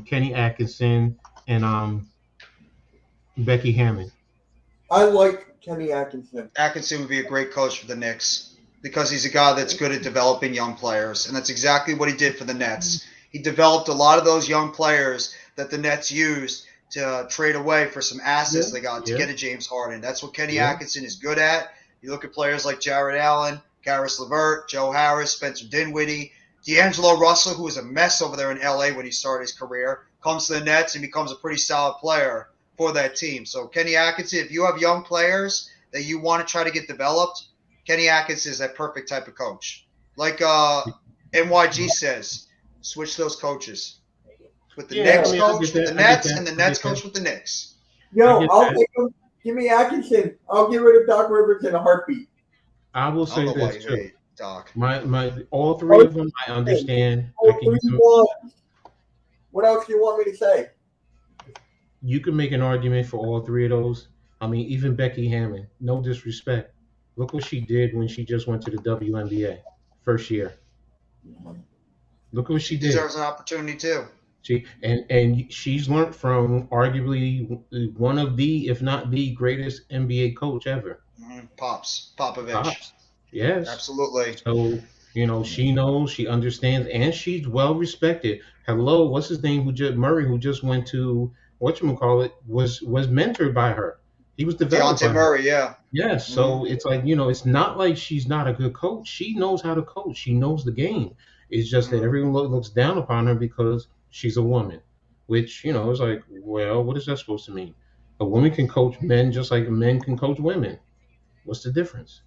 Kenny Atkinson, and Becky Hammond. I like Kenny Atkinson. Atkinson would be a great coach for the Knicks because he's a guy that's good at developing young players, and that's exactly what he did for the Nets. He developed a lot of those young players that the Nets used to trade away for some assets they got to get a James Harden. That's what Kenny Atkinson is good at. You look at players like Jared Allen, Karis LeVert, Joe Harris, Spencer Dinwiddie, D'Angelo Russell, who was a mess over there in L.A. when he started his career, comes to the Nets and becomes a pretty solid player for that team. So Kenny Atkinson, if you have young players that you want to try to get developed, Kenny Atkinson is that perfect type of coach. Like NYG says, switch those coaches. With the Knicks coach with the Nets and the Nets coach with the Knicks. Yo, I'll take him. Give me Atkinson. I'll get rid of Doc Rivers in a heartbeat. I will say this too. Doc. My all three of them I understand. What else do you want me to say? You can make an argument for all three of those. I mean, even Becky Hammond, no disrespect. Look what she did when she just went to the WNBA first year. Look what she did. Deserves an opportunity too. And she's learned from arguably one of the, if not the greatest NBA coach ever. Popovich. Yes. Absolutely. So, she knows, she understands, and she's well respected. Hello, what's his name? Murray, who just went to whatchamacallit, was mentored by her. He was developed by Murray, her. yeah. Yes. So it's like, it's not like she's not a good coach. She knows how to coach. She knows the game. It's just that everyone looks down upon her because she's a woman, which, is like, well, what is that supposed to mean? A woman can coach men just like men can coach women. What's the difference?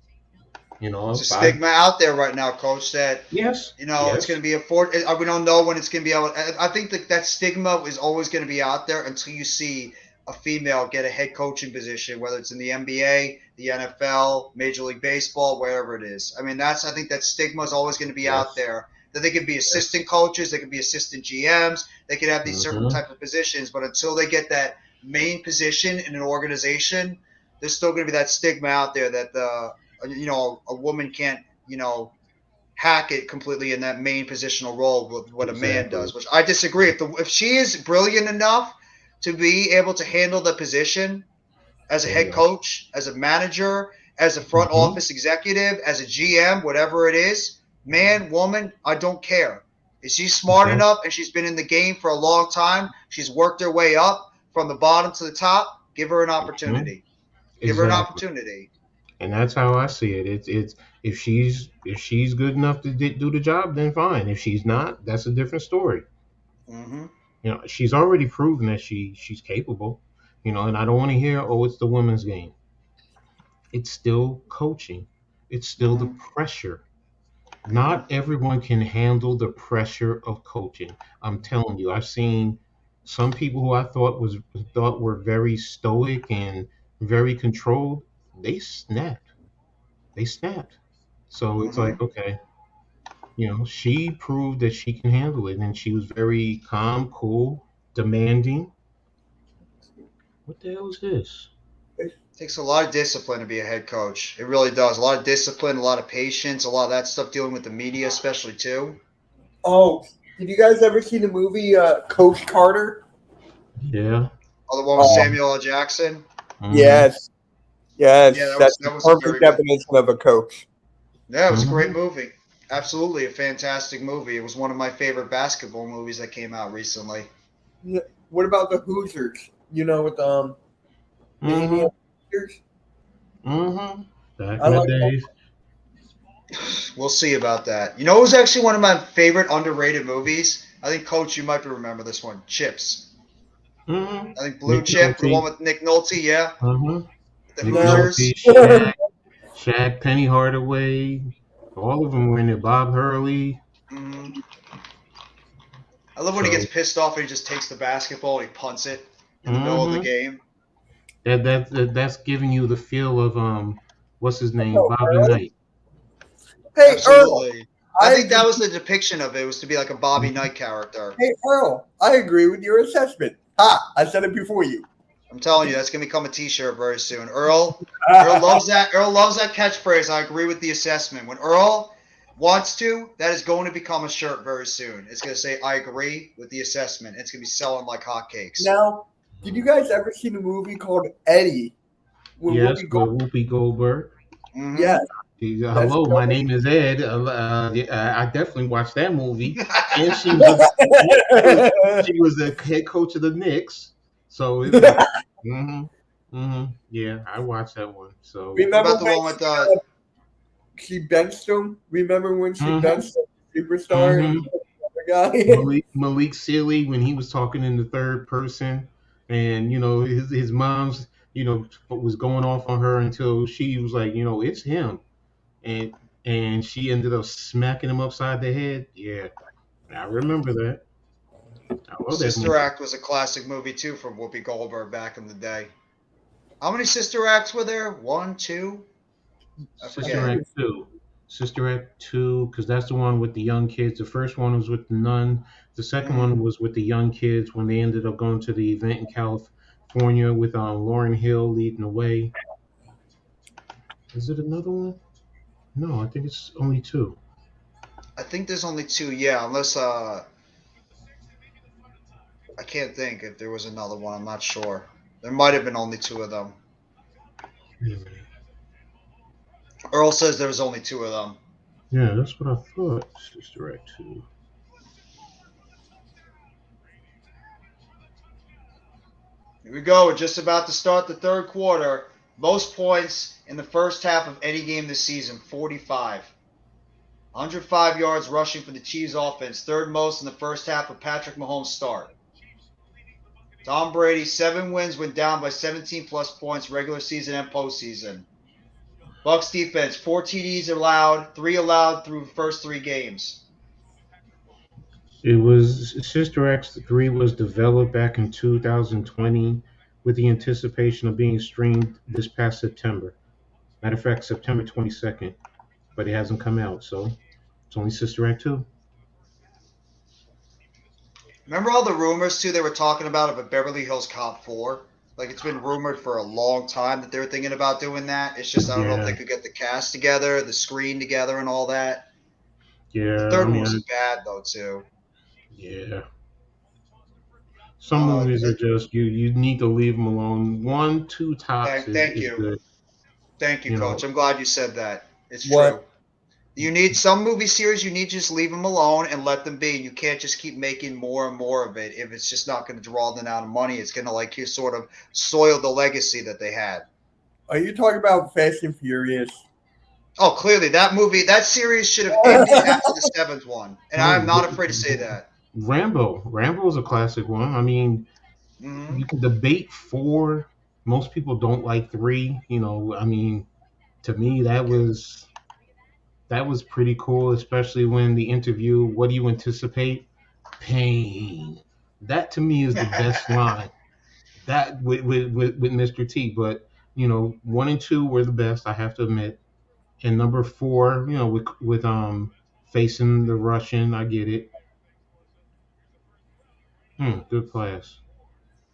It's a stigma out there right now, Coach, that, it's going to be we don't know when it's going to be able. I think that stigma is always going to be out there until you see a female get a head coaching position, whether it's in the NBA, the NFL, Major League Baseball, wherever it is. I mean, I think that stigma is always going to be out there. That they could be assistant coaches, they could be assistant GMs, they could have these certain type of positions, but until they get that main position in an organization, there's still going to be that stigma out there that a woman can't hack it completely in that main positional role with what a man Exactly. does, which I disagree. If she is brilliant enough to be able to handle the position as a Oh head yeah. coach, as a manager, as a front Mm-hmm. office executive, as a GM, whatever it is, man, woman, I don't care. Is she smart Okay. enough and she's been in the game for a long time? She's worked her way up from the bottom to the top. Give her an Hmm. opportunity. Give her an Exactly. opportunity. And that's how I see it. It's if she's good enough to do the job, then fine. If she's not, that's a different story. Mm-hmm. She's already proven that she's capable. And I don't want to hear, oh, it's the women's game. It's still coaching. It's still the Mm-hmm. pressure. Mm-hmm. Not everyone can handle the pressure of coaching. I'm telling you, I've seen some people who I thought were very stoic and very controlled. They snapped. They snapped. So it's Mm-hmm. like, okay, she proved that she can handle it, and she was very calm, cool, demanding. What the hell is this? Takes a lot of discipline to be a head coach. It really does. A lot of discipline, a lot of patience, a lot of that stuff dealing with the media, especially too. Oh, did you guys ever see the movie Coach Carter? Yeah. Oh, the one with Um, Samuel L. Jackson. Mm-hmm. yes, Yeah, yes, that was that's the that was a perfect very good. definition of a coach. Yeah, it was a great Mm-hmm. movie. Absolutely a fantastic movie. It was one of my favorite basketball movies that came out recently. Yeah. What about the Hoosiers? With the Indiana Mm-hmm. Hoosiers. Mm-hmm. Back I in the like that. days. We'll see about that. You know, it was actually one of my favorite underrated movies. I think, Coach, you might remember this one. Chips. Mm-hmm. I think Blue Nick Chip, the one Nolte. with Nick Nolte. Yeah, Mm-hmm. the Nick No. Nolte, Hoosiers. Shaq, Penny Hardaway, all of them were in there. Bob Hurley. Mm-hmm. I love when he gets So, pissed off and he just takes the basketball and he punts it in the middle of the mm-hmm. game. That's giving you the feel of what's his name, Oh, Bobby really? Knight. Hey Earl, Absolutely. I I think agree. that was the depiction of it. Was to be like a Bobby Mhm. Knight character. Hey Earl, I agree with your assessment. Ha! I said it before you. I'm telling you, that's gonna become a T-shirt very soon. Earl loves that. Earl loves that catchphrase. I agree with the assessment. When Earl wants to, that is going to become a shirt very soon. It's gonna say, "I agree with the assessment." It's gonna be selling like hotcakes. Now, did you guys ever see the movie called Eddie with Yes, Whoopi with Goldberg? Whoopi Goldberg. Mm-hmm. Yes, that's Hello, my the name is Ed. I definitely watched that movie, and and she was the head coach of the Knicks. So it was. Hmm. Hmm. Yeah, I watched that one. So. What Remember about the when one with she benched him? Remember when she Hmm. benched the superstar Hmm. and the other guy? Malik Sealy when he was talking in the third person, and his mom's was going off on her until she was like, it's him, and she ended up smacking him upside the head. Yeah, I remember that. I love that Sister movie. Act was a classic movie too from Whoopi Goldberg back in the day. How many Sister Acts were there? One, two? I I Sister think forget. Act it's 2. Sister Act 2, because that's the one with the young kids. The first one was with the nun. The second Mm-hmm. one was with the young kids when they ended up going to the event in California with Lauren Hill leading the way. Is it another one? No, I think it's only two. I think there's only two. Yeah, unless I can't think if there was another one. I'm not sure. There might have been only two of them. Wait a minute. Earl says there was only two of them. Yeah, that's what I thought. Sister Act 2. Here we go. We're just about to start the third quarter. Most points in the first half of any game this season, 45. 105 yards rushing for the Chiefs offense, third most in the first half of Patrick Mahomes' start. Tom Brady, 7 wins, went down by 17 plus points regular season and postseason. Bucs defense, 4 TDs allowed, 3 allowed through the first 3 games. It was Sister Act 3 was developed back in 2020 with the anticipation of being streamed this past September. Matter of fact, September 22nd, but it hasn't come out, so it's only Sister Act 2. Remember all the rumors too they were talking about of a Beverly Hills Cop 4? Like it's been rumored for a long time that they're thinking about doing that. It's just I don't know if Yeah, they could get the cast together, the screen together, and all that. The yeah. I third one mean, wasn't bad though, too. yeah. Some movies are It, just you need to leave them alone. One, two tops thank is you, good. You Coach. know, I'm glad you said that. It's What? true. You need some movie series. You need to just leave them alone and let them be. You can't just keep making more and more of it. If it's just not going to draw them out of money, it's going to like you sort of soil the legacy that they had. Are you talking about Fast and Furious? Oh, clearly that series should have ended after the seventh one, and I'm no, not afraid to say that. Rambo. Rambo is a classic one. I mean, Hmm. you can debate four. Most people don't like three. I mean, to me that was pretty cool, especially when the interview. What do you anticipate? Pain. That to me is the best line. That with Mr. T. But one and two were the best. I have to admit. And number four, with facing the Russian, I get it. Good class.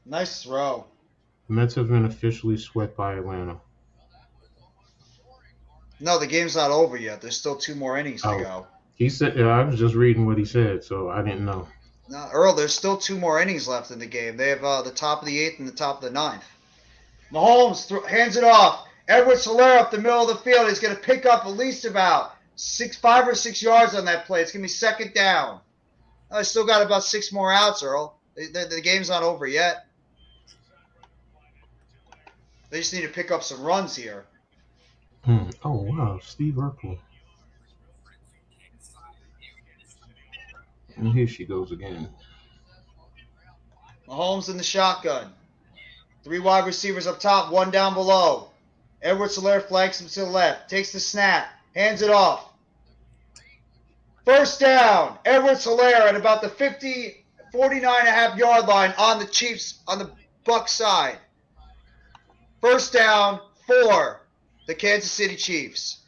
Nice throw. Mets have been officially swept by Atlanta. No, the game's not over yet. There's still two more innings to Oh, go. he said. Yeah, I was just reading what he said, so I didn't know. No, Earl, there's still two more innings left in the game. They have the top of the eighth and the top of the ninth. Mahomes hands it off. Edward Solaire up the middle of the field. He's going to pick up at least about 5 or 6 yards on that play. It's going to be second down. I still got about 6 more outs, Earl. The game's not over yet. They just need to pick up some runs here. Oh wow, Steve Urkel. And here she goes again. Mahomes in the shotgun. 3 wide receivers up top, 1 down below. Edward Solaire flanks him to the left. Takes the snap. Hands it off. First down. Edward Solaire at about the 49.5 yard line on the Chiefs, on the Bucs side. First down for the Kansas City Chiefs.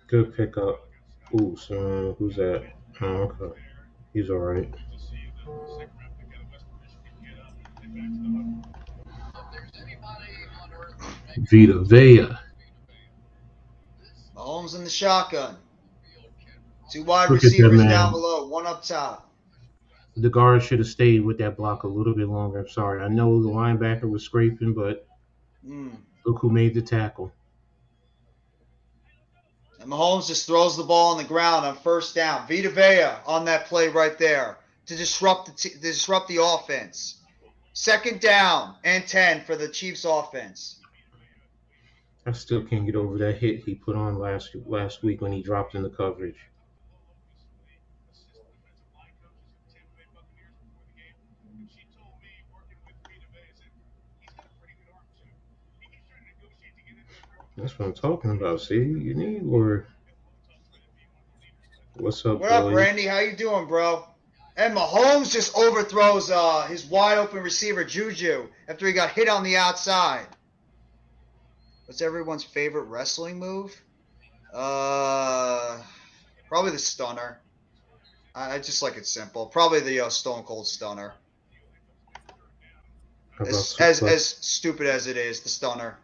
Good pickup. Ooh, so who's that? Oh, okay. He's all right. Vita Vea. Mahomes in the shotgun. 2 wide Look at that receivers down man. below, 1 up top. The guard should have stayed with that block a little bit longer. I'm sorry. I know the linebacker was scraping, but look who made the tackle. And Mahomes just throws the ball on the ground on first down. Vita Vea on that play right there to disrupt the offense. Second down and 10 for the Chiefs offense. I still can't get over that hit he put on last week when he dropped in the coverage. That's what I'm talking about. See, you need Lord. What's up, What up, boy? Randy? How you doing, bro? And Mahomes just overthrows his wide open receiver Juju after he got hit on the outside. What's everyone's favorite wrestling move? Probably the stunner. I just like it simple. Probably the Stone Cold Stunner. How about As stupid as it is, the stunner.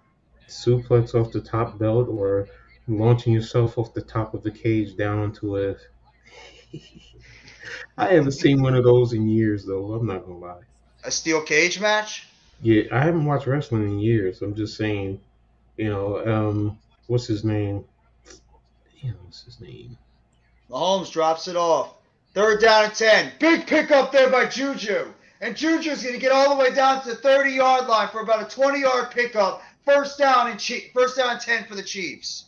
suplex off the top belt or launching yourself off the top of the cage down onto a. I haven't seen one of those in years, though. I'm not gonna lie. A steel cage match? Yeah, I haven't watched wrestling in years. I'm just saying, what's his name? Damn, what's his name? Mahomes drops it off. Third down and 10. Big pickup there by Juju. And Juju's going to get all the way down to the 30-yard line for about a 20-yard pickup. First down and 10 for the Chiefs.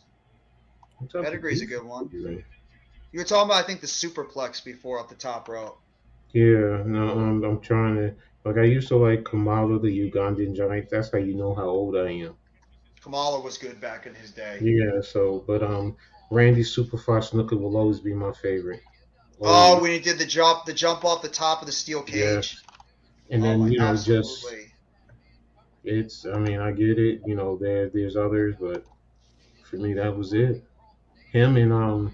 Pedigree's a good one. You were talking about, I think, the superplex before off the top rope. Yeah, no, I'm trying to. Like, I used to like Kamala, the Ugandan giant. That's how you know how old I am. Kamala was good back in his day. Yeah, so, but Randy Superfly Snooker will always be my favorite. Oh, Always. when he did the jump off the top of the steel cage. Yes. And then, Absolutely. it's, I mean, I get it, there's others, but for me, that was it. Him and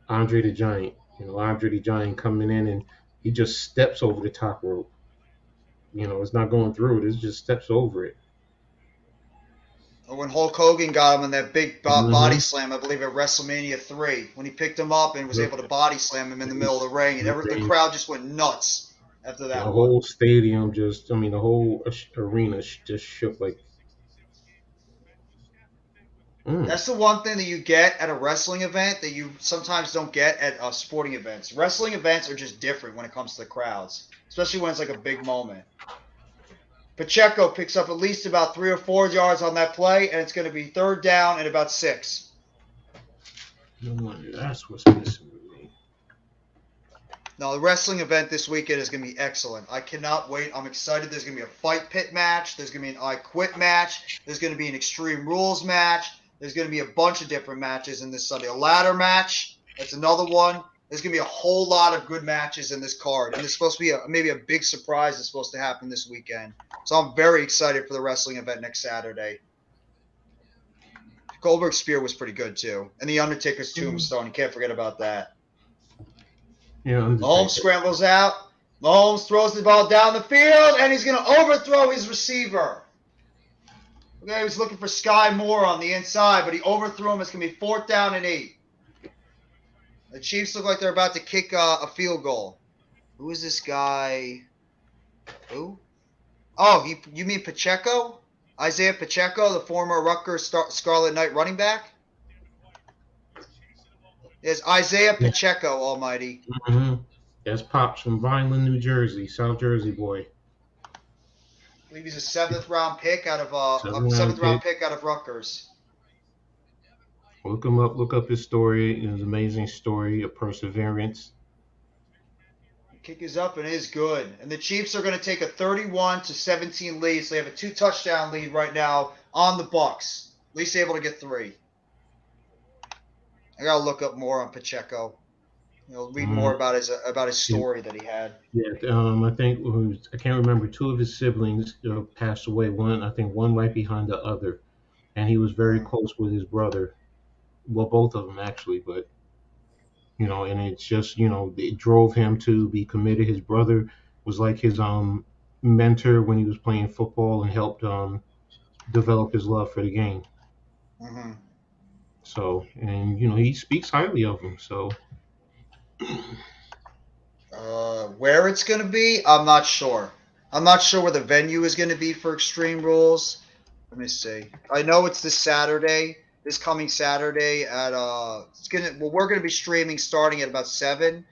Andre the Giant. Andre the Giant coming in and he just steps over the top rope. it's not going through it. It just steps over it. Or when Hulk Hogan got him in that big body Mm-hmm. slam, I believe at WrestleMania 3, when he picked him up and was able to body slam him in the middle of the ring, and the crowd just went nuts after The that one. whole stadium the whole arena just shook like. That's the one thing that you get at a wrestling event that you sometimes don't get at sporting events. Wrestling events are just different when it comes to the crowds, especially when it's like a big moment. Pacheco picks up at least about 3 or 4 yards on that play, and it's going to be 3rd down and about 6. No wonder that's what's missing with me. Now, the wrestling event this weekend is going to be excellent. I cannot wait. I'm excited. There's going to be a fight pit match. There's going to be an I Quit match. There's going to be an Extreme Rules match. There's going to be a bunch of different matches in this Sunday. A ladder match. That's another one. There's going to be a whole lot of good matches in this card. And there's supposed to be maybe a big surprise that's supposed to happen this weekend. So I'm very excited for the wrestling event next Saturday. Goldberg's spear was pretty good, too. And the Undertaker's tombstone. You can't forget about that. Yeah, Mahomes scrambles out. Mahomes throws the ball down the field, and he's going to overthrow his receiver. Okay, he was looking for Sky Moore on the inside, but he overthrew him. It's going to be 4th down and 8. The Chiefs look like they're about to kick a field goal. Who is this guy? Who? Oh, you mean Pacheco? Isaiah Pacheco, the former Rutgers Scarlet Knight running back? It's Isaiah Pacheco, almighty. Mm-hmm. That's Pops from Vineland, New Jersey, South Jersey boy. I believe he's a 7th round pick out of Rutgers. Look him up. Look up his story. It was an amazing story of perseverance. The kick is up and is good. And the Chiefs are going to take a 31-17 lead. So they have a 2-touchdown lead right now on the Bucs. At least able to get 3. I gotta look up more on Pacheco. Read more about his story that he had. Yeah, I think I can't remember. 2 of his siblings passed away. One right behind the other, and he was very close with his brother. Well, both of them actually, but and it's just it drove him to be committed. His brother was like his mentor when he was playing football and helped develop his love for the game. Mm-hmm. So, and he speaks highly of him. So, where it's going to be, I'm not sure. I'm not sure where the venue is going to be for Extreme Rules. Let me see. I know it's this coming Saturday at we're going to be streaming starting at about 7.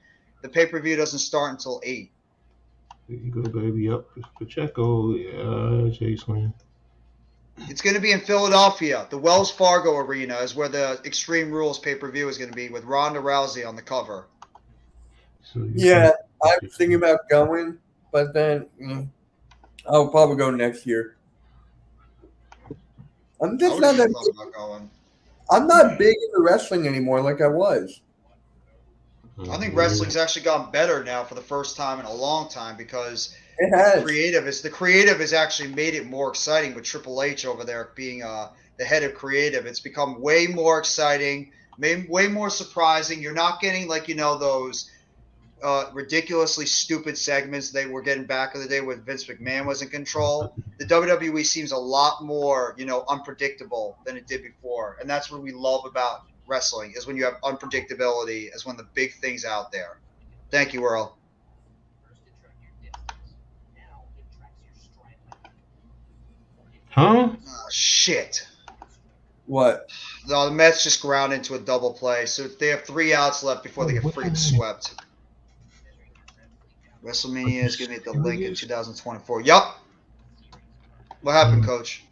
The pay-per-view doesn't start until 8. There you go, baby. Up Pacheco, Jason. It's going to be in Philadelphia. The Wells Fargo Arena is where the Extreme Rules pay-per-view is going to be, with Ronda Rousey on the cover. Yeah, I was thinking about going, but then I'll probably go next year. I'm just not that big. I'm not big into wrestling anymore like I was. I think wrestling's actually gotten better now for the first time in a long time, because it has. The creative has actually made it more exciting with Triple H over there being the head of creative. It's become way more exciting, way more surprising. You're not getting those ridiculously stupid segments they were getting back in the day when Vince McMahon was in control. The WWE seems a lot more unpredictable than it did before, and that's what we love about wrestling, is when you have unpredictability as one of the big things out there. Thank you, Earl. Huh? Oh, shit. What? No, the Mets just ground into a double play, so they have 3 outs left before they get freaking swept. WrestleMania is going to be at the link in 2024. Yup. What happened, Coach?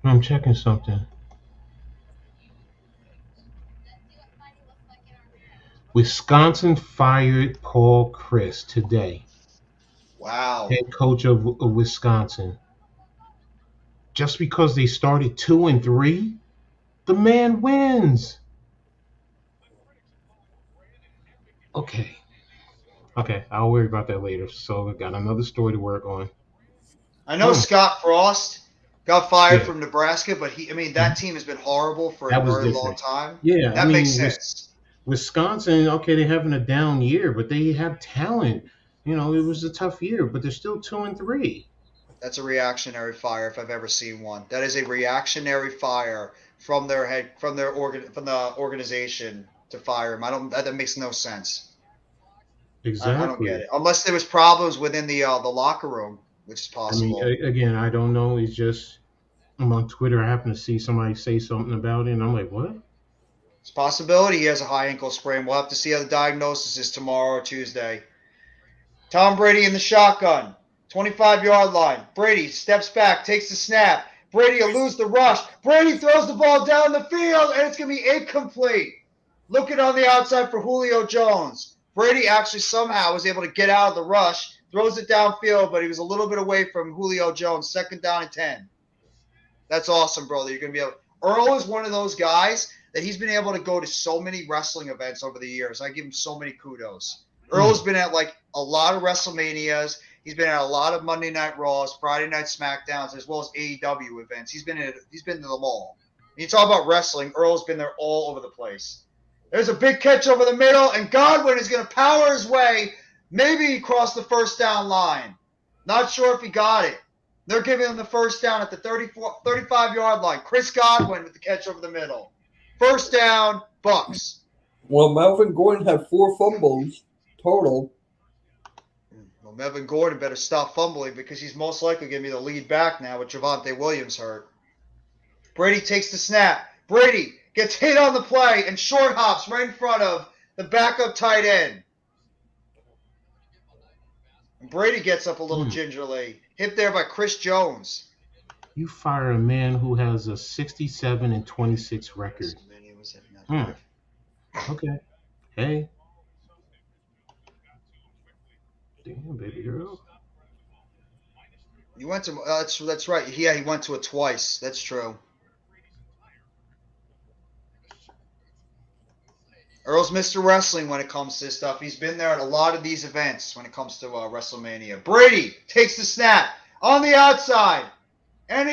I'm checking something. Wisconsin fired Paul Chryst today. Wow. Head coach of Wisconsin. Just because they started 2-3, the man wins. Okay, I'll worry about that later. So I got another story to work on. I know Scott Frost got fired from Nebraska, but that team has been horrible for a very long time. Yeah, that makes sense. Wisconsin, okay, they're having a down year, but they have talent. it was a tough year, but they're still 2-3. That's a reactionary fire if I've ever seen one. That is a reactionary fire from the organization to fire him. I don't. That makes no sense. I don't get Exactly. it. Unless there was problems within the locker room, which is I mean, possible. again, I don't know. It's just I'm on Twitter. I happen to see somebody say something about it, and I'm like, what? It's a possibility he has a high ankle sprain. We'll have to see how the diagnosis is tomorrow or Tuesday. Tom Brady in the shotgun, 25-yard line. Brady steps back, takes the snap. Brady will lose the rush. Brady throws the ball down the field, and it's going to be incomplete. Looking on the outside for Julio Jones. Brady actually somehow was able to get out of the rush, throws it downfield, but he was a little bit away from Julio Jones. 2nd down and 10. That's awesome, brother. You're going to be able. Earl is one of those guys that he's been able to go to so many wrestling events over the years. I give him so many kudos. Earl's been at like a lot of WrestleManias. He's been at a lot of Monday Night Raws, Friday Night SmackDowns, as well as AEW events. He's been to them all. When you talk about wrestling, Earl's been there all over the place. There's a big catch over the middle, and Godwin is going to power his way. Maybe he crossed the 1st down line. Not sure if he got it. They're giving him the 1st down at the 35-yard line. Chris Godwin with the catch over the middle. 1st down, Bucs. Well, Melvin Gordon had 4 fumbles total. Well, Melvin Gordon better stop fumbling because he's most likely going to be the lead back now with Javonte Williams hurt. Brady takes the snap. Brady gets hit on the play and short hops right in front of the backup tight end. And Brady gets up a little gingerly. Hit there by Chris Jones. You fire a man who has a 67-26 record. Okay. Hey. Damn, baby girl. You went to that's right. Yeah, he went to it twice. That's true. Earl's Mr. Wrestling when it comes to this stuff. He's been there at a lot of these events when it comes to WrestleMania. Brady takes the snap on the outside. And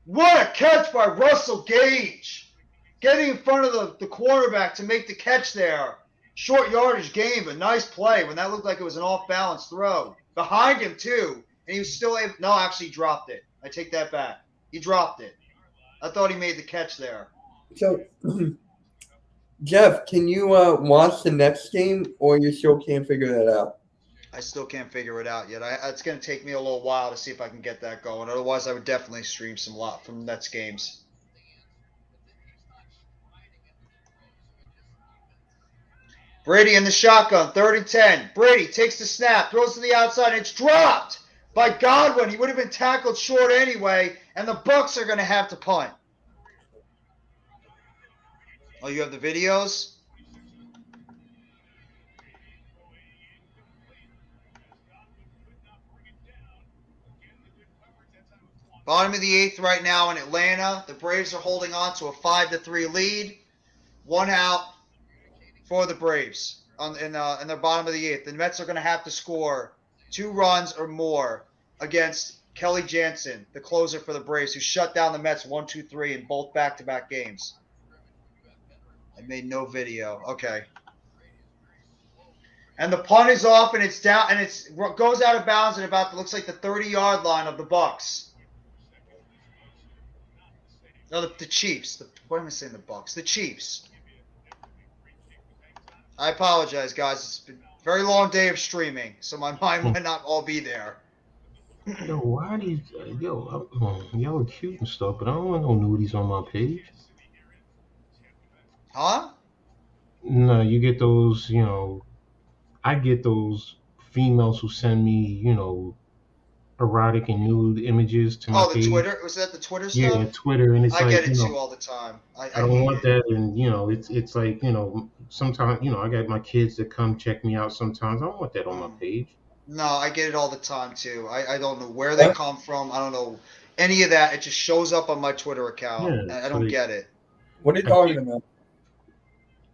what a catch by Russell Gage. Getting in front of the quarterback to make the catch there. Short yardage game, but nice play when that looked like it was an off-balance throw. Behind him, too. And he was still able – no, actually, he dropped it. I take that back. He dropped it. I thought he made the catch there. So, Jeff, can you watch the next game, or you still can't figure that out? I still can't figure it out yet. It's going to take me a little while to see if I can get that going. Otherwise, I would definitely stream some lot from Nets games. Brady in the shotgun, 3rd and 10. Brady takes the snap, throws to the outside, and it's dropped by Godwin. He would have been tackled short anyway, and the Bucs are going to have to punt. Oh, you have the videos? Bottom of the 8th right now in Atlanta. The Braves are holding on to a 5-3 lead. 1 out for the Braves in the bottom of the 8th. The Mets are going to have to score 2 runs or more against Kelly Jansen, the closer for the Braves, who shut down the Mets 1-2-3 in both back-to-back games. I made no video. Okay. And the punt is off, and it's down, and it goes out of bounds at about looks like the 30-yard line of the Bucs. No, the Chiefs. What am I saying? The Bucs. The Chiefs. I apologize, guys. It's been a very long day of streaming, so my mind might not all be there. Yo, why are these? Y'all are cute and stuff, but I don't want no nudies on my page. Huh? No, you get those, I get those females who send me, erotic and nude images to my Oh, the page. Twitter? Was that the Twitter stuff? Yeah, Twitter, and it's I like, get it too all the time. I don't want that, and it's like, sometimes, I got my kids that come check me out sometimes. I don't want that on my page. No, I get it all the time too. I don't know where they come from. I don't know any of that. It just shows up on my Twitter account. Yeah, I don't get it. What are you talking about?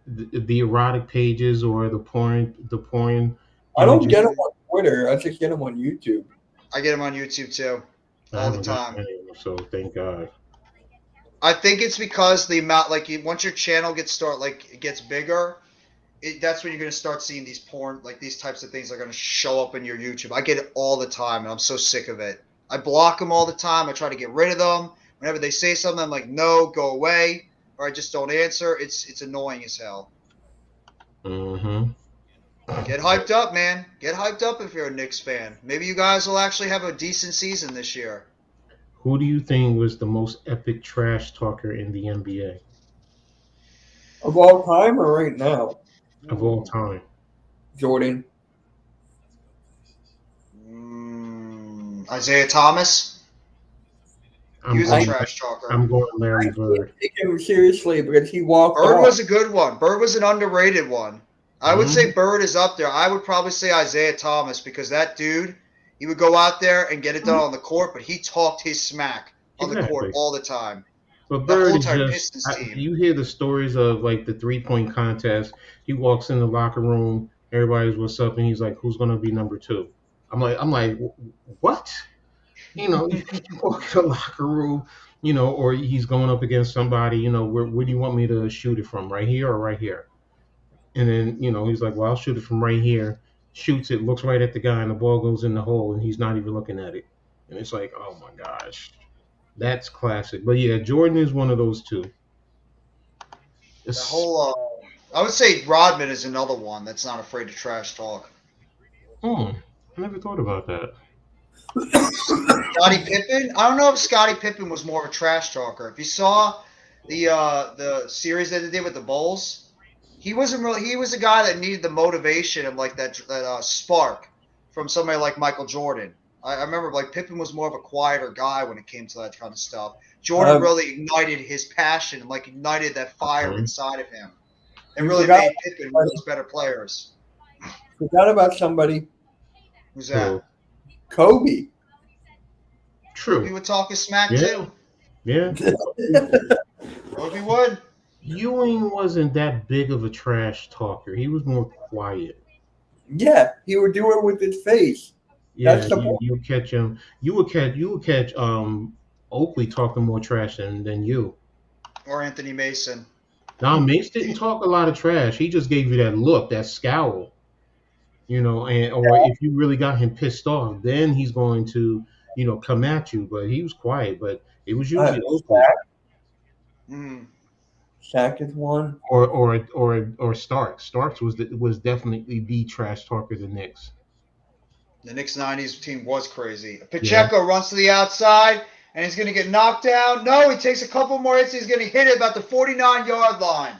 The erotic pages or the porn. I don't get them on Twitter. I just get them on YouTube. I get them on YouTube too, all the time. So thank God. I think it's because the amount, once your channel gets bigger, that's when you're going to start seeing these porn, like these types of things are going to show up in your YouTube. I get it all the time, and I'm so sick of it. I block them all the time. I try to get rid of them. Whenever they say something, I'm like, no, go away, or I just don't answer. It's annoying as hell. Mm-hmm. Get hyped up, man. Get hyped up if you're a Knicks fan. Maybe you guys will actually have a decent season this year. Who do you think was the most epic trash talker in the NBA Of all time or right now? of all time? Jordan. Isaiah Thomas. He I'm was a going, trash talker. I'm going I Larry can't Bird. take him seriously because he walked Bird off. was a good one. Bird was an underrated one. I would say Bird is up there. I would probably say Isaiah Thomas because that dude, he would go out there and get it done on the court, but he talked his smack on the court Exactly. all the time. But The whole Bird is entire just, Pistons team. you hear the stories of like the 3-point contest. He walks in the locker room, everybody's what's up, and he's like, who's going to be number 2? I'm like, what? You know, you walk to the locker room, or he's going up against somebody, where do you want me to shoot it from, right here or right here? And then, he's like, well, I'll shoot it from right here. Shoots it, looks right at the guy, and the ball goes in the hole, and he's not even looking at it. And it's like, oh my gosh, that's classic. But yeah, Jordan is one of those two. The whole, I would say Rodman is another one that's not afraid to trash talk. I never thought about that. Scottie Pippen? I don't know if Scottie Pippen was more of a trash talker. If you saw the series that they did with the Bulls, he wasn't really. He was a guy that needed the motivation and like that spark from somebody like Michael Jordan. I remember like Pippen was more of a quieter guy when it came to that kind of stuff. Jordan really ignited his passion and like ignited that fire inside of him. It really made Pippen one of those better players. Forgot about somebody. Who's that? Kobe. True. Kobe would talk his smack too. Yeah. Kobe would. Ewing wasn't that big of a trash talker. He was more quiet. Yeah, he would do it with his face. Yeah, That's the point. you catch him. You would catch Oakley talking more trash than you. Or Anthony Mason. Now Mace didn't talk a lot of trash. He just gave you that look, that scowl. Or if you really got him pissed off, then he's going to, come at you. But he was quiet. But it was usually Oakley. Shaq is one. Or Starks. Starks was definitely the trash talker of the Knicks. The Knicks 90s team was crazy. Pacheco runs to the outside, and he's going to get knocked down. No, he takes a couple more hits. He's going to hit it about the 49-yard line.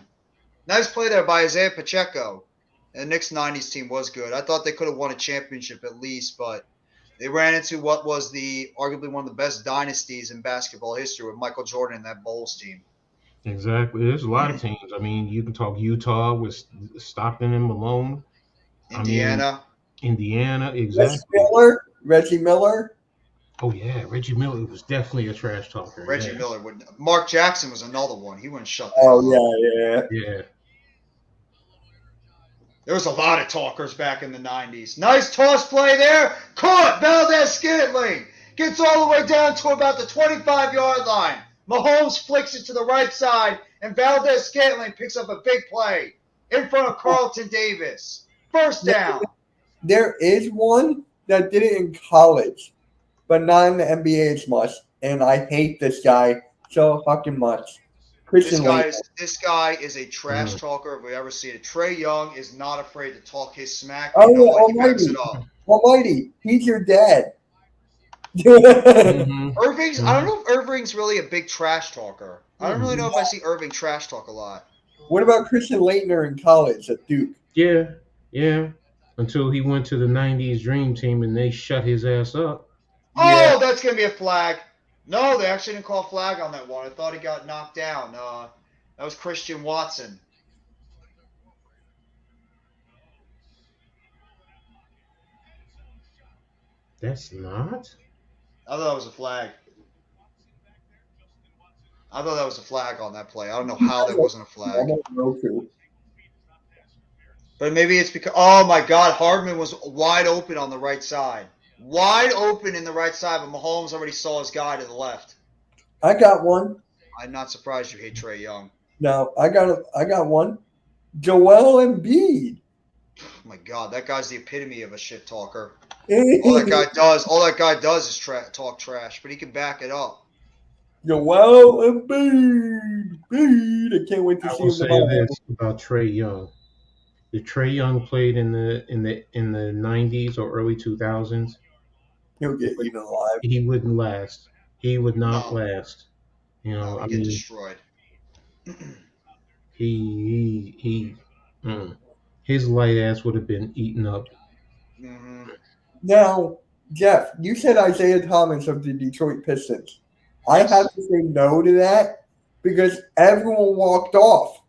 Nice play there by Isaiah Pacheco. And the Knicks 90s team was good. I thought they could have won a championship at least, but they ran into what was arguably one of the best dynasties in basketball history with Michael Jordan and that Bulls team. Exactly. There's a lot of teams. I mean, you can talk Utah with Stockton and Malone. Indiana. Indiana, exactly. Reggie Miller. Oh yeah, Reggie Miller was definitely a trash talker. Reggie Miller would. Mark Jackson was another one. He wouldn't shut that up. Yeah. There was a lot of talkers back in the 90s. Nice toss play there. Caught. Valdez-Scantling gets all the way down to about the 25-yard line. Mahomes flicks it to the right side, and Valdez-Scantling picks up a big play in front of Carlton Davis. First down. There is one that did it in college, but not in the NBA as much, and I hate this guy so fucking much. This guy is a trash talker if we ever see it. Trae Young is not afraid to talk his smack. Almighty, he's your dad. Irving's. I don't know if Irving's really a big trash talker. I don't really know if I see Irving trash talk a lot. What about Christian Laettner in college at Duke? Yeah. Until he went to the 90s Dream Team and they shut his ass up. Oh, that's going to be a flag. No, they actually didn't call a flag on that one. I thought he got knocked down. That was Christian Watson. That's not? I thought that was a flag. I thought that was a flag on that play. I don't know how that wasn't a flag. I don't know too. But maybe it's because, oh my God, Hardman was wide open on the right side. Wide open in the right side, but Mahomes already saw his guy to the left. I got one. I'm not surprised you hate Trae Young. No, I got one. Joel Embiid. Oh my God, that guy's the epitome of a shit talker. All that guy does is talk trash, but he can back it up. Joel Embiid. I can't wait to I see will him say tomorrow. this about Trey Young. If Trey Young played in the 90s or early 2000s, He'll get eaten alive. he wouldn't last. He would not No, last. no, I he'd get mean, destroyed. he his light ass would have been eaten up. Mm-hmm. Now, Jeff, you said Isaiah Thomas of the Detroit Pistons. I Yes. have to say no to that because everyone walked off.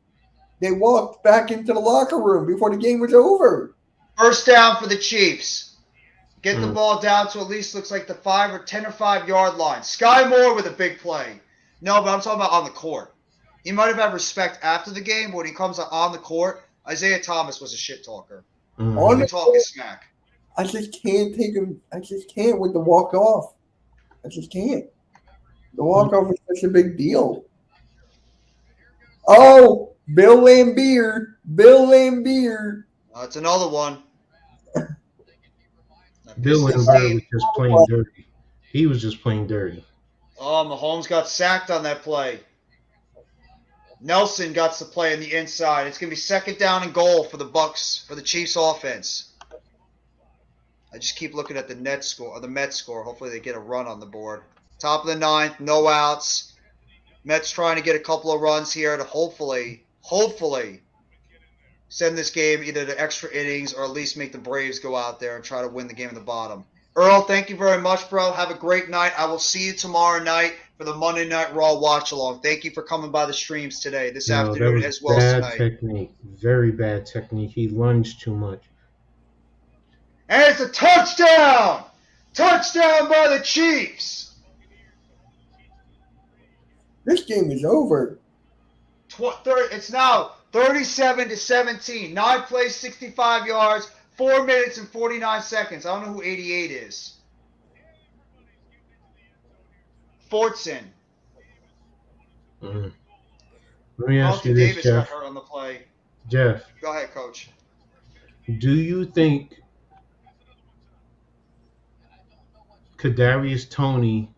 They walked back into the locker room before the game was over. First down for the Chiefs. Get the Mm. ball down to at least looks like the 10 or 5 yard line. Sky Moore with a big play. No, but I'm talking about on the court. He might have had respect after the game, but when he comes on the court, Isaiah Thomas was a shit talker. Mhm. On He the talking smack. I just can't take him. I just can't with the walk off. I just can't. The walk off is such a big deal. Oh, Bill Lambier. Bill Lambier. That's another one. That Bill Pistons Lambert team. was just playing dirty. He was just playing dirty. Oh, Mahomes got sacked on that play. Nelson got to play in the inside. It's going to be second down and goal for the Bucs, for the Chiefs offense. I just keep looking at the Mets score. Hopefully they get a run on the board. Top of the ninth, no outs. Mets trying to get a couple of runs here to hopefully send this game either to extra innings or at least make the Braves go out there and try to win the game in the bottom. Earl, thank you very much, bro. Have a great night. I will see you tomorrow night for the Monday Night Raw watch along. Thank you for coming by the streams today, this No, that afternoon, was as well as bad tonight. technique. Very bad technique. He lunged too much. And it's a touchdown! Touchdown by the Chiefs! This game is over. It's now 37-17. 9 plays, 65 yards, 4 minutes and 49 seconds. I don't know who 88 is. Fortson. Mm. Let me ask Carlton you this, Davis got Jeff. hurt on the play. Jeff, Go ahead, Coach. do you think Kadarius Toney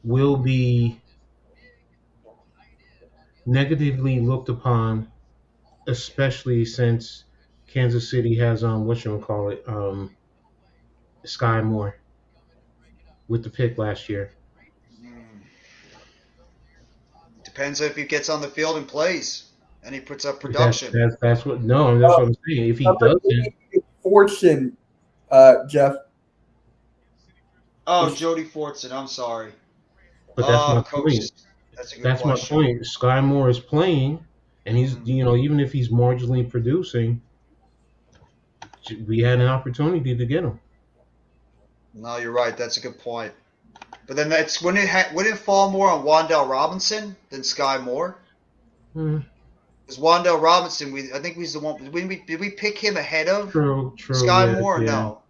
will be negatively looked upon, especially since Kansas City has Sky Moore with the pick last year? Depends if he gets on the field and plays and he puts up That's production. that's what no, that's what I'm saying. If he doesn't, Fortune, Jeff. Oh, Jody Fortson. I'm sorry. but that's my Coach, point. that's a good That's question. my point. Sky Moore is playing, and he's even if he's marginally producing, we had an opportunity to get him. No, you're right. That's a good point. But then wouldn't it fall more on Wan'Dale Robinson than Sky Moore? Hmm. Because Wan'Dale Robinson, I think he's the one. Did we pick him ahead of True. Sky Yeah, Moore? Or yeah. no.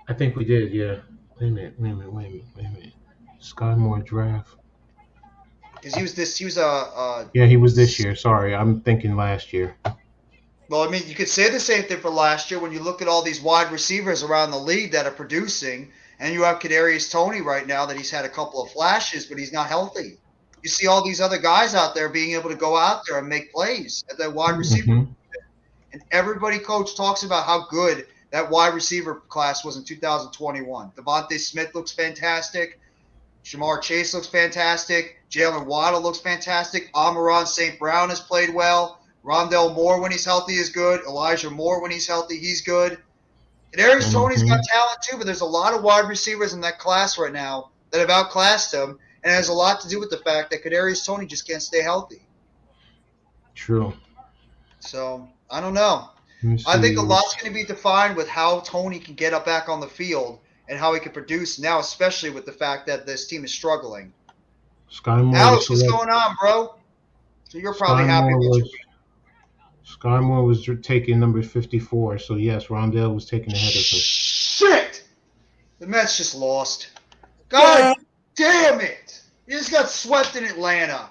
I think we did. Yeah. Wait a minute. Sky Moore draft. Because he was Yeah, he was this year. Sorry, I'm thinking last year. Well, I mean, you could say the same thing for last year when you look at all these wide receivers around the league that are producing, and you have Kadarius Toney right now that he's had a couple of flashes, but he's not healthy. You see all these other guys out there being able to go out there and make plays at that wide receiver. Mm-hmm. And everybody, Coach, talks about how good that wide receiver class was in 2021. Devontae Smith looks fantastic. Shamar Chase looks fantastic. Jalen Waddle looks fantastic. Amon-Ra St. Brown has played well. Rondell Moore, when he's healthy, is good. Elijah Moore, when he's healthy, he's good. And Kadarius Toney's got talent, too, but there's a lot of wide receivers in that class right now that have outclassed him, and it has a lot to do with the fact that Kadarius Toney just can't stay healthy. True. So, I don't know. I think a lot's going to be defined with how Toney can get up back on the field and how he can produce now, especially with the fact that this team is struggling. Sky Moore. Alex, what's going on, bro? So you're probably happy with your Sky Moore was taking number 54, so yes, Rondell was taken ahead of him. Shit! The Mets just lost. God damn it! You just got swept in Atlanta.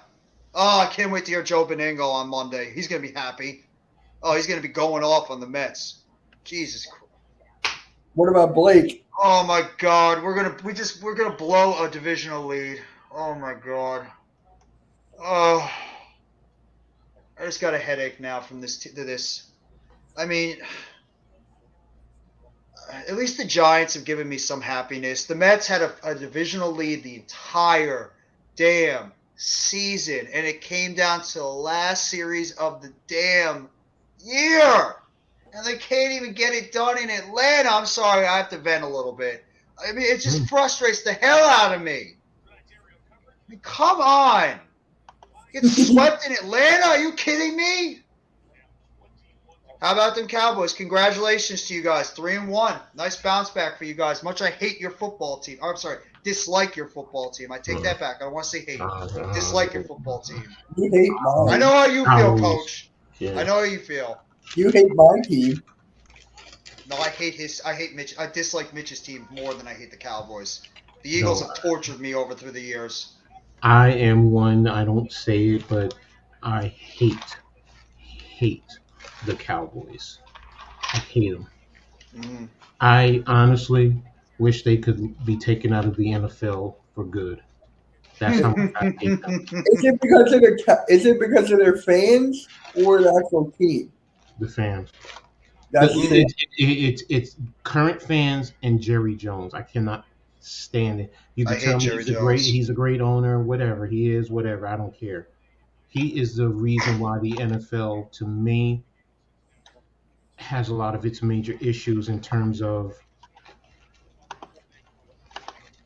Oh, I can't wait to hear Joe Beningo on Monday. He's gonna be happy. Oh, he's gonna be going off on the Mets. Jesus Christ. What about Blake? Oh my God, we're gonna blow a divisional lead. Oh my God. Oh, I just got a headache now from this. I mean, at least the Giants have given me some happiness. The Mets had a divisional lead the entire damn season, and it came down to the last series of the damn year. And they can't even get it done in Atlanta. I'm sorry, I have to vent a little bit. I mean, it just frustrates the hell out of me. I mean, come on. Get swept in Atlanta? Are you kidding me? How about them Cowboys? Congratulations to you guys. 3-1. Nice bounce back for you guys. Much I hate your football team. I'm sorry, dislike your football team. I take that back. I don't want to say hate. Dislike your football team. You hate mine. I know how you feel, Coach. Yeah. I know how you feel. You hate my team. No, I hate Mitch. I dislike Mitch's team more than I hate the Cowboys. The Eagles have tortured me through the years. I am one. I don't say it, but I hate the Cowboys. I hate them. Mm-hmm. I honestly wish they could be taken out of the NFL for good. That's how much I hate them. Is it because of their fans or the actual team? The fans. That's It's current fans and Jerry Jones. I cannot stand it. You can tell me he's a great owner, whatever he is, whatever. I don't care. He is the reason why the NFL, to me, has a lot of its major issues in terms of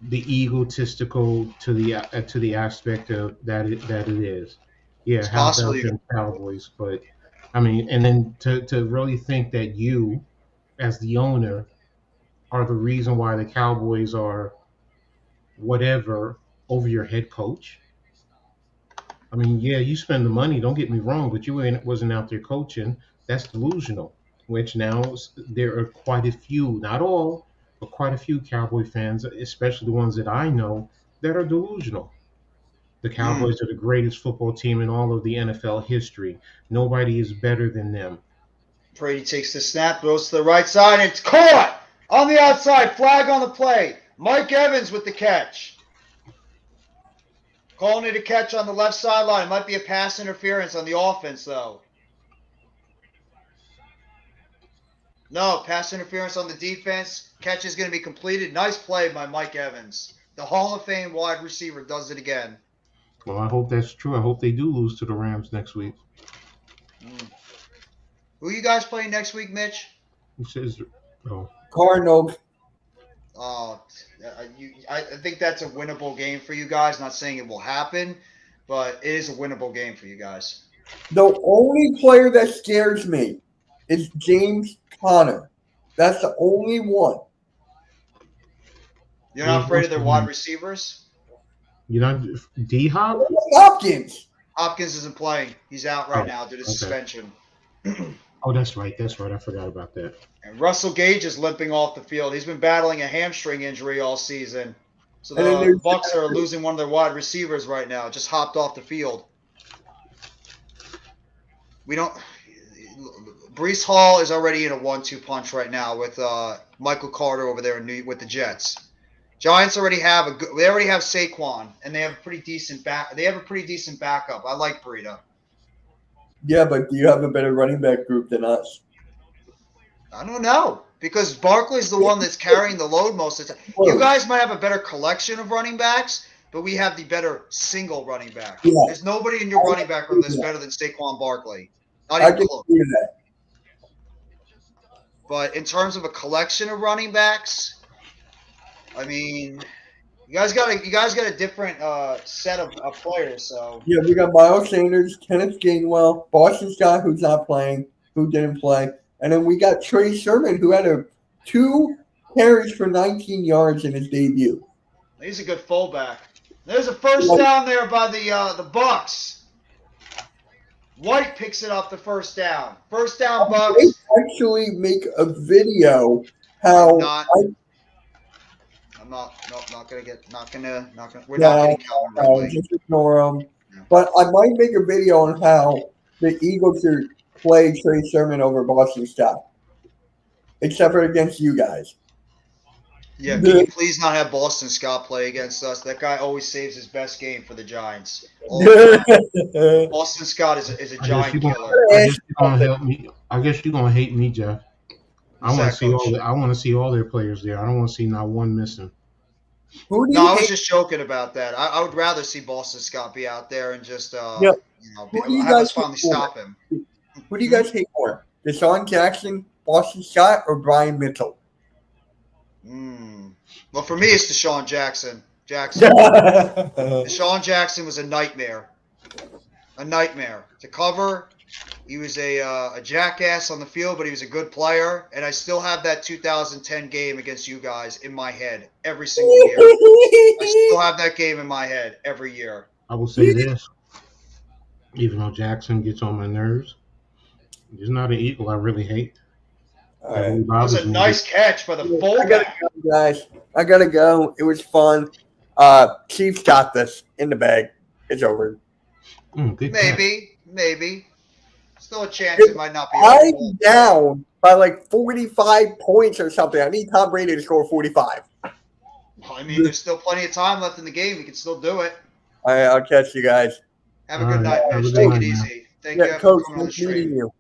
the egotistical to the aspect of that it is. Yeah, It's how possible about them Cowboys? But I mean, and then to really think that you, as the owner, are the reason why the Cowboys are whatever over your head coach. I mean, yeah, you spend the money. Don't get me wrong, but wasn't out there coaching. That's delusional. Which now there are quite a few, not all, but quite a few Cowboy fans, especially the ones that I know, that are delusional. The Cowboys are the greatest football team in all of the NFL history. Nobody is better than them. Brady takes the snap, goes to the right side, and it's caught on the outside. Flag on the play. Mike Evans with the catch. Calling it a catch on the left sideline. It might be a pass interference on the offense, though. No, pass interference on the defense. Catch is going to be completed. Nice play by Mike Evans. The Hall of Fame wide receiver does it again. Well, I hope that's true. I hope they do lose to the Rams next week. Who you guys playing next week, Mitch? Who says? Oh, Cardinals. I think that's a winnable game for you guys. Not saying it will happen, but it is a winnable game for you guys. The only player that scares me is James Conner. That's the only one. You're not afraid of their wide receivers? You're not D-Hop? Hopkins. Hopkins isn't playing. He's out right now due to suspension. Oh, that's right. I forgot about that. And Russell Gage is limping off the field. He's been battling a hamstring injury all season. So the Bucs are losing one of their wide receivers right now. Just hopped off the field. Brees Hall is already in a 1-2 punch right now with Michael Carter over there with the Jets. Giants already have Saquon, and they have a pretty decent backup. I like Breida. Yeah, but do you have a better running back group than us? I don't know, because Barkley's the one that's carrying the load most of the time. You guys might have a better collection of running backs, but we have the better single running back. Yeah. There's nobody in your running back room that's better than Saquon Barkley. Not even close. That. But in terms of a collection of running backs, I mean, you guys got a different set of players. So yeah, we got Miles Sanders, Kenneth Gainwell, Boston Scott, who's not playing, who didn't play, and then we got Trey Sermon, who had 2 carries for 19 yards in his debut. He's a good fullback. There's a first down there by the Bucs. White picks it up the first down. First down, Bucs. They actually make a video how we're not gonna. We're not getting Calvin Ridley. Just ignore them. But I might make a video on how the Eagles should play Trey Sermon over Boston Scott, except for against you guys. Yeah, can you please not have Boston Scott play against us? That guy always saves his best game for the Giants all the time. Boston Scott is a I guess you giant gonna. killer. I guess you're gonna help me. I guess you're gonna hate me, Jeff. I Who's want to that, see all. Coach? I want to see all their players there. I don't want to see not one missing. Who do No, you I was hate? just joking about that. I would rather see Boston Scott be out there and just Yeah, be, who do you have guys us hate finally more? stop him. Who do you guys hate more? Deshaun Jackson, Boston Scott, or Brian Mitchell? Well, for me, it's Deshaun Jackson. Yeah. Deshaun Jackson was a nightmare. A nightmare to cover. He was a jackass on the field, but he was a good player. And I still have that 2010 game against you guys in my head every single year. I still have that game in my head every year. I will say this: even though Jackson gets on my nerves, he's not an Eagle I really hate. That really That was bothers a me. nice catch by the I gotta fullback. go, guys. I gotta go. It was fun. Chiefs got this in the bag. It's over. Good catch. Maybe. Still a chance it might not be over. I'm down by like 45 points or something. I need Tom Brady to score 45. I mean, there's still plenty of time left in the game. We can still do it. I'll catch you guys. Have a good night, Have a Mitch. good Take night, it man. easy. Thank you Yeah, for Coach. coming on the Nice meeting stream. you.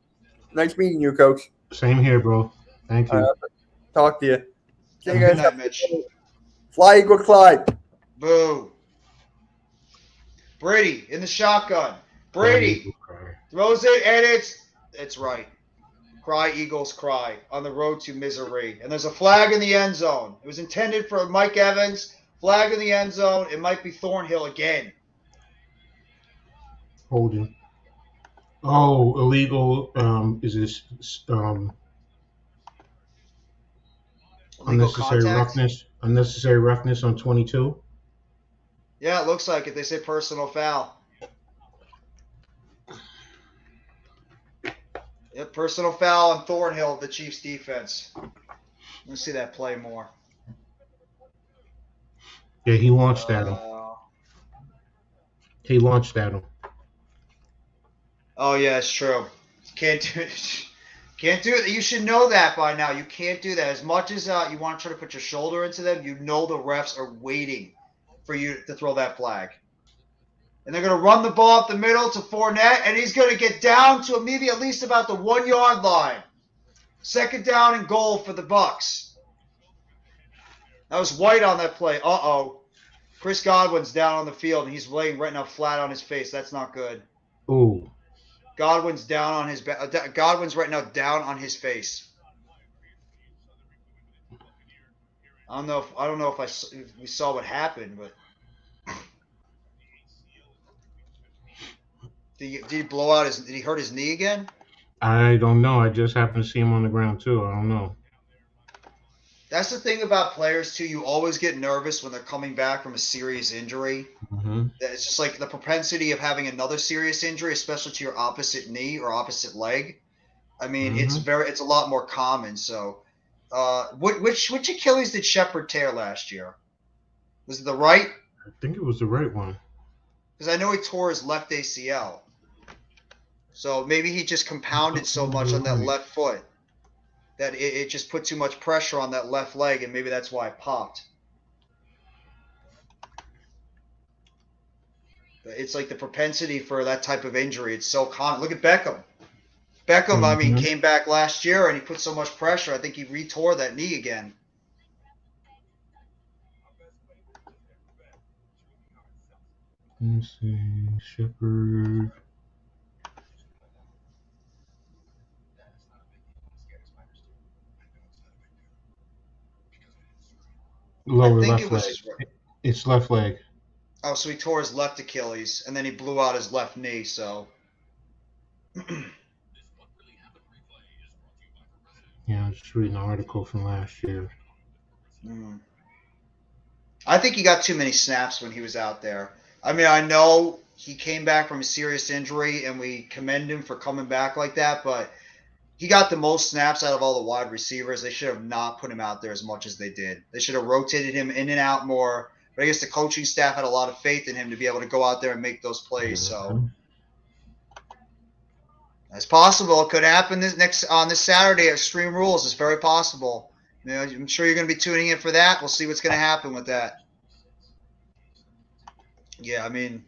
Nice meeting you, Coach. Same here, bro. Thank you. Talk to you. See Have you a good guys. night, Mitch. Fly, Eagle, fly. Boo. Brady in the shotgun. Brady throws it, and it's right. Cry, Eagles, cry on the road to misery. And there's a flag in the end zone. It was intended for Mike Evans. Flag in the end zone. It might be Thornhill again. Holding. Oh, illegal. Is this Illegal unnecessary contact? roughness? Unnecessary roughness on 22. Yeah, it looks like it. They say personal foul. Yep, personal foul on Thornhill, the Chiefs defense. Let's see that play more. Yeah, he launched at him. He launched at him. Oh yeah, it's true. Can't do it. Can't do it. You should know that by now. You can't do that. As much as you want to try to put your shoulder into them, you know the refs are waiting for you to throw that flag. And they're going to run the ball up the middle to Fournette, and he's going to get down to maybe at least about the 1 yard line. Second down and goal for the Bucs. That was White on that play. Uh-oh. Chris Godwin's down on the field, and he's laying right now flat on his face. That's not good. Ooh. Godwin's down on his Godwin's right now down on his face. I don't know if we saw what happened, but did he blow out did he hurt his knee again? I don't know. I just happened to see him on the ground too. I don't know. That's the thing about players too. You always get nervous when they're coming back from a serious injury. Mm-hmm. It's just like the propensity of having another serious injury, especially to your opposite knee or opposite leg. I mean, it's a lot more common. So, which Achilles did Shepard tear last year? Was it the right? I think it was the right one. Because I know he tore his left ACL. So maybe he just compounded so much on that left foot that it just put too much pressure on that left leg, and maybe that's why it popped. It's like the propensity for that type of injury. It's so common. Look at Beckham. Beckham, I mean, came back last year, and he put so much pressure. I think he retore that knee again. Let's see. Shepard. Lower left leg. It's left leg. Oh, so he tore his left Achilles, and then he blew out his left knee, so. Yeah, I was just reading an article from last year. I think he got too many snaps when he was out there. I mean, I know he came back from a serious injury, and we commend him for coming back like that, but he got the most snaps out of all the wide receivers. They should have not put him out there as much as they did. They should have rotated him in and out more, But I guess the coaching staff had a lot of faith in him to be able to go out there and make those plays. So it's possible. It could happen on this Saturday at Extreme Rules. It's very possible. I'm sure you're going to be tuning in for that. We'll see what's going to happen with that. Yeah, I mean,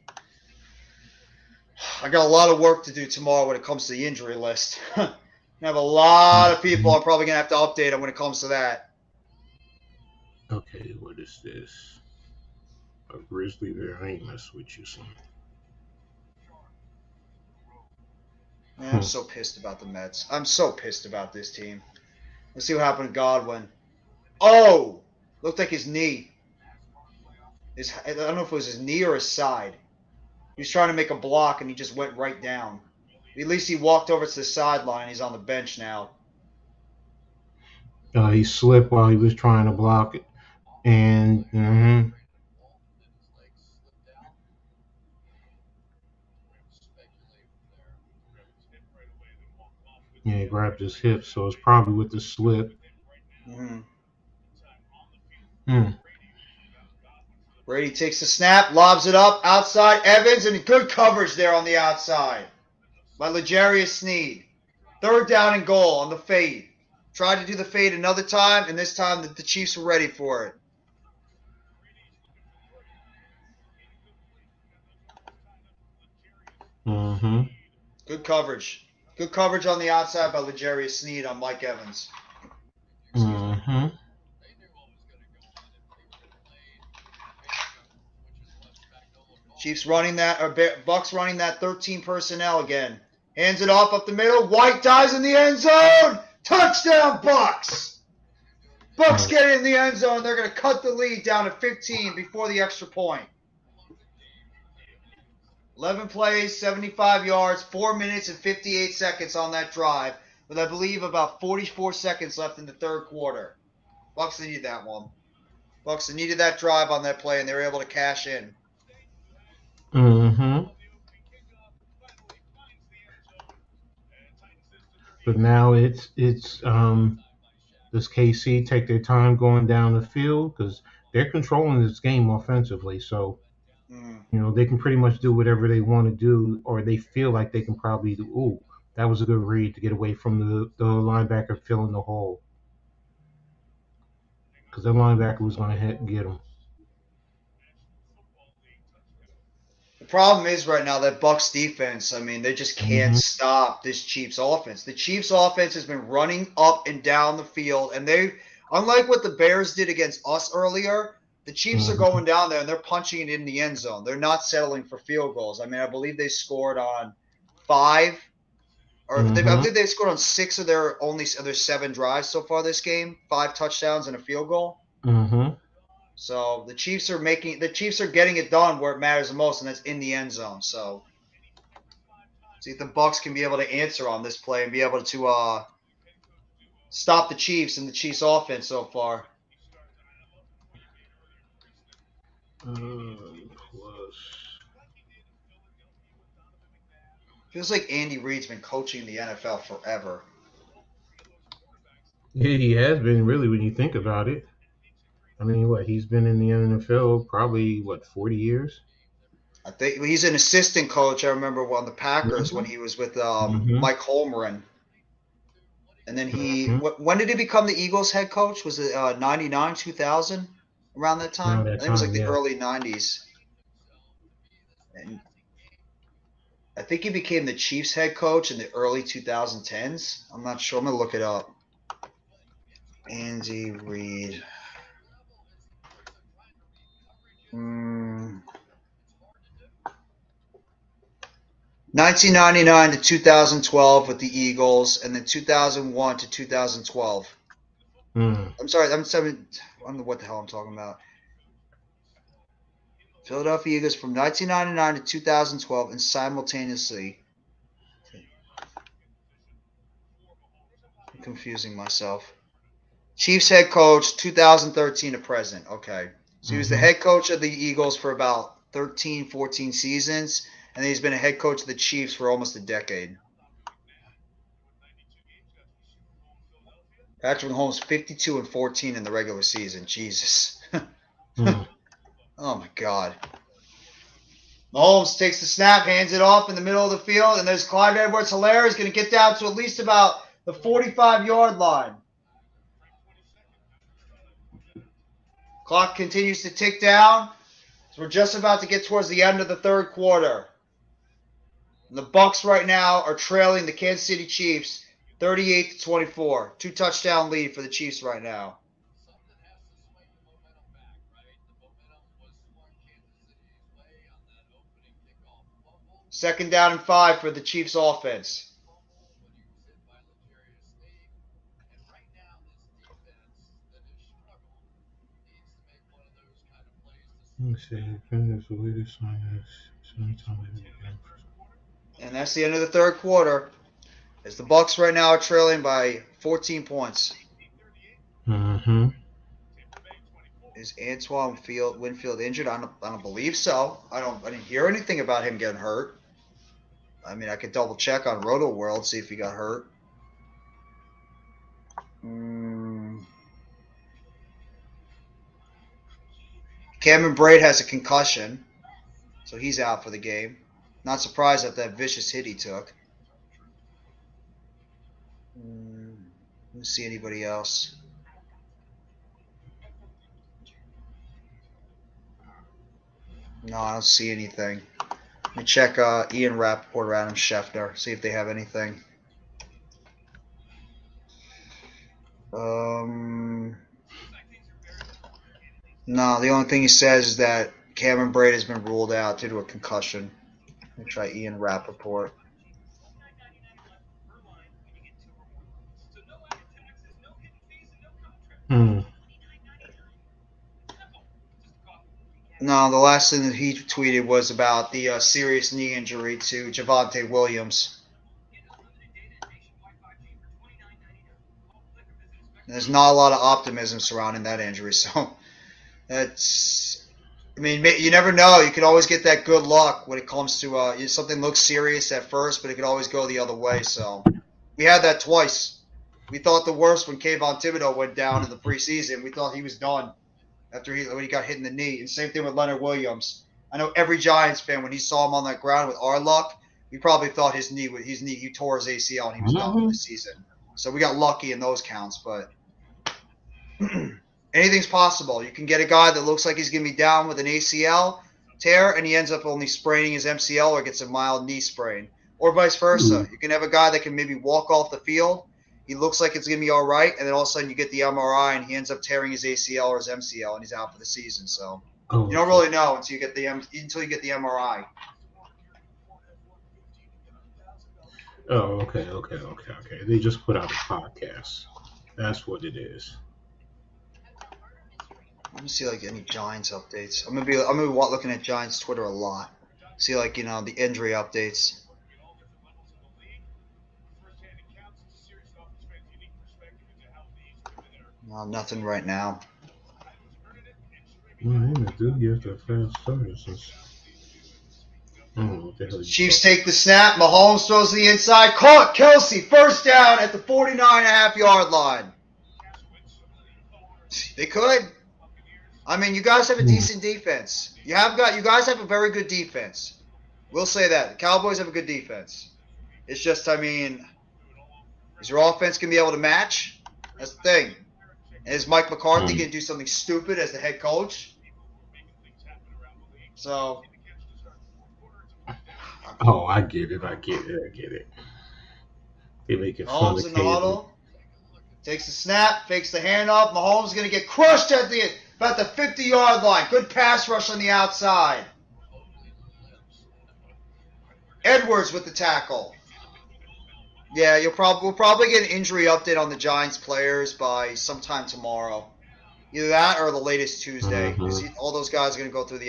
I got a lot of work to do tomorrow when it comes to the injury list. I have a lot of people I'm probably going to have to update on when it comes to that. Okay, what is this? A grizzly bear. I ain't mess with you, son. Man, I'm so pissed about the Mets. I'm so pissed about this team. Let's see what happened to Godwin. Oh! Looked like his knee. I don't know if it was his knee or his side. He was trying to make a block and he just went right down. At least he walked over to the sideline. He's on the bench now. He slipped while he was trying to block it. And yeah, he grabbed his hip, so it's probably with the slip. Brady takes the snap, lobs it up, outside Evans, and good coverage there on the outside by L'Jarius Sneed. 3rd down and goal on the fade. Tried to do the fade another time, and this time the Chiefs were ready for it. Good coverage. Good coverage on the outside by L'Jarius Sneed on Mike Evans. Chiefs running that, or Bucs running that 13 personnel again. Hands it off up the middle. White dives in the end zone. Touchdown, Bucs. Bucs get in the end zone. They're going to cut the lead down to 15 before the extra point. 11 plays, 75 yards, 4 minutes and 58 seconds on that drive, with I believe about 44 seconds left in the 3rd quarter. Bucs needed that one. Bucs needed that drive on that play, and they were able to cash in. But now it's does KC take their time going down the field, because they're controlling this game offensively, so they can pretty much do whatever they want to do, or they feel like they can probably do. Ooh, that was a good read to get away from the linebacker filling the hole, because the linebacker was going to get him. The problem is right now that Bucs defense, I mean, they just can't stop this Chiefs offense. The Chiefs offense has been running up and down the field, and they, unlike what the Bears did against us earlier, the Chiefs are going down there and they're punching it in the end zone. They're not settling for field goals. I mean, I believe they scored on 5, or I believe they scored on 6 of their 7 drives so far this game. 5 touchdowns and a field goal. So the Chiefs are getting it done where it matters the most, and that's in the end zone. So see if the Bucs can be able to answer on this play and be able to stop the Chiefs and the Chiefs offense so far. Feels like Andy Reid's been coaching the NFL forever. Yeah, he has been, really, when you think about it. I mean, he's been in the NFL probably 40 years. I think he's an assistant coach. I remember on the Packers when he was with Mike Holmgren. And then when did he become the Eagles head coach? Was it 99, 2000? Around that time? I think it was like the early 90s. And I think he became the Chiefs head coach in the early 2010s. I'm not sure. I'm going to look it up. Andy Reid. 1999 to 2012 with the Eagles, and then 2001 to 2012. I'm sorry. I don't know what the hell I'm talking about. Philadelphia Eagles from 1999 to 2012, and simultaneously. I'm confusing myself. Chiefs head coach 2013 to present. Okay. So he was the head coach of the Eagles for about 13, 14 seasons, and then he's been a head coach of the Chiefs for almost a decade. Patrick Mahomes 52-14 in the regular season. Jesus. Oh Oh, my God. Mahomes takes the snap, hands it off in the middle of the field, and there's Clyde Edwards-Helaire is going to get down to at least about the 45-yard line. Clock continues to tick down. So we're just about to get towards the end of the third quarter. And the Bucs right now are trailing the Kansas City Chiefs 38-24. 2-touchdown lead for the Chiefs right now. Second down and 5 for the Chiefs offense. Let me see. Finish the latest sign is And that's the end of the third quarter. As the Bucs right now are trailing by 14 points. Mm-hmm. Is Antoine Winfield injured? I don't believe so. I didn't hear anything about him getting hurt. I mean, I could double check on Roto World, see if he got hurt. Cameron Braid has a concussion, so he's out for the game. Not surprised at that vicious hit he took. Let's see anybody else. No, I don't see anything. Let me check Ian Rappaport or Adam Schefter, see if they have anything. No, the only thing he says is that Cameron Braid has been ruled out due to a concussion. Let me try Ian Rappaport. No, the last thing that he tweeted was about the serious knee injury to Javonte Williams. And there's not a lot of optimism surrounding that injury, so that's. I mean, you never know. You could always get that good luck when it comes to something looks serious at first, but it could always go the other way. So we had that twice. We thought the worst when Kayvon Thibodeau went down in the preseason. We thought he was done after when he got hit in the knee. And same thing with Leonard Williams. I know every Giants fan, when he saw him on that ground with our luck, we probably thought he tore his ACL and he was done for the season. So we got lucky in those counts, but anything's possible. You can get a guy that looks like he's going to be down with an ACL tear, and he ends up only spraining his MCL or gets a mild knee sprain, or vice versa. You can have a guy that can maybe walk off the field. He looks like it's going to be all right, and then all of a sudden you get the MRI, and he ends up tearing his ACL or his MCL, and he's out for the season. So you don't really know until you get the MRI. Oh, okay. They just put out a podcast. That's what it is. Let me see any Giants updates. I'm gonna be looking at Giants Twitter a lot. See the injury updates. No, nothing right now. Chiefs take the snap. Mahomes throws to the inside. Caught. Kelsey. First down at the 49.5-yard line. They could. I mean, you guys have a decent defense. You guys have a very good defense. We'll say that. The Cowboys have a good defense. It's just, I mean, is your offense going to be able to match? That's the thing. And is Mike McCarthy going to do something stupid as the head coach? So. Oh, I get it. They make it fun. Mahomes in the huddle. Takes the snap, fakes the handoff. Mahomes is going to get crushed at about the 50-yard line. Good pass rush on the outside. Edwards with the tackle. Yeah, we'll probably get an injury update on the Giants players by sometime tomorrow. Either that or the latest Tuesday. Because all those guys are going to go through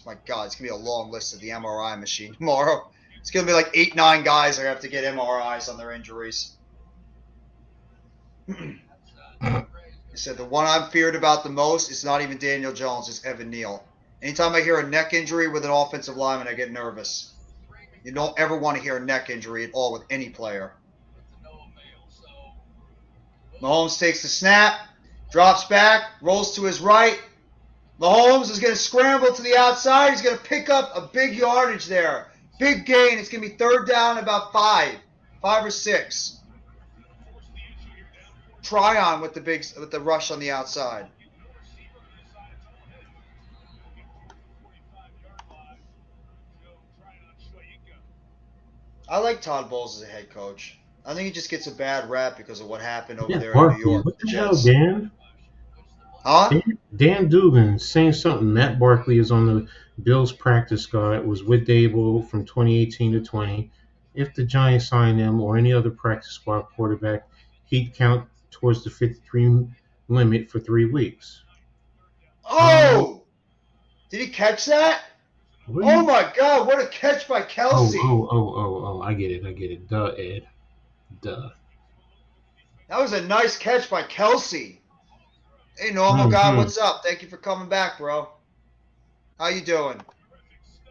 my God, it's going to be a long list of the MRI machine tomorrow. It's going to be like 8-9 guys that have to get MRIs on their injuries. He said the one I'm feared about the most is not even Daniel Jones, it's Evan Neal. Anytime I hear a neck injury with an offensive lineman, I get nervous. You don't ever want to hear a neck injury at all with any player. Mahomes takes the snap, drops back, rolls to his right. Mahomes is going to scramble to the outside. He's going to pick up a big yardage there. Big gain. It's going to be third down about 5 or 6. Try on with the rush on the outside. I like Todd Bowles as a head coach. I think he just gets a bad rap because of what happened over there in New Barkley. York What with the the hell, Jets. Dan? Huh? Dan Dugan saying something. Matt Barkley is on the Bills practice squad. Was with Dable from 2018 to 20. If the Giants sign him or any other practice squad quarterback, he'd count towards the 53 limit for 3 weeks. Oh! Did he catch that? What Oh my God! What a catch by Kelsey! Oh! I get it. Duh, Ed. Duh. That was a nice catch by Kelsey. Hey, normal guy, what's up? Thank you for coming back, bro. How you doing?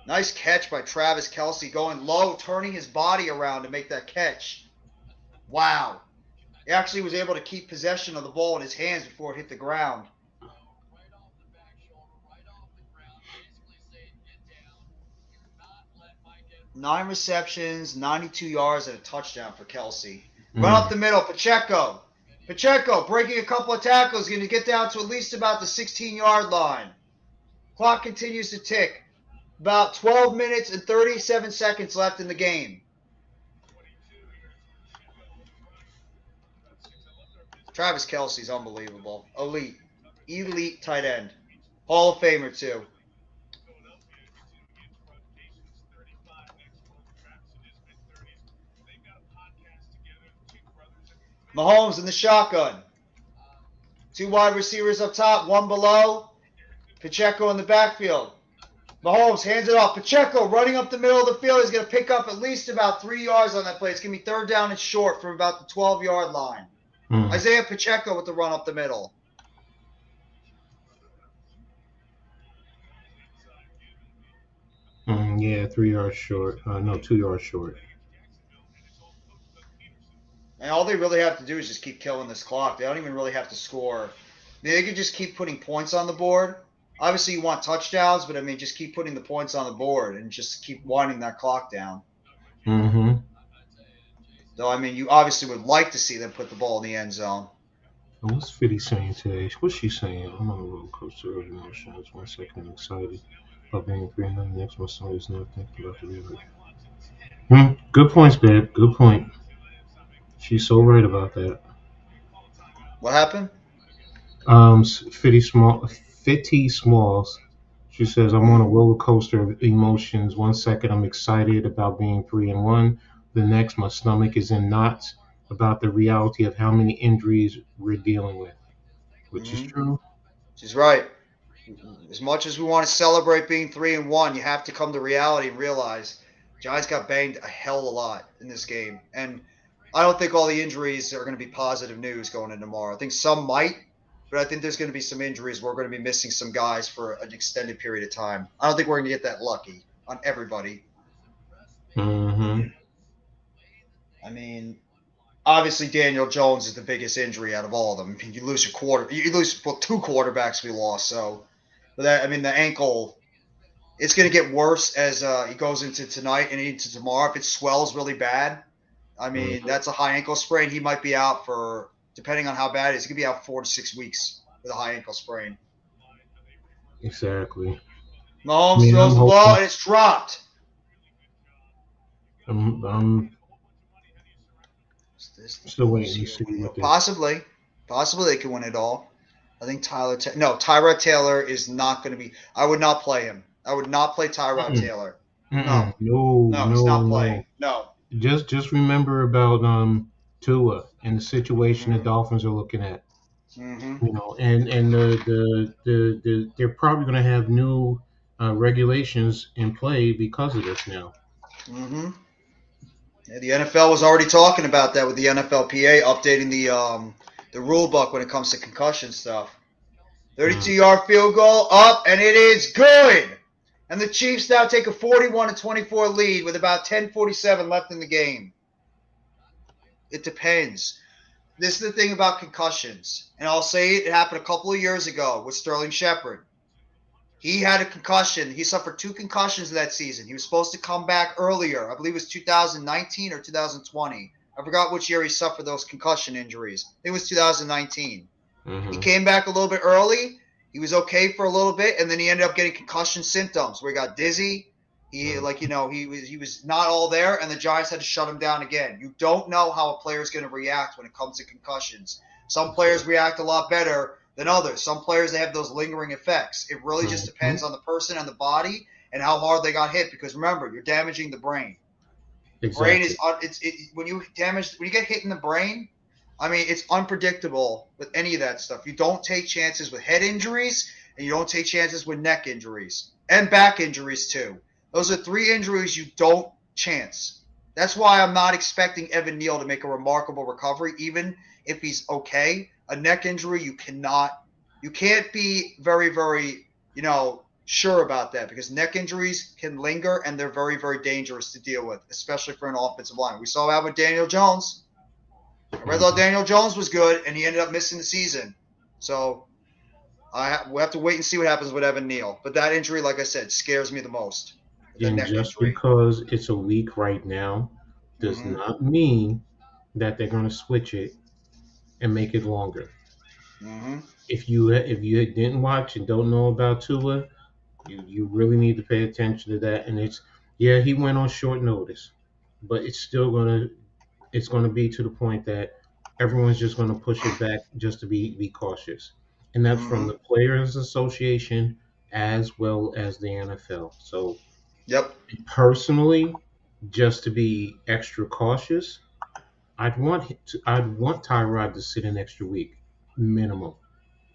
Nice catch by Travis Kelsey, going low, turning his body around to make that catch. Wow. He actually was able to keep possession of the ball in his hands before it hit the ground. Nine receptions, 92 yards, and a touchdown for Kelsey. Run up the middle, Pacheco. Pacheco breaking a couple of tackles, going to get down to at least about the 16-yard line. Clock continues to tick. About 12 minutes and 37 seconds left in the game. Travis Kelsey's unbelievable. Elite tight end. Hall of Famer, too. Mahomes in the shotgun. 2 wide receivers up top, 1 below. Pacheco in the backfield. Mahomes hands it off. Pacheco running up the middle of the field. He's going to pick up at least about 3 yards on that play. It's going to be third down and short from about the 12-yard line. Isaiah Pacheco with the run up the middle. Yeah, 3 yards short. No, 2 yards short. And all they really have to do is just keep killing this clock. They don't even really have to score. They could just keep putting points on the board. Obviously, you want touchdowns, but I mean, just keep putting the points on the board and just keep winding that clock down. Though, I mean, you obviously would like to see them put the ball in the end zone. What's Fitty saying today? What's she saying? I'm on a roller coaster of emotions. 1 second, I'm excited about being 300. Next one, somebody's not thinking about the river. Good points, babe. Good point. She's so right about that. What happened? Fitty Smalls. She says, I'm on a roller coaster of emotions. 1 second, I'm excited about being 3-1. The next, my stomach is in knots about the reality of how many injuries we're dealing with, which is true. She's right. As much as we want to celebrate being 3-1, you have to come to reality and realize Giants got banged a hell of a lot in this game. And I don't think all the injuries are going to be positive news going into tomorrow. I think some might, but I think there's going to be some injuries. We're going to be missing some guys for an extended period of time. I don't think we're going to get that lucky on everybody. I mean, obviously Daniel Jones is the biggest injury out of all of them. I mean, you lose 2 quarterbacks we lost. So, but that, I mean, the ankle, it's going to get worse as he goes into tonight and into tomorrow. If it swells really bad, I mean, that's a high ankle sprain. He might be out for, depending on how bad it is, he could be out 4 to 6 weeks with a high ankle sprain. Exactly. Mahomes throws the ball and it's dropped. I'm still waiting to see what Possibly they can win it all. I think Tyrod Taylor is not going to be. I would not play him. I would not play Tyrod Taylor. No, he's not playing. No. Just remember about Tua and the situation the Dolphins are looking at. You know, and they're probably going to have new regulations in play because of this now. Yeah, the NFL was already talking about that with the NFLPA updating the rule book when it comes to concussion stuff. 32-yard field goal up, and it is good. And the Chiefs now take a 41-24 lead with about 10:47 left in the game. It depends. This is the thing about concussions, and I'll say it happened a couple of years ago with Sterling Shepard. He had a concussion. He suffered 2 concussions that season. He was supposed to come back earlier. I believe it was 2019 or 2020. I forgot which year he suffered those concussion injuries. I think it was 2019. He came back a little bit early. He was okay for a little bit, and then he ended up getting concussion symptoms where he got dizzy. He he was not all there, and the Giants had to shut him down again. You don't know how a player is going to react when it comes to concussions. Some players react a lot better than others. Some players, they have those lingering effects. It really just depends on the person and the body and how hard they got hit. Because remember, you're damaging the brain. The brain is when you get hit in the brain. I mean, it's unpredictable with any of that stuff. You don't take chances with head injuries, and you don't take chances with neck injuries and back injuries too. Those are 3 injuries you don't chance. That's why I'm not expecting Evan Neal to make a remarkable recovery, even if he's okay. A neck injury, you can't be very, very, sure about that, because neck injuries can linger and they're very, very dangerous to deal with, especially for an offensive line. We saw that with Daniel Jones. I thought Daniel Jones was good, and he ended up missing the season. So we'll have to wait and see what happens with Evan Neal. But that injury, like I said, scares me the most. The And neck just injury. because it's a week right now does not mean that they're going to switch it and make it longer. If you didn't watch and don't know about Tua, you really need to pay attention to that. And he went on short notice, but it's gonna be to the point that everyone's just gonna push it back just to be cautious, and that's from the Players Association as well as the NFL. So, Yep. personally, just to be extra cautious, I'd want Tyrod to sit an extra week minimum.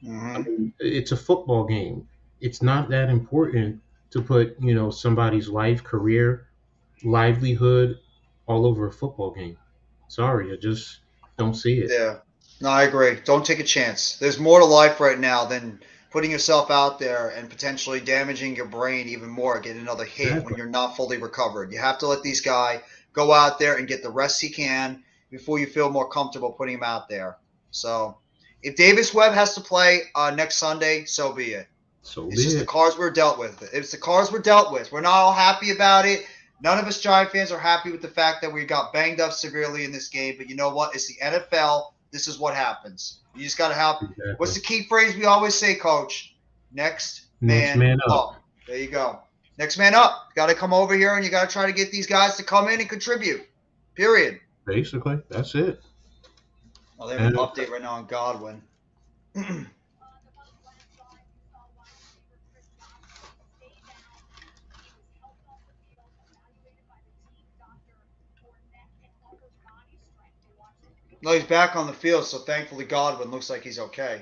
I mean, it's a football game. It's not that important to put somebody's life, career, livelihood all over a football game. Sorry, I just don't see it. Yeah. No, I agree. Don't take a chance. There's more to life right now than putting yourself out there and potentially damaging your brain even more, getting another hit when Exactly. you're not fully recovered. You have to let these guys go out there and get the rest he can before you feel more comfortable putting him out there. So if Davis Webb has to play next Sunday, so be it. So It's be just the it. cards we're dealt with. It's the cards we're dealt with. We're not all happy about it. None of us Giant fans are happy with the fact that we got banged up severely in this game. But you know what? It's the NFL. This is what happens. You just got to have. What's Exactly. the key phrase we always say, Coach? Next Next man man up. up. There you go. Next man up. Got to come over here and you got to try to get these guys to come in and contribute. Period. Basically, that's it. Oh, they have an And update right now on Godwin. No, he's back on the field, so thankfully Godwin looks like he's okay.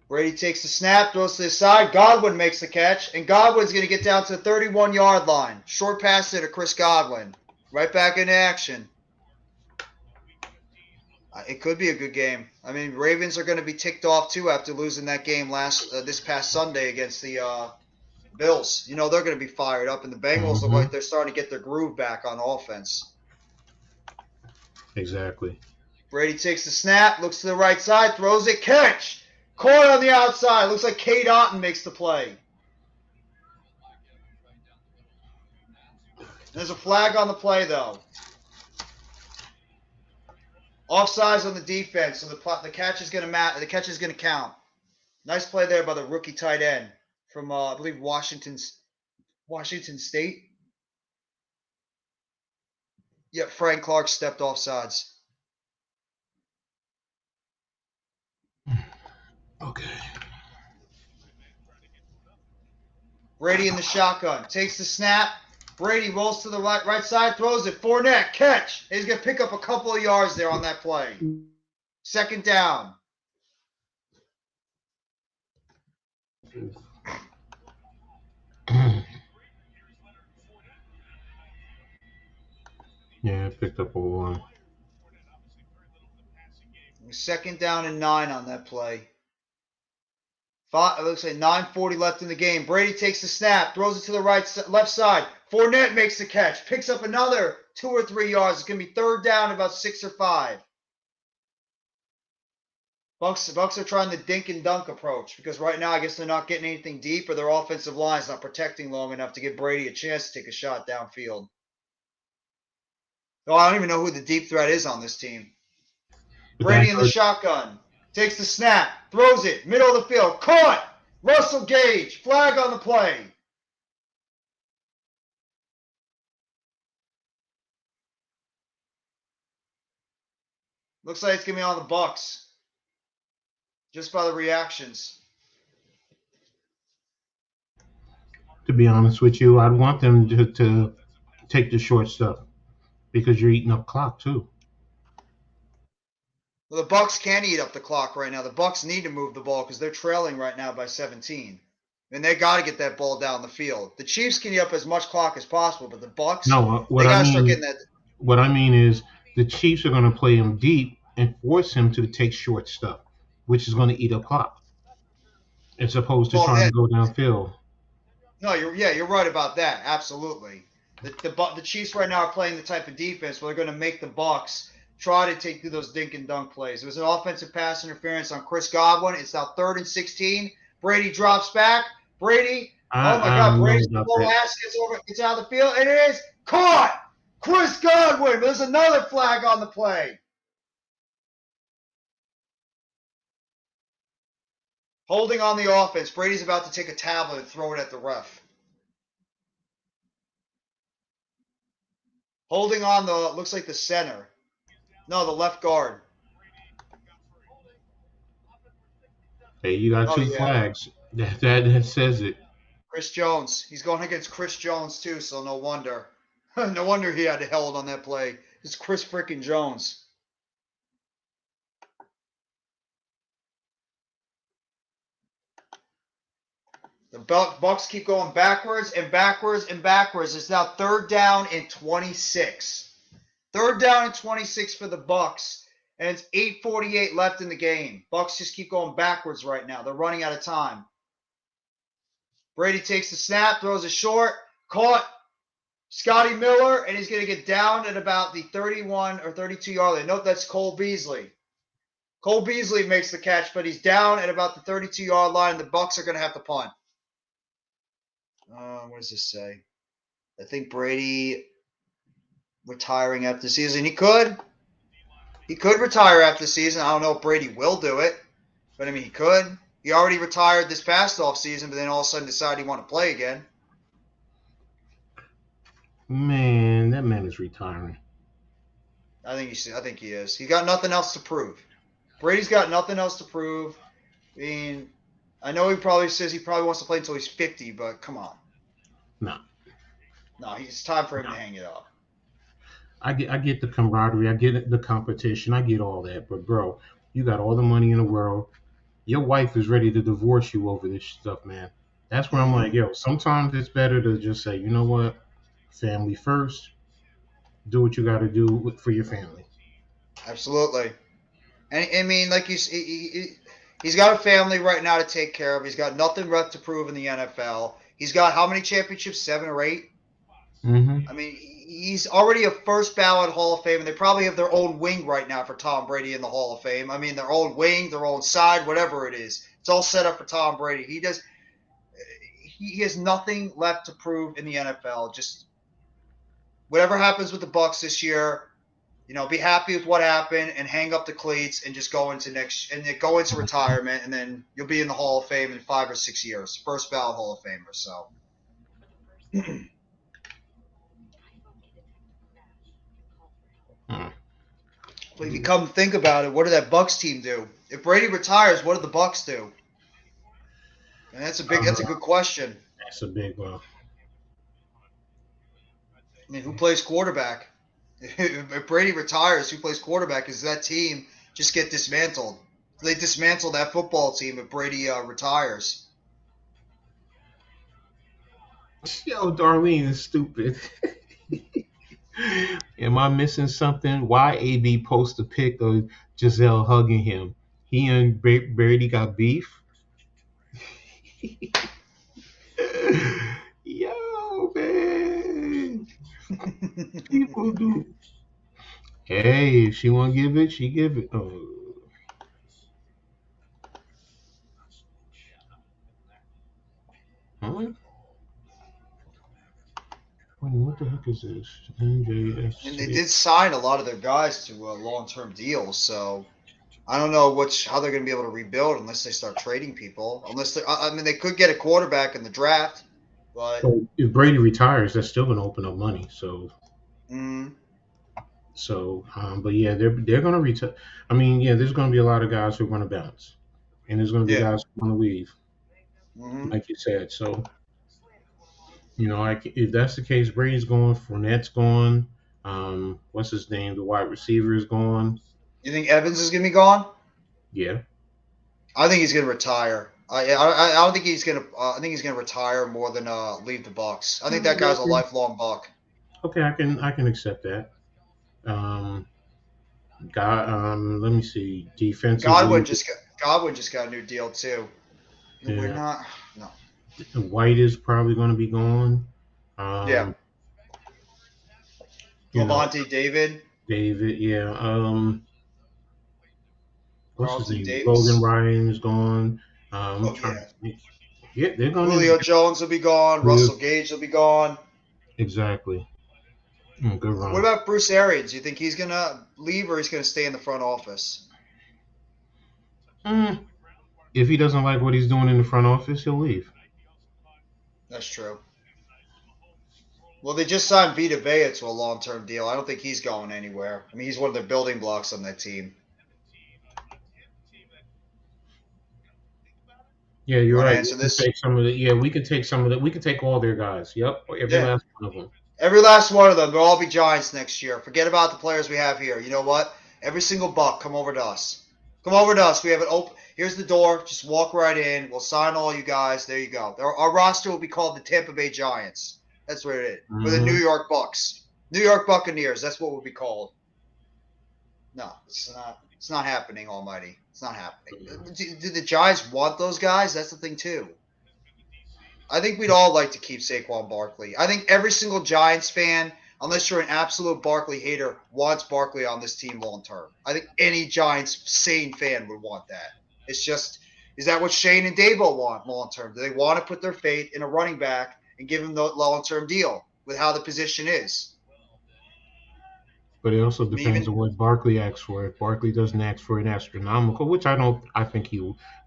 Brady takes the snap, throws to the side. Godwin makes the catch, and Godwin's going to get down to the 31-yard line. Short pass there to Chris Godwin. Right back into action. It could be a good game. I mean, Ravens are going to be ticked off too after losing that game this past Sunday against the Bills. They're going to be fired up, and the Bengals look like they're starting to get their groove back on offense. exactly. Brady takes the snap, looks to the right side, throws it, catch. Caught on the outside. Looks like Cade Otton makes the play. There's a flag on the play, though. Offsides on the defense, so the catch is going to count. Nice play there by the rookie tight end from I believe Washington State. Yep, Frank Clark stepped offsides. Okay. Brady in the shotgun takes the snap. Brady rolls to the right side, throws it. Fournette, catch. He's going to pick up a couple of yards there on that play. Second down. Yeah, picked up a 1. Second down and 9 on that play. It looks like 9:40 left in the game. Brady takes the snap, throws it to the left side. Fournette makes the catch, picks up another 2 or 3 yards. It's going to be third down, about 6 or 5. Bucs are trying the dink and dunk approach because right now I guess they're not getting anything deep or their offensive line's not protecting long enough to give Brady a chance to take a shot downfield. Oh, I don't even know who the deep threat is on this team. But Brady in the shotgun. Takes the snap. Throws it. Middle of the field. Caught! Russell Gage. Flag on the play. Looks like it's going to be on the Bucs. Just by the reactions. to be honest with you, I'd want them to take the short stuff because you're eating up clock too. Well, the Bucs can't eat up the clock right now. The Bucs need to move the ball because they're trailing right now by 17. And they got to get that ball down the field. The Chiefs can eat up as much clock as possible, but the Bucs, No, they got to start getting that. what I mean is the Chiefs are going to play him deep and force him to take short stuff, which is going to eat up clock, as opposed to trying to go downfield. No, you're right about that. Absolutely. The Chiefs right now are playing the type of defense where they're going to make the Bucs try to take through those dink and dunk plays. It was an offensive pass interference on Chris Godwin. It's now 3rd and 16. Brady drops back. Brady, oh my God, Brady's low ass gets out of the field, and it is caught. Chris Godwin. There's another flag on the play. Holding on the offense. Brady's about to take a tablet and throw it at the ref. Holding on looks like the center. No, the left guard. Hey, you got two flags. That says it. Chris Jones. He's going against Chris Jones too, so no wonder. No wonder he had to hold on that play. It's Chris freaking Jones. The Bucs keep going backwards and backwards and backwards. It's now 3rd down and 26. 3rd down and 26 for the Bucs, and it's 8:48 left in the game. Bucs just keep going backwards right now. They're running out of time. Brady takes the snap, throws it short, caught. Scotty Miller, and he's going to get down at about the 31 or 32-yard line. Note that's Cole Beasley. Cole Beasley makes the catch, but he's down at about the 32-yard line. The Bucs are going to have to punt. What does this say? I think Brady retiring after the season. He could retire after the season. I don't know if Brady will do it, but I mean, he could. He already retired this past offseason, but then all of a sudden decided he wanted to play again. Man, that man is retiring. I think he is. He got nothing else to prove. Brady's got nothing else to prove. I mean, I know he probably says he probably wants to play until he's 50, but come on. No, it's time for him to hang it up. I get the camaraderie, I get the competition, I get all that, but bro, you got all the money in the world. Your wife is ready to divorce you over this stuff, man. That's where I'm like, yo, sometimes it's better to just say, you know what, family first. Do what you got to do for your family. Absolutely. And I mean, like he's got a family right now to take care of. He's got nothing left to prove in the NFL. He's got how many championships? 7 or 8? Mm-hmm. I mean, he's already a first ballot Hall of Fame, and they probably have their own wing right now for Tom Brady in the Hall of Fame. I mean, their own wing, their own side, whatever it is. It's all set up for Tom Brady. He has nothing left to prove in the NFL. Just whatever happens with the Bucs this year, be happy with what happened and hang up the cleats and just go into retirement, and then you'll be in the Hall of Fame in 5 or 6 years. First ballot Hall of Famer. So. But if you come to think about it, what did that Bucs team do? If Brady retires, what did the Bucs do? And that's a good question. That's a big one. I mean, who plays quarterback? If Brady retires, who plays quarterback? Does that team just get dismantled? They dismantle that football team if Brady retires. Yo, Darlene is stupid. Am I missing something? Why AB post a pic of Giselle hugging him? He and Brady got beef? Yo, man. People do. Hey, if she want to give it, she give it. Oh. What the heck is this? And they NJSC. did sign a lot of their guys to long-term deals, so I don't know how they're going to be able to rebuild unless they start trading people. Unless I mean, they could get a quarterback in the draft, but Well, if Brady retires, that's still going to open up money. mm, But yeah, they're going to retire. I mean, yeah, there's going to be a lot of guys who are going to bounce, and there's going to be yeah, guys who want to leave, hmm like you said. So like if that's the case, Brady's gone, Fournette's gone. What's his name? The wide receiver is gone. You think Evans is going to be gone? Yeah. I think he's going to retire. I don't think he's going to. I think he's going to retire more than leave the Bucs. I think that guy's a lifelong Buck. Okay, I can accept that. Um, let me see. Defensively, Godwin just got a new deal too. We're yeah, not. No. White is probably going to be gone. Yeah. Um, you know, Levante David, David, yeah. What's his Carlton name? Logan Davis. Ryan is gone. I'm Oh trying yeah. to think. Yeah, they're going Julio to. Jones will be gone. Russell Gage will be gone. Exactly. Good What run. about Bruce Arians? Do you think he's gonna leave or he's gonna stay in the front office? Mm, if he doesn't like what he's doing in the front office, he'll leave. That's true. Well, they just signed Vita Vea to a long-term deal. I don't think he's going anywhere. I mean, he's one of the building blocks on that team. Yeah, You you're want to right. We answer can this? take some of the. Yeah, we can take some of the. We can take all their guys. Yep, every Yeah. last one of them. Every last one of them. They'll all be Giants next year. Forget about the players we have here. You know what? Every single Buck, come over to us. Come over to us. We have it open. Here's the door. Just walk right in. We'll sign all you guys. There you go. Our roster will be called the Tampa Bay Giants. That's what it is. Or the New Hmm. York Bucks. New York Buccaneers. That's what we'll be called. No, it's not. It's not happening, Almighty. It's not happening. Do the Giants want those guys? That's the thing too. I think we'd all like to keep Saquon Barkley. I think every single Giants fan, unless you're an absolute Barkley hater, wants Barkley on this team long term. I think any Giants sane fan would want that. It's just, is that what Shane and Dabo want long term? Do they want to put their faith in a running back and give him the long term deal with how the position is? But it also I mean, depends on what Barkley asks for. If Barkley doesn't ask for an astronomical, which I don't, I think he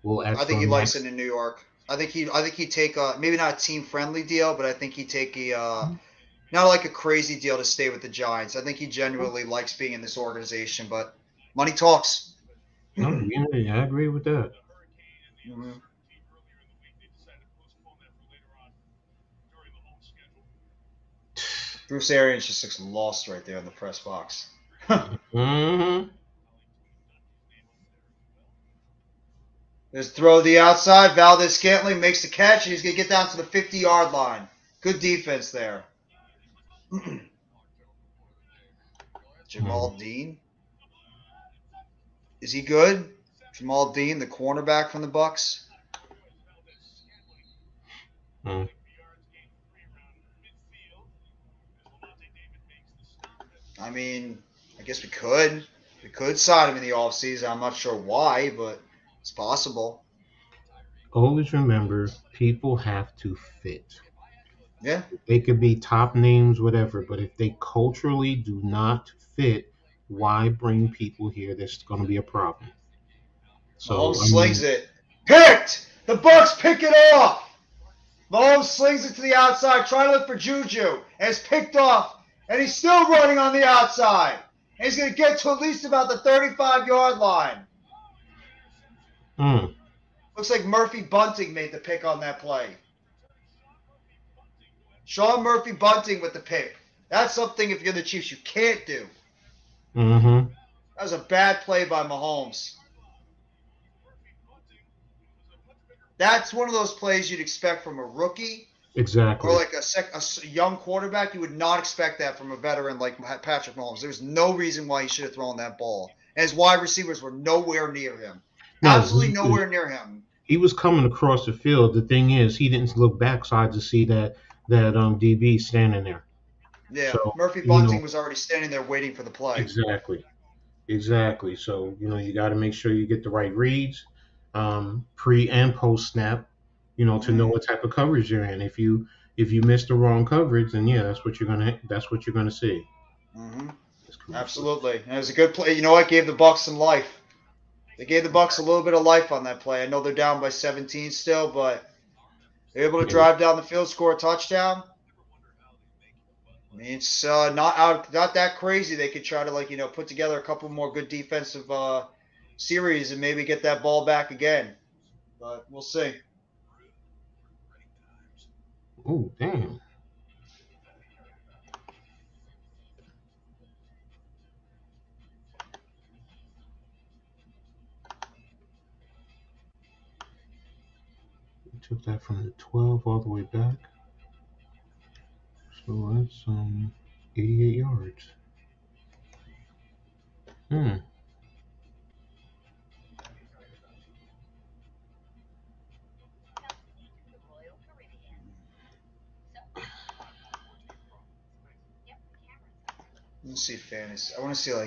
will I ask think for he a likes it max. in New York. I think he'd take a maybe not a team friendly deal, but I think he'd take a not like a crazy deal to stay with the Giants. I think he genuinely likes being in this organization, but money talks. No, yeah, I agree with that. Mhm. Bruce Arians just looks lost right there in the press box. Hmm. There's throw to the outside. Valdez Scantling makes the catch, and he's going to get down to the 50-yard line. Good defense there. Jamal Dean. Is he good? Jamal Dean, the cornerback from the Bucs. Mm. I mean, I guess we could. We could sign him in the offseason. I'm not sure why, but it's possible. Always remember, people have to fit. Yeah. They could be top names, whatever, but if they culturally do not fit, why bring people here? That's going to be a problem. Mahomes So, I slings mean, it. Picked! The Bucs pick it off! Mahomes slings it to the outside, trying to look for Juju, and it's picked off, and he's still running on the outside. And he's going to get to at least about the 35-yard line. mm, Looks like Murphy Bunting made the pick on that play. Sean Murphy Bunting with the pick. That's something, if you're the Chiefs, you can't do. mm-hmm, That was a bad play by Mahomes. That's one of those plays you'd expect from a rookie or exactly. like a young quarterback. You would not expect that from a veteran like Patrick Mahomes. There's no reason why he should have thrown that ball. And his wide receivers were nowhere near him. No, Absolutely nowhere near him. he was coming across the field. The thing is, he didn't look backside to see that DB standing there. Yeah, So, Murphy you Bunting know, was already standing there waiting for the play. exactly. Exactly. So, you got to make sure you get the right reads, pre and post snap, to know Mm-hmm. what type of coverage you're in. If if you miss the wrong coverage, then yeah, that's what you're gonna see. Mm-hmm. This commercial. Absolutely. And it was a good play. You know what? Gave the Bucs some life. They gave the Bucs a little bit of life on that play. I know they're down by 17 still, but they're able to Yeah. drive down the field, score a touchdown. I mean, it's not that crazy. They could try to put together a couple more good defensive series and maybe get that ball back again. But we'll see. Oh damn. We took that from the 12 all the way back. So that's 88 yards. Hmm. Let's see fantasy. I want to see Hmm.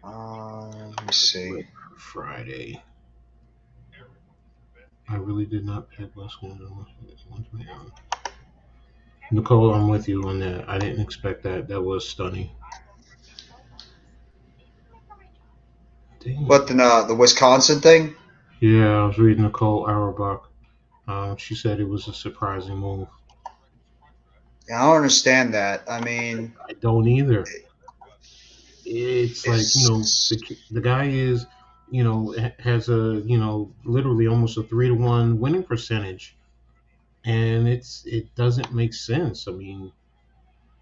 let me see. Friday. I really did not pick what's going on. Nicole, I'm with you on that. I didn't expect that. That was stunning. Damn. What the Wisconsin thing? Yeah, I was reading Nicole Auerbach. She said it was a surprising move. Yeah, I don't understand that. I mean, I don't either. It's like it's the guy is has a literally almost a 3-1 winning percentage, and it doesn't make sense. I mean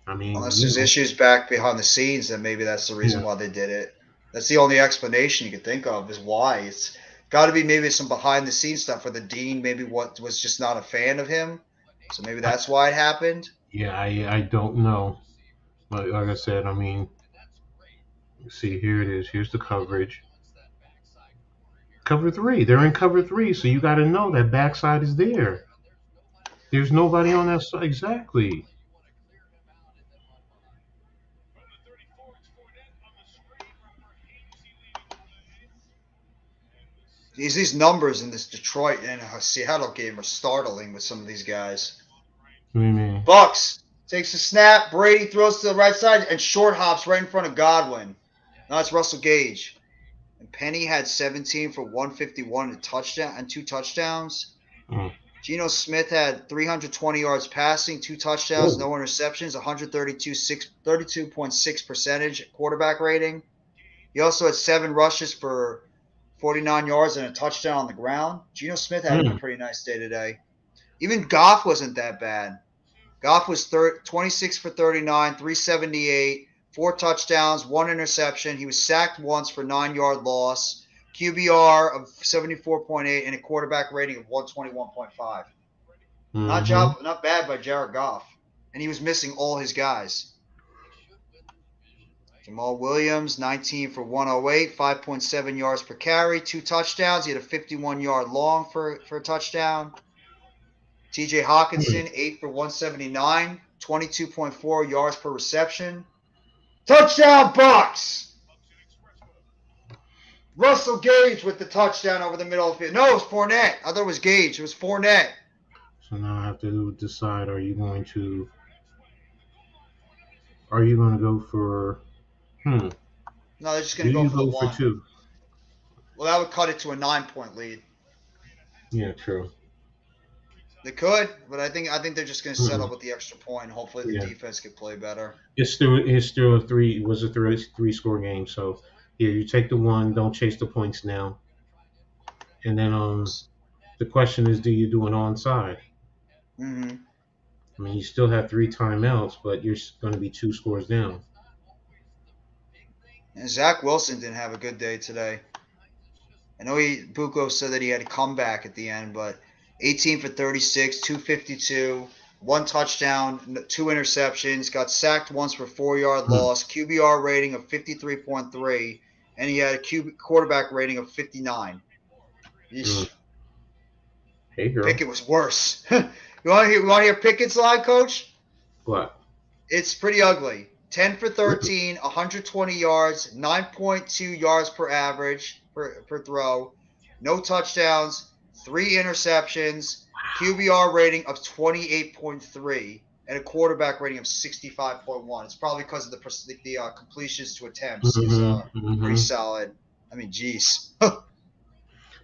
unless there's issues back behind the scenes, then maybe that's the reason yeah. why they did it. That's the only explanation you could think of is why. It's got to be maybe some behind the scenes stuff for the dean. Maybe what was just not a fan of him, so maybe I, that's why it happened. yeah, I don't know. Like I said, I mean, see, here it is. Here's the coverage. Cover three. They're in cover three, so you got to know that backside is there. There's nobody on that side. Exactly. These numbers in this Detroit and Seattle game are startling with some of these guys. What do you mean? Bucs takes a snap. Brady throws to the right side and short hops right in front of Godwin. Now it's Russell Gage. And Penny had 17 for 151 and two touchdowns. Mm. Geno Smith had 320 yards passing, 2 touchdowns, Whoa. no interceptions, 32.6 percentage quarterback rating. He also had 7 rushes for 49 yards and a touchdown on the ground. Geno Smith had a Mm. pretty nice day today. Even Goff wasn't that bad. Goff was 26 for 39, 378, 4 touchdowns, 1 interception. He was sacked once for 9-yard loss, QBR of 74.8, and a quarterback rating of 121.5. Mm-hmm. Not bad by Jared Goff. And he was missing all his guys. Jamal Williams, 19 for 108, 5.7 yards per carry, 2 touchdowns. He had a 51-yard long for a touchdown. TJ Hawkinson, 8 for 179, 22.4 yards per reception. Touchdown, Bucs! Russell Gage with the touchdown over the middle of the field. No, it was Fournette. I thought it was Gage. It was Fournette. So now I have to decide: are you going to go for? Hmm. No, they're just going Do to go you for the go for one. two? Well, that would cut it to a 9-point lead. Yeah, true. They could, but I think they're just going to settle Mm-mm. with the extra point. Hopefully, the Yeah, defense can play better. it's still a three score game. So yeah, you take the one. Don't chase the points now. And then the question is, do you do an onside? Mm-hmm. I mean, you still have 3 timeouts, but you're going to be 2 scores down. And Zach Wilson didn't have a good day today. I know Bucco said that he had a comeback at the end, but 18 for 36, 252, 1 touchdown, 2 interceptions, got sacked once for 4-yard Hmm. loss, QBR rating of 53.3, and he had a quarterback rating of 59. Mm. Hey, girl. Pickett was worse. You want to hear Pickett's line, Coach? What? It's pretty ugly. 10 for Really? 13, 120 yards, 9.2 yards per average per throw, no touchdowns, 3 interceptions, QBR rating of 28.3, and a quarterback rating of 65.1. It's probably because of the completions to attempts is pretty solid. I mean, geez.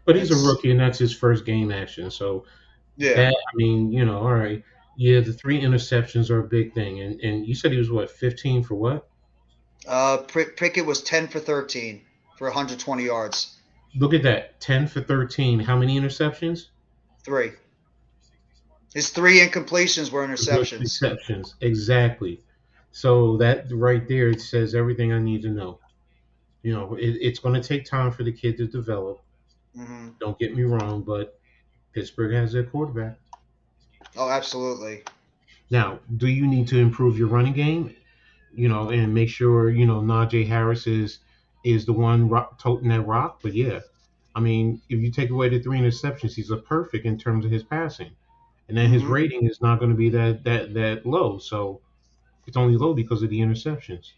But he's a rookie, and that's his first game action. So Yeah. that, I mean, all right. Yeah, the 3 interceptions are a big thing. And you said he was what, 15 for what? Pickett was 10 for 13 for 120 yards. Look at that, 10 for 13. How many interceptions? 3. His 3 incompletions were interceptions. Interceptions, exactly. So that right there, it says everything I need to know. It's going to take time for the kid to develop. Mm-hmm. Don't get me wrong, but Pittsburgh has their quarterback. Oh, absolutely. Now, do you need to improve your running game? And make sure Najee Harris is the one toting that rock. But yeah, I mean, if you take away the 3 interceptions, he's a perfect in terms of his passing, and then his Mm-hmm. rating is not going to be that low. So it's only low because of the interceptions.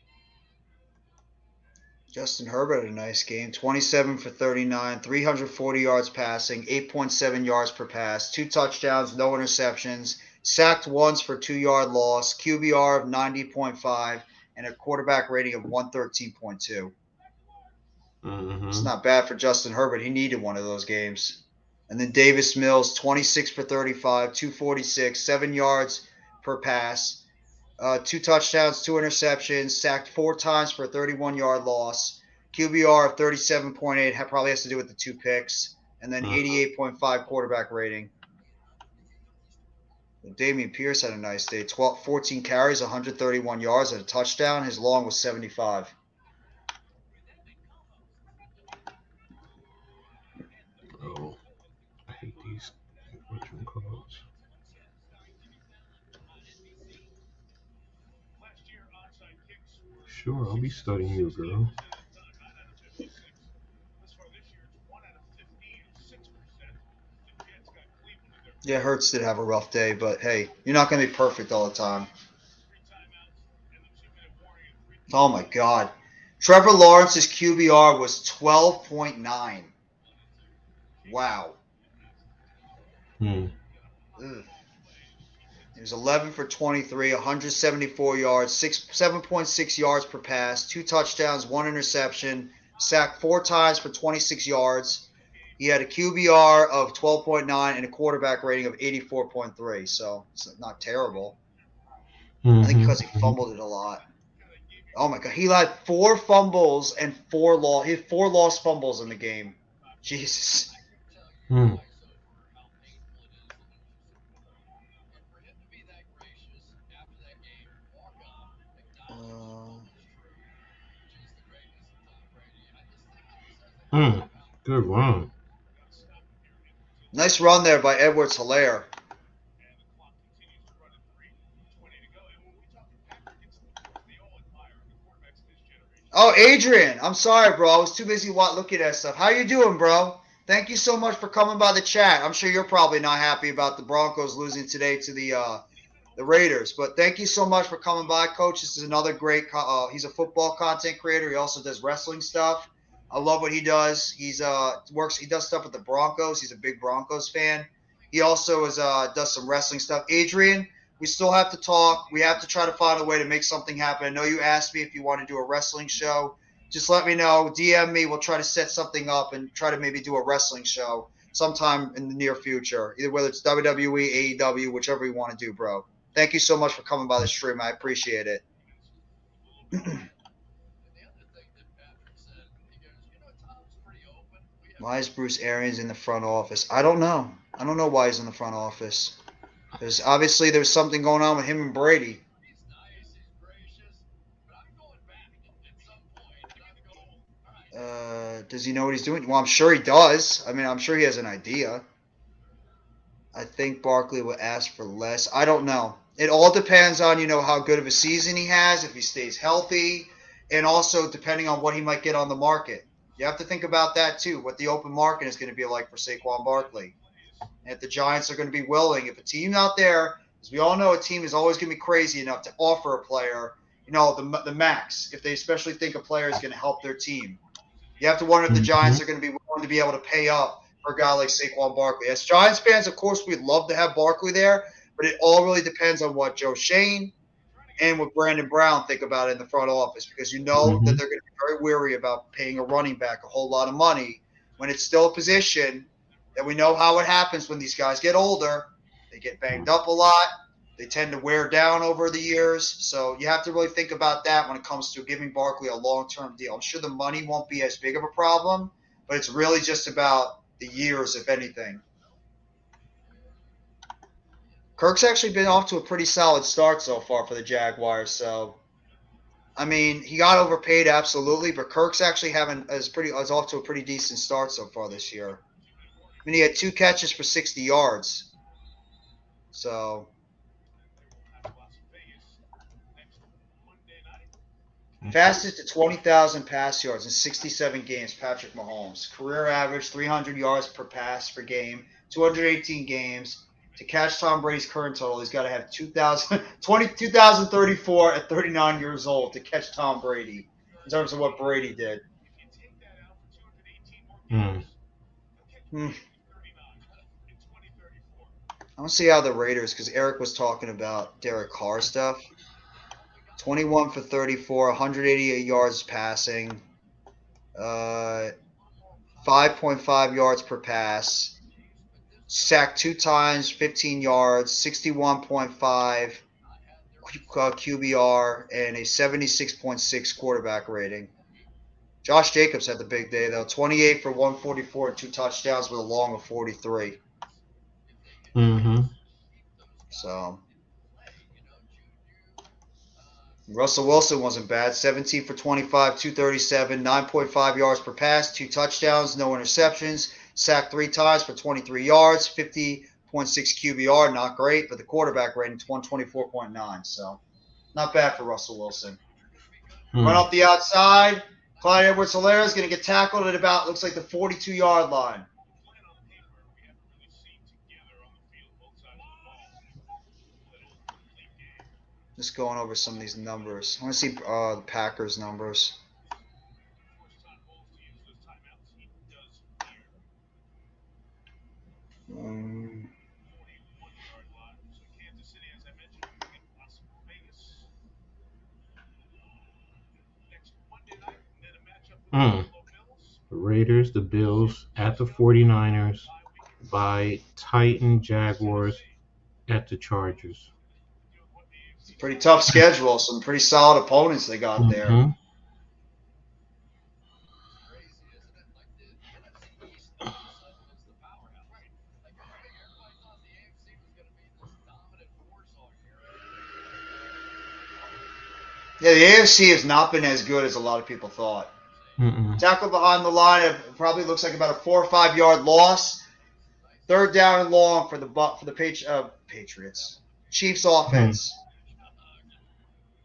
Justin Herbert had a nice game. 27 for 39, 340 yards passing, 8.7 yards per pass, 2 touchdowns, no interceptions, sacked once for 2-yard loss, QBR of 90.5, and a quarterback rating of 113.2. It's Mm-hmm. not bad for Justin Herbert. He needed one of those games. And then Davis Mills, 26 for 35, 246, 7 yards per pass, 2 touchdowns, 2 interceptions, sacked 4 times for a 31-yard loss. QBR of 37.8 probably has to do with the 2 picks, and then Mm-hmm. 88.5 quarterback rating. Damian Pierce had a nice day. 14 carries, 131 yards, and a touchdown. His long was 75. Oh, I hate these calls. Sure, I'll be studying you, girl. Yeah, Hurts did have a rough day, but hey, you're not going to be perfect all the time. Oh my God. Trevor Lawrence's QBR was 12.9. Wow. Hmm. Ugh. He was 11 for 23, 174 yards, 7.6 yards per pass, 2 touchdowns, 1 interception, sacked 4 times for 26 yards. He had a QBR of 12.9 and a quarterback rating of 84.3, so it's not terrible. I think because he Mm-hmm. fumbled it a lot. Oh my God, he had 4 fumbles and 4 he had 4 lost fumbles in the game. Jesus. Hmm. Uh, Hmm. Good run. nice run there by Edwards-Helaire. Oh, Adrian, I'm sorry, bro. I was too busy looking at stuff. How you doing, bro? Thank you so much for coming by the chat. I'm sure you're probably not happy about the Broncos losing today to the Raiders, but thank you so much for coming by, Coach. This is another great. He's a football content creator. He also does wrestling stuff. I love what he does. He's works. He does stuff with the Broncos. He's a big Broncos fan. He also does some wrestling stuff. Adrian, we still have to talk. We have to try to find a way to make something happen. I know you asked me if you want to do a wrestling show. Just let me know. DM me. We'll try to set something up and try to maybe do a wrestling show sometime in the near future. Either whether it's WWE, AEW, whichever you want to do, bro. Thank you so much for coming by the stream. I appreciate it. Why is Bruce Arians in the front office? I don't know. I don't know why he's in the front office. There's something going on with him and Brady. Does he know what he's doing? Well, I'm sure he does. I mean, I'm sure he has an idea. I think Barkley will ask for less. I don't know. It all depends on, how good of a season he has, if he stays healthy, and also depending on what he might get on the market. You have to think about that too, what the open market is going to be like for Saquon Barkley. And if the Giants are going to be willing, if a team out there, as we all know, a team is always going to be crazy enough to offer a player, the max, if they especially think a player is going to help their team. You have to wonder if the Giants Mm-hmm. are going to be willing to be able to pay up for a guy like Saquon Barkley. As Giants fans, of course, we'd love to have Barkley there, but it all really depends on what Joe Shane and what Brandon Brown think about it in the front office, because you know that they're going to be very weary about paying a running back a whole lot of money when it's still a position that we know how it happens when these guys get older. They get banged up a lot. They tend to wear down over the years. So you have to really think about that when it comes to giving Barkley a long-term deal. I'm sure the money won't be as big of a problem, but it's really just about the years, if anything. Kirk's actually been off to a pretty solid start so far for the Jaguars. So, I mean, he got overpaid, absolutely, but Kirk's actually is off to a pretty decent start so far this year. I mean, he had 2 catches for 60 yards. So, fastest to 20,000 pass yards in 67 games, Patrick Mahomes. Career average 300 yards per pass per game, 218 games. To catch Tom Brady's current total, he's got to have 2,034 at 39 years old to catch Tom Brady in terms of what Brady did. I want to see how the Raiders, because Eric was talking about Derek Carr stuff. 21 for 34, 188 yards passing, 5.5 yards per pass. Sacked 2 times, 15 yards, 61.5 QBR, and a 76.6 quarterback rating. Josh Jacobs had the big day, though. 28 for 144 and 2 touchdowns with a long of 43. So, Russell Wilson wasn't bad. 17 for 25, 237, 9.5 yards per pass, 2 touchdowns, no interceptions. Sacked 3 times for 23 yards, 50.6 QBR, not great, but the quarterback rating 124.9. So, not bad for Russell Wilson. Run off the outside. Clyde Edwards-Helaire is going to get tackled at about, looks like, the 42-yard line. Just going over some of these numbers. I want to see the Packers numbers. The Raiders, the Bills, at the 49ers, by Titan Jaguars, at the Chargers. Pretty tough schedule. Some pretty solid opponents they got there. Yeah, the AFC has not been as good as a lot of people thought. Tackle behind the line, it probably looks like about a 4 or 5 yard loss. 3rd down and long for the Patriots. Chiefs offense.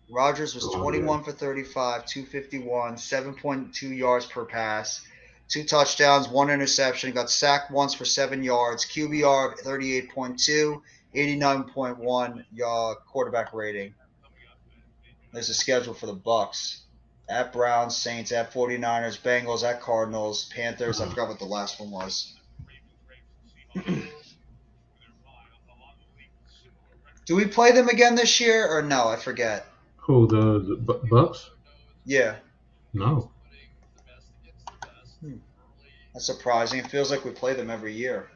Rodgers was 21 for 35, 251, 7.2 yards per pass, 2 touchdowns, 1 interception. Got sacked once for 7 yards. QBR 38.2, 89.1 quarterback rating. There's a schedule for the Bucs. At Browns, Saints, at 49ers, Bengals, at Cardinals, Panthers. I forgot what the last one was. Do we play them again this year or no? I forget. Who, the Bucs? Yeah. No. That's surprising. It feels like we play them every year.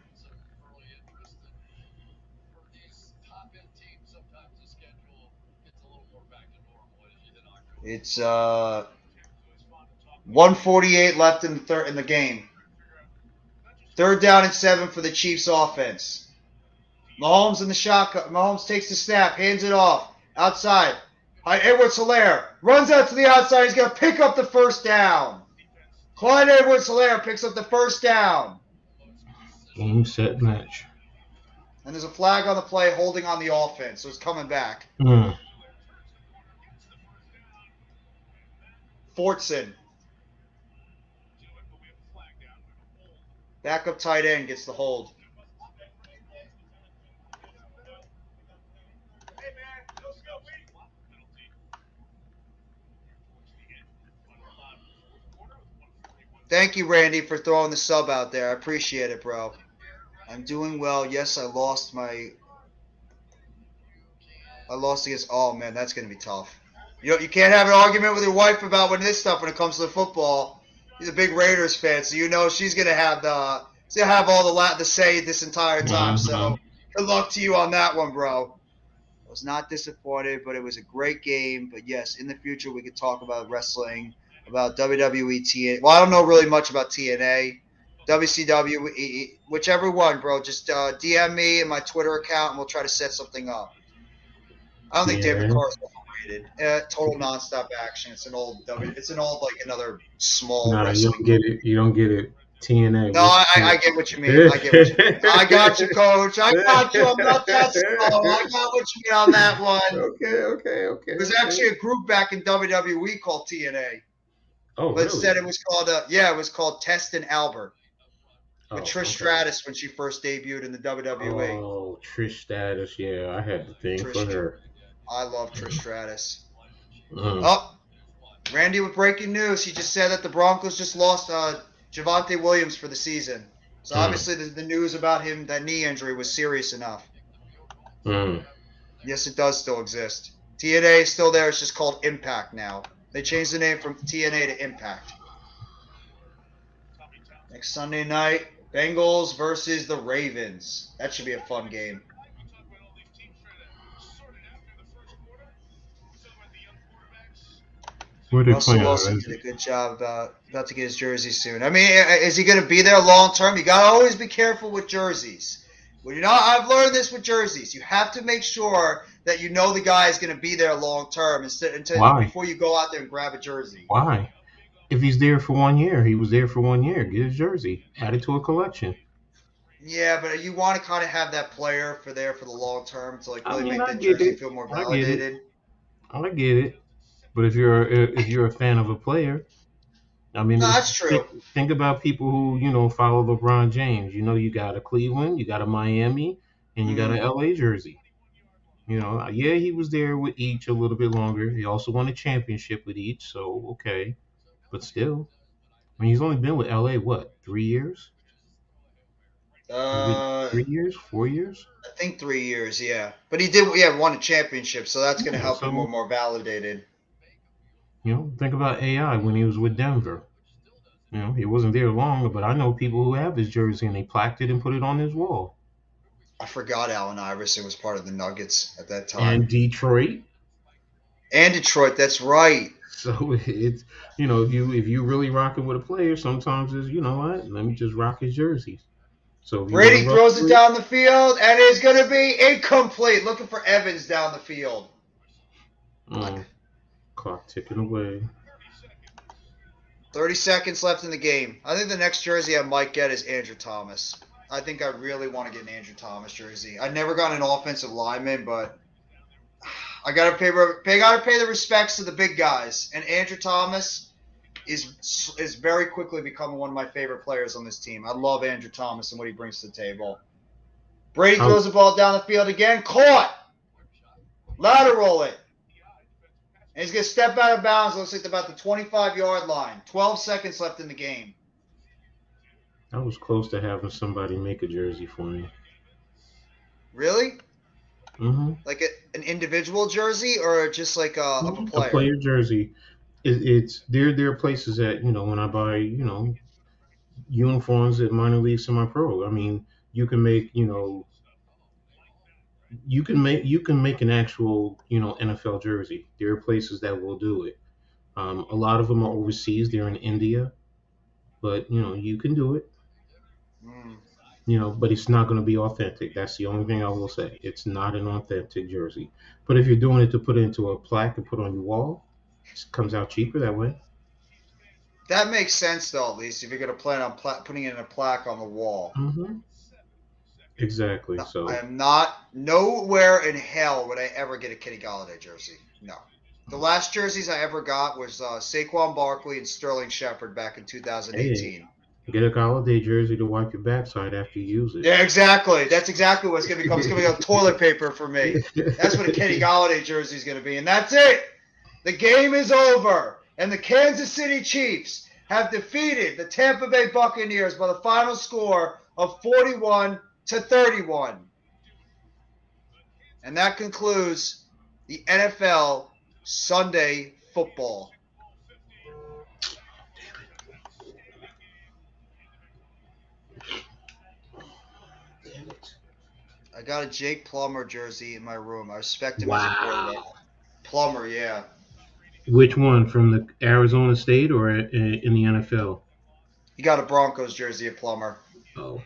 It's 148 left in the game. 3rd down and 7 for the Chiefs offense. Mahomes in the shotgun. Mahomes takes the snap, hands it off. Outside. Edwards-Helaire runs out to the outside. He's going to pick up the 1st down. Clyde Edwards-Helaire picks up the 1st down. Game, set, match. And there's a flag on the play holding on the offense, so it's coming back. Fortson. Backup tight end gets the hold. Thank you, Randy, for throwing the sub out there. I appreciate it, bro. I'm doing well. Yes, I lost against. Oh man, that's gonna be tough. You can't have an argument with your wife about when it comes to the football. He's a big Raiders fan, so she's gonna have all the say this entire time. So good luck to you on that one, bro. I was not disappointed, but it was a great game. But yes, in the future we could talk about wrestling, about WWE TNA. Well, I don't know really much about TNA, WCW, whichever one, bro. Just DM me and my Twitter account, and we'll try to set something up. I don't think David TNA. Carr is overrated. Total nonstop action. It's an old like another small Nah, you wrestling. don't get it. You don't get it. TNA. No, I get what you mean. I got you, coach. I got you. I'm not that slow. I got what you mean on that one. Okay. There's actually a group back in WWE called TNA. Oh, But really? said it was called Test and Albert with Trish Stratus when she first debuted in the WWE. Oh, Trish Stratus. Yeah, I had the thing for Trish. her. I love Trish Stratus. Mm. Oh, Randy with breaking news. He just said that the Broncos just lost Javonte Williams for the season. So obviously the news about him, that knee injury, was serious enough. Yes, it does still exist. TNA is still there. It's just called Impact now. They changed the name from TNA to Impact. Next Sunday night, Bengals versus the Ravens. That should be a fun game. Russell Wilson did a good job about to get his jersey soon. I mean, is he going to be there long term? You got to always be careful with jerseys. Well, I've learned this with jerseys. You have to make sure that you know the guy is going to be there long term before you go out there and grab a jersey. Why? If he's there for 1 year, he was there for 1 year. Get his jersey, add it to a collection. Yeah, but you want to kind of have that player for the long term to really make the jersey feel more validated. I get it. But if you're a fan of a player, I mean, no, that's true. Think about people who follow LeBron James. You got a Cleveland, you got a Miami, and you got an LA jersey. Yeah, he was there with each a little bit longer. He also won a championship with each, so okay. But still, I mean, he's only been with LA 3 years? 3 years, 4 years? I think 3 years, yeah. But he won a championship, so that's going to help him more validated. Think about AI when he was with Denver. He wasn't there long, but I know people who have his jersey and they plaqued it and put it on his wall. I forgot Allen Iverson was part of the Nuggets at that time. And Detroit. That's right. So it's if you really rocking with a player, sometimes it's what, let me just rock his jersey. So Brady throws it down the field and it's going to be incomplete. Looking for Evans down the field. Clock ticking away. 30 seconds left in the game. I think the next jersey I might get is Andrew Thomas. I think I really want to get an Andrew Thomas jersey. I never got an offensive lineman, but I gotta pay the respects to the big guys. And Andrew Thomas is very quickly becoming one of my favorite players on this team. I love Andrew Thomas and what he brings to the table. Brady throws the ball down the field again. Caught. Lateral it. And he's going to step out of bounds. Looks like about the 25-yard line. 12 seconds left in the game. I was close to having somebody make a jersey for me. Really? Mm-hmm. Like an individual jersey or just like a player? A player jersey. There are places that, when I buy, uniforms at minor league, semi-pro. I mean, you can make, you can make an actual, NFL jersey. There are places that will do it. A lot of them are overseas. They're in India, but you can do it. But it's not going to be authentic. That's the only thing I will say. It's not an authentic jersey. But if you're doing it to put into a plaque and put on your wall, it comes out cheaper that way. That makes sense, though. At least if you're going to plan on putting it in a plaque on the wall. Mm-hmm. Exactly. No, so I am not. Nowhere in hell would I ever get a Kenny Golladay jersey. No. The last jerseys I ever got was Saquon Barkley and Sterling Shepard back in 2018. Hey, get a Golladay jersey to wipe your backside after you use it. Yeah, exactly. That's exactly what it's going to become. It's going to become toilet paper for me. That's what a Kenny Golladay jersey is going to be. And that's it. The game is over. And the Kansas City Chiefs have defeated the Tampa Bay Buccaneers by the final score of 41-31. And that concludes the NFL Sunday football. I got a Jake Plummer jersey in my room. I respect him as a quarterback. Wow. Plummer, yeah. Which one, from the Arizona State or in the NFL? He got a Broncos jersey of Plummer. Oh,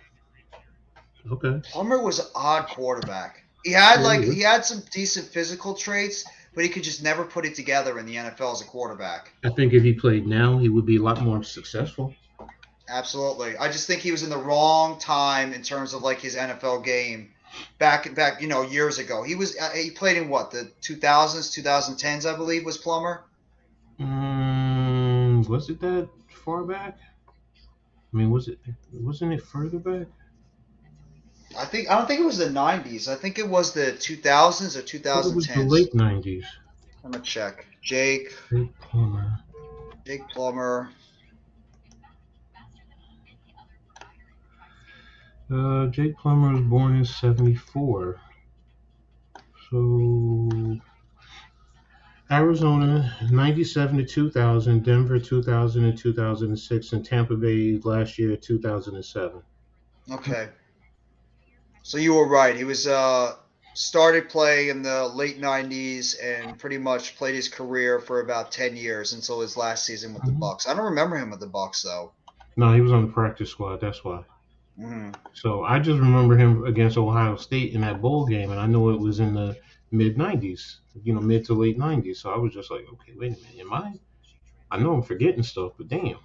okay. Plummer was an odd quarterback. He had Yeah. he had some decent physical traits, but he could just never put it together in the NFL as a quarterback. I think if he played now, he would be a lot more successful. Absolutely. I just think he was in the wrong time in terms of like his NFL game back years ago. He played in what, the 2000s, 2010s, I believe, was Plummer. Was it that far back? I mean, wasn't it further back? I don't think it was the 90s. I think it was the 2000s or I thought it was the 2010s. late 90s. I'm gonna check. Jake Plummer. Plummer. Jake Plummer was born in '74. So Arizona, 97 to 2000, Denver 2000 and 2006, and Tampa Bay last year 2007. Okay. So you were right. He was started playing in the late 90s and pretty much played his career for about 10 years until his last season with the Bucs. I don't remember him with the Bucs though. No, he was on the practice squad. That's why. Mm. So I just remember him against Ohio State in that bowl game, and I know it was in the mid 90s, mid to late 90s. So I was just like, okay, wait a minute, am I? I know I'm forgetting stuff, but damn.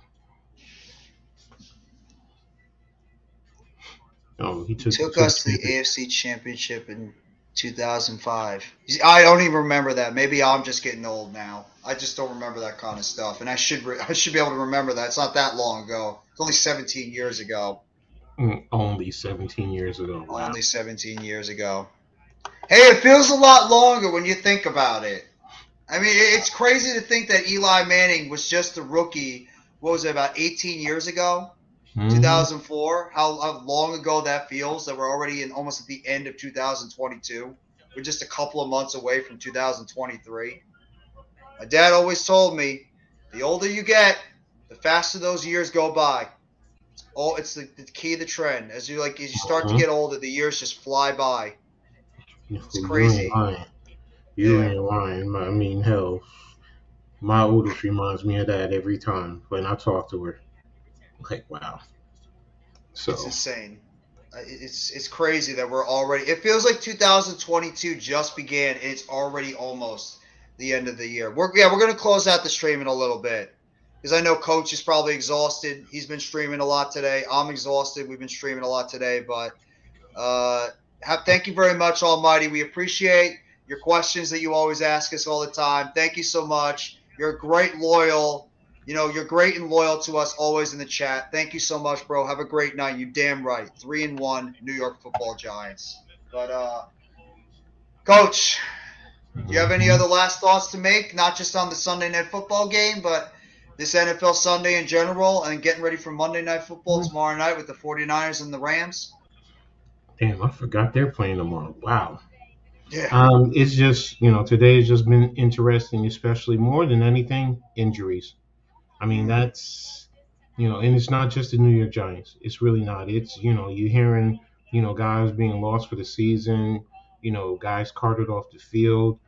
Oh, he took us to the AFC Championship in 2005. I don't even remember that. Maybe I'm just getting old now. I just don't remember that kind of stuff, and I should be able to remember that. It's not that long ago. It's only 17 years ago. Only 17 years ago. Wow. Only 17 years ago. Hey, it feels a lot longer when you think about it. I mean, it's crazy to think that Eli Manning was just a rookie. What was it, about 18 years ago? 2004. How long ago that feels, that we're already almost at the end of 2022. We're just a couple of months away from 2023. My dad always told me, the older you get, the faster those years go by. It's the key of the trend. As you start to get older, the years just fly by. It's crazy. You ain't lying. I mean, hell, my oldest reminds me of that every time when I talk to her. Like, wow. So it's insane. It's crazy that we're already. It feels like 2022 just began, and it's already almost the end of the year. We're gonna close out the stream in a little bit because I know Coach is probably exhausted. He's been streaming a lot today. I'm exhausted. We've been streaming a lot today, but thank you very much, Almighty. We appreciate your questions that you always ask us all the time. Thank you so much. You're great, loyal. You're great and loyal to us always in the chat. Thank you so much, bro. Have a great night. You damn right. 3-1 New York Football Giants. But Coach, do you have any other last thoughts to make? Not just on the Sunday Night Football game, but this NFL Sunday in general, and getting ready for Monday Night Football tomorrow night with the 49ers and the Rams? Damn, I forgot they're playing tomorrow. Wow. Yeah. It's just, today has just been interesting, especially more than anything, injuries. I mean, that's, and it's not just the New York Giants. It's really not. It's, you're hearing, guys being lost for the season, guys carted off the field,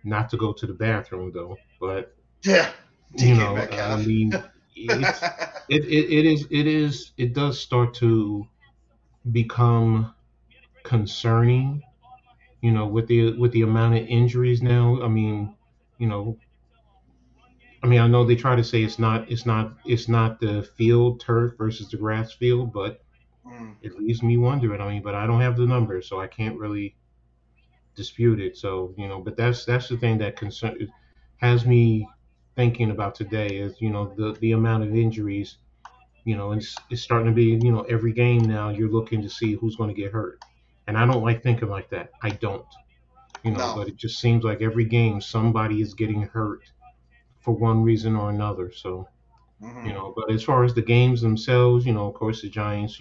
not to go to the bathroom though, but, yeah. I mean, it does start to become concerning, with the amount of injuries now. I know they try to say it's not the field turf versus the grass field, but it leaves me wondering. But I don't have the numbers, so I can't really dispute it. So but that's the thing that has me thinking about today is the amount of injuries. It's starting to be every game now you're looking to see who's going to get hurt, and I don't like thinking like that. I don't. No. But it just seems like every game somebody is getting hurt for one reason or another. So Mm-hmm. But as far as the games themselves, of course the Giants,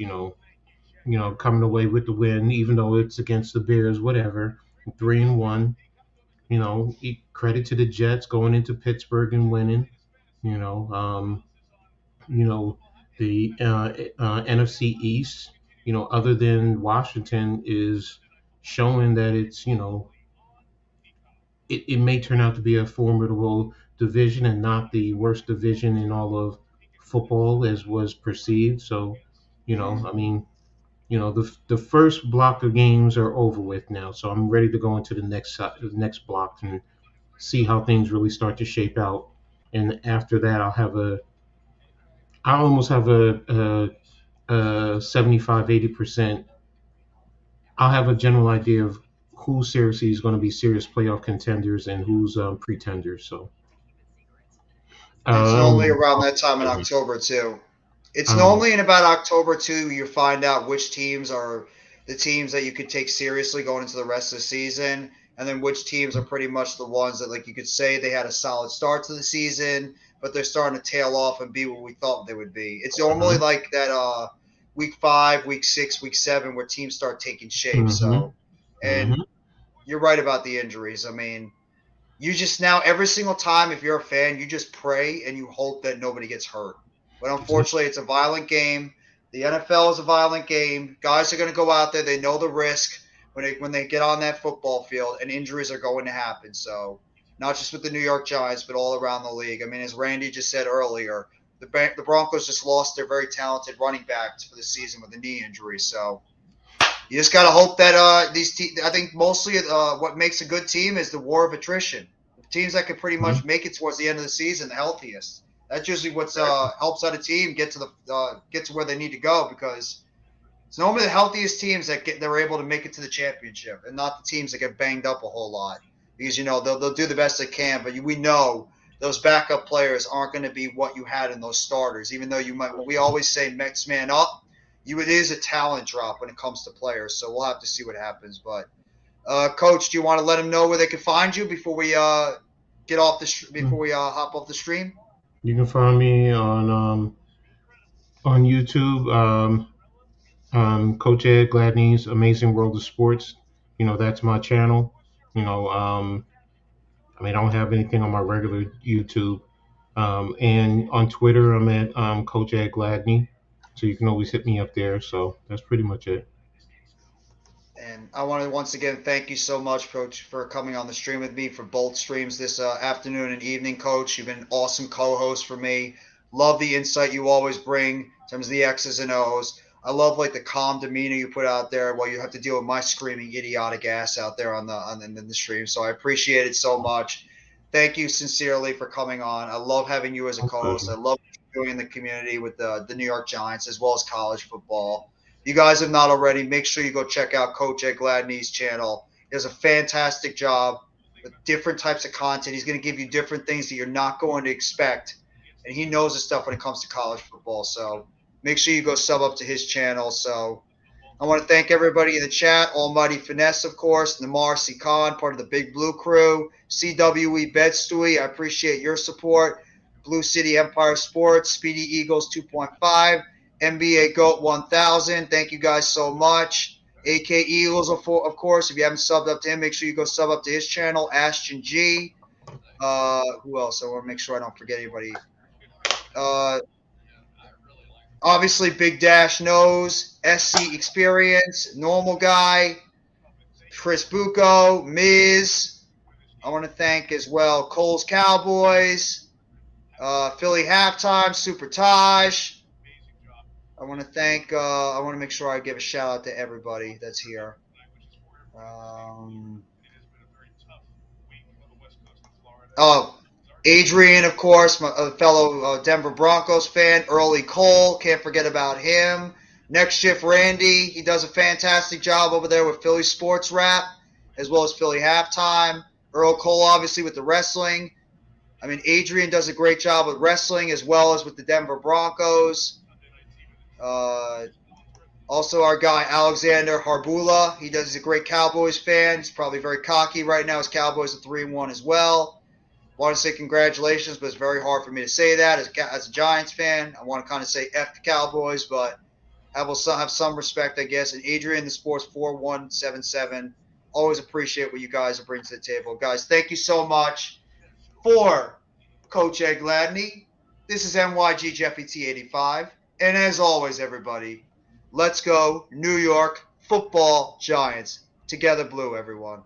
coming away with the win, even though it's against the Bears, whatever, 3-1. Credit to the Jets going into Pittsburgh and winning. You know, um, the NFC East, other than Washington, is showing that it may turn out to be a formidable division and not the worst division in all of football as was perceived. So, Mm-hmm. I mean, the first block of games are over with now. So I'm ready to go into the next block and see how things really start to shape out. And after that, I almost have a 75, 80%. I'll have a general idea of who seriously is going to be serious playoff contenders and who's pretenders. So, And it's I don't normally know. around that time in October too. It's I don't know. normally in about October too. You find out which teams are the teams that you could take seriously going into the rest of the season, and then which teams are pretty much the ones that, like, you could say they had a solid start to the season, but they're starting to tail off and be what we thought they would be. It's normally Mhm. like that week 5, week 6, week 7 where teams start taking shape. Mhm. So, and Mhm. you're right about the injuries. I mean, you just now every single time, if you're a fan, you just pray and you hope that nobody gets hurt. But Yep. unfortunately, it's a violent game. The NFL is a violent game. Guys are going to go out there. They know the risk when they get on that football field, and injuries are going to happen. So not just with the New York Giants, but all around the league. I mean, as Randy just said earlier, the Broncos just lost their very talented running backs for the season with a knee injury. So you just got to hope that I think mostly what makes a good team is the war of attrition. Teams that can pretty Mhm. much make it towards the end of the season, the healthiest. That's usually what's Exactly. helps out a team get to where they need to go, because it's normally the healthiest teams they're able to make it to the championship, and not the teams that get banged up a whole lot, because they'll do the best they can, but we know those backup players aren't going to be what you had in those starters. Even though you might, what we always say, next man up. It is a talent drop when it comes to players, so we'll have to see what happens. But Coach, do you want to let them know where they can find you before we get off before Mm. we hop off the stream? You can find me on YouTube. Coach Ed Gladney's Amazing World of Sports. That's my channel. You know, um, I mean, I don't have anything on my regular YouTube. And on Twitter, I'm at Coach Ed Gladney. So you can always hit me up there. So that's pretty much it. And I want to once again thank you so much, Coach, for coming on the stream with me for both streams this afternoon and evening, Coach. You've been an awesome co-host for me. Love the insight you always bring in terms of the X's and O's. I love like the calm demeanor you put out there while you have to deal with my screaming idiotic ass out there in the stream. So I appreciate it so much. Thank you sincerely for coming on. I love having you as a My co-host. pleasure. I love what you're doing in the community with the New York Giants as well as college football. You guys have not already, make sure you go check out Coach Ed Gladney's channel. He does a fantastic job with different types of content. He's going to give you different things that you're not going to expect. And he knows his stuff when it comes to college football. So make sure you go sub up to his channel. So I want to thank everybody in the chat. Almighty Finesse, of course, Namar C. Khan, part of the Big Blue Crew, CWE Bedstuy. I appreciate your support. Blue City Empire Sports, Speedy Eagles 2.5, NBA GOAT 1000. Thank you guys so much. AK Eagles, of course. If you haven't subbed up to him, make sure you go sub up to his channel, Ashton G. Who else? I want to make sure I don't forget anybody. Uh, Obviously, Big Dash knows, SC Experience, Normal Guy, Chris Bucco, Miz. I want to thank as well Cole's Cowboys, Philly Halftime, Super Taj. I want to thank. I want to make sure I give a shout out to everybody that's here. Um, oh, Adrian, of course, my fellow Denver Broncos fan. Early Cole, can't forget about him. Next Shift Randy, he does a fantastic job over there with Philly Sports Rap, as well as Philly Halftime. Earl Cole, obviously, with the wrestling. I mean, Adrian does a great job with wrestling as well as with the Denver Broncos. Uh, Also, our guy Alexander Harbula, he's a great Cowboys fan. He's probably very cocky right now. His Cowboys are 3-1 as well. want to say congratulations, but it's very hard for me to say that as a Giants fan. I want to kind of say F the Cowboys, but have some respect, I guess. And Adrian, the Sports 4177, always appreciate what you guys are bringing to the table. Guys, thank you so much. For Coach Ed Gladney, this is NYG Jeffy T85. And as always, everybody, let's go New York Football Giants. Together blue, everyone.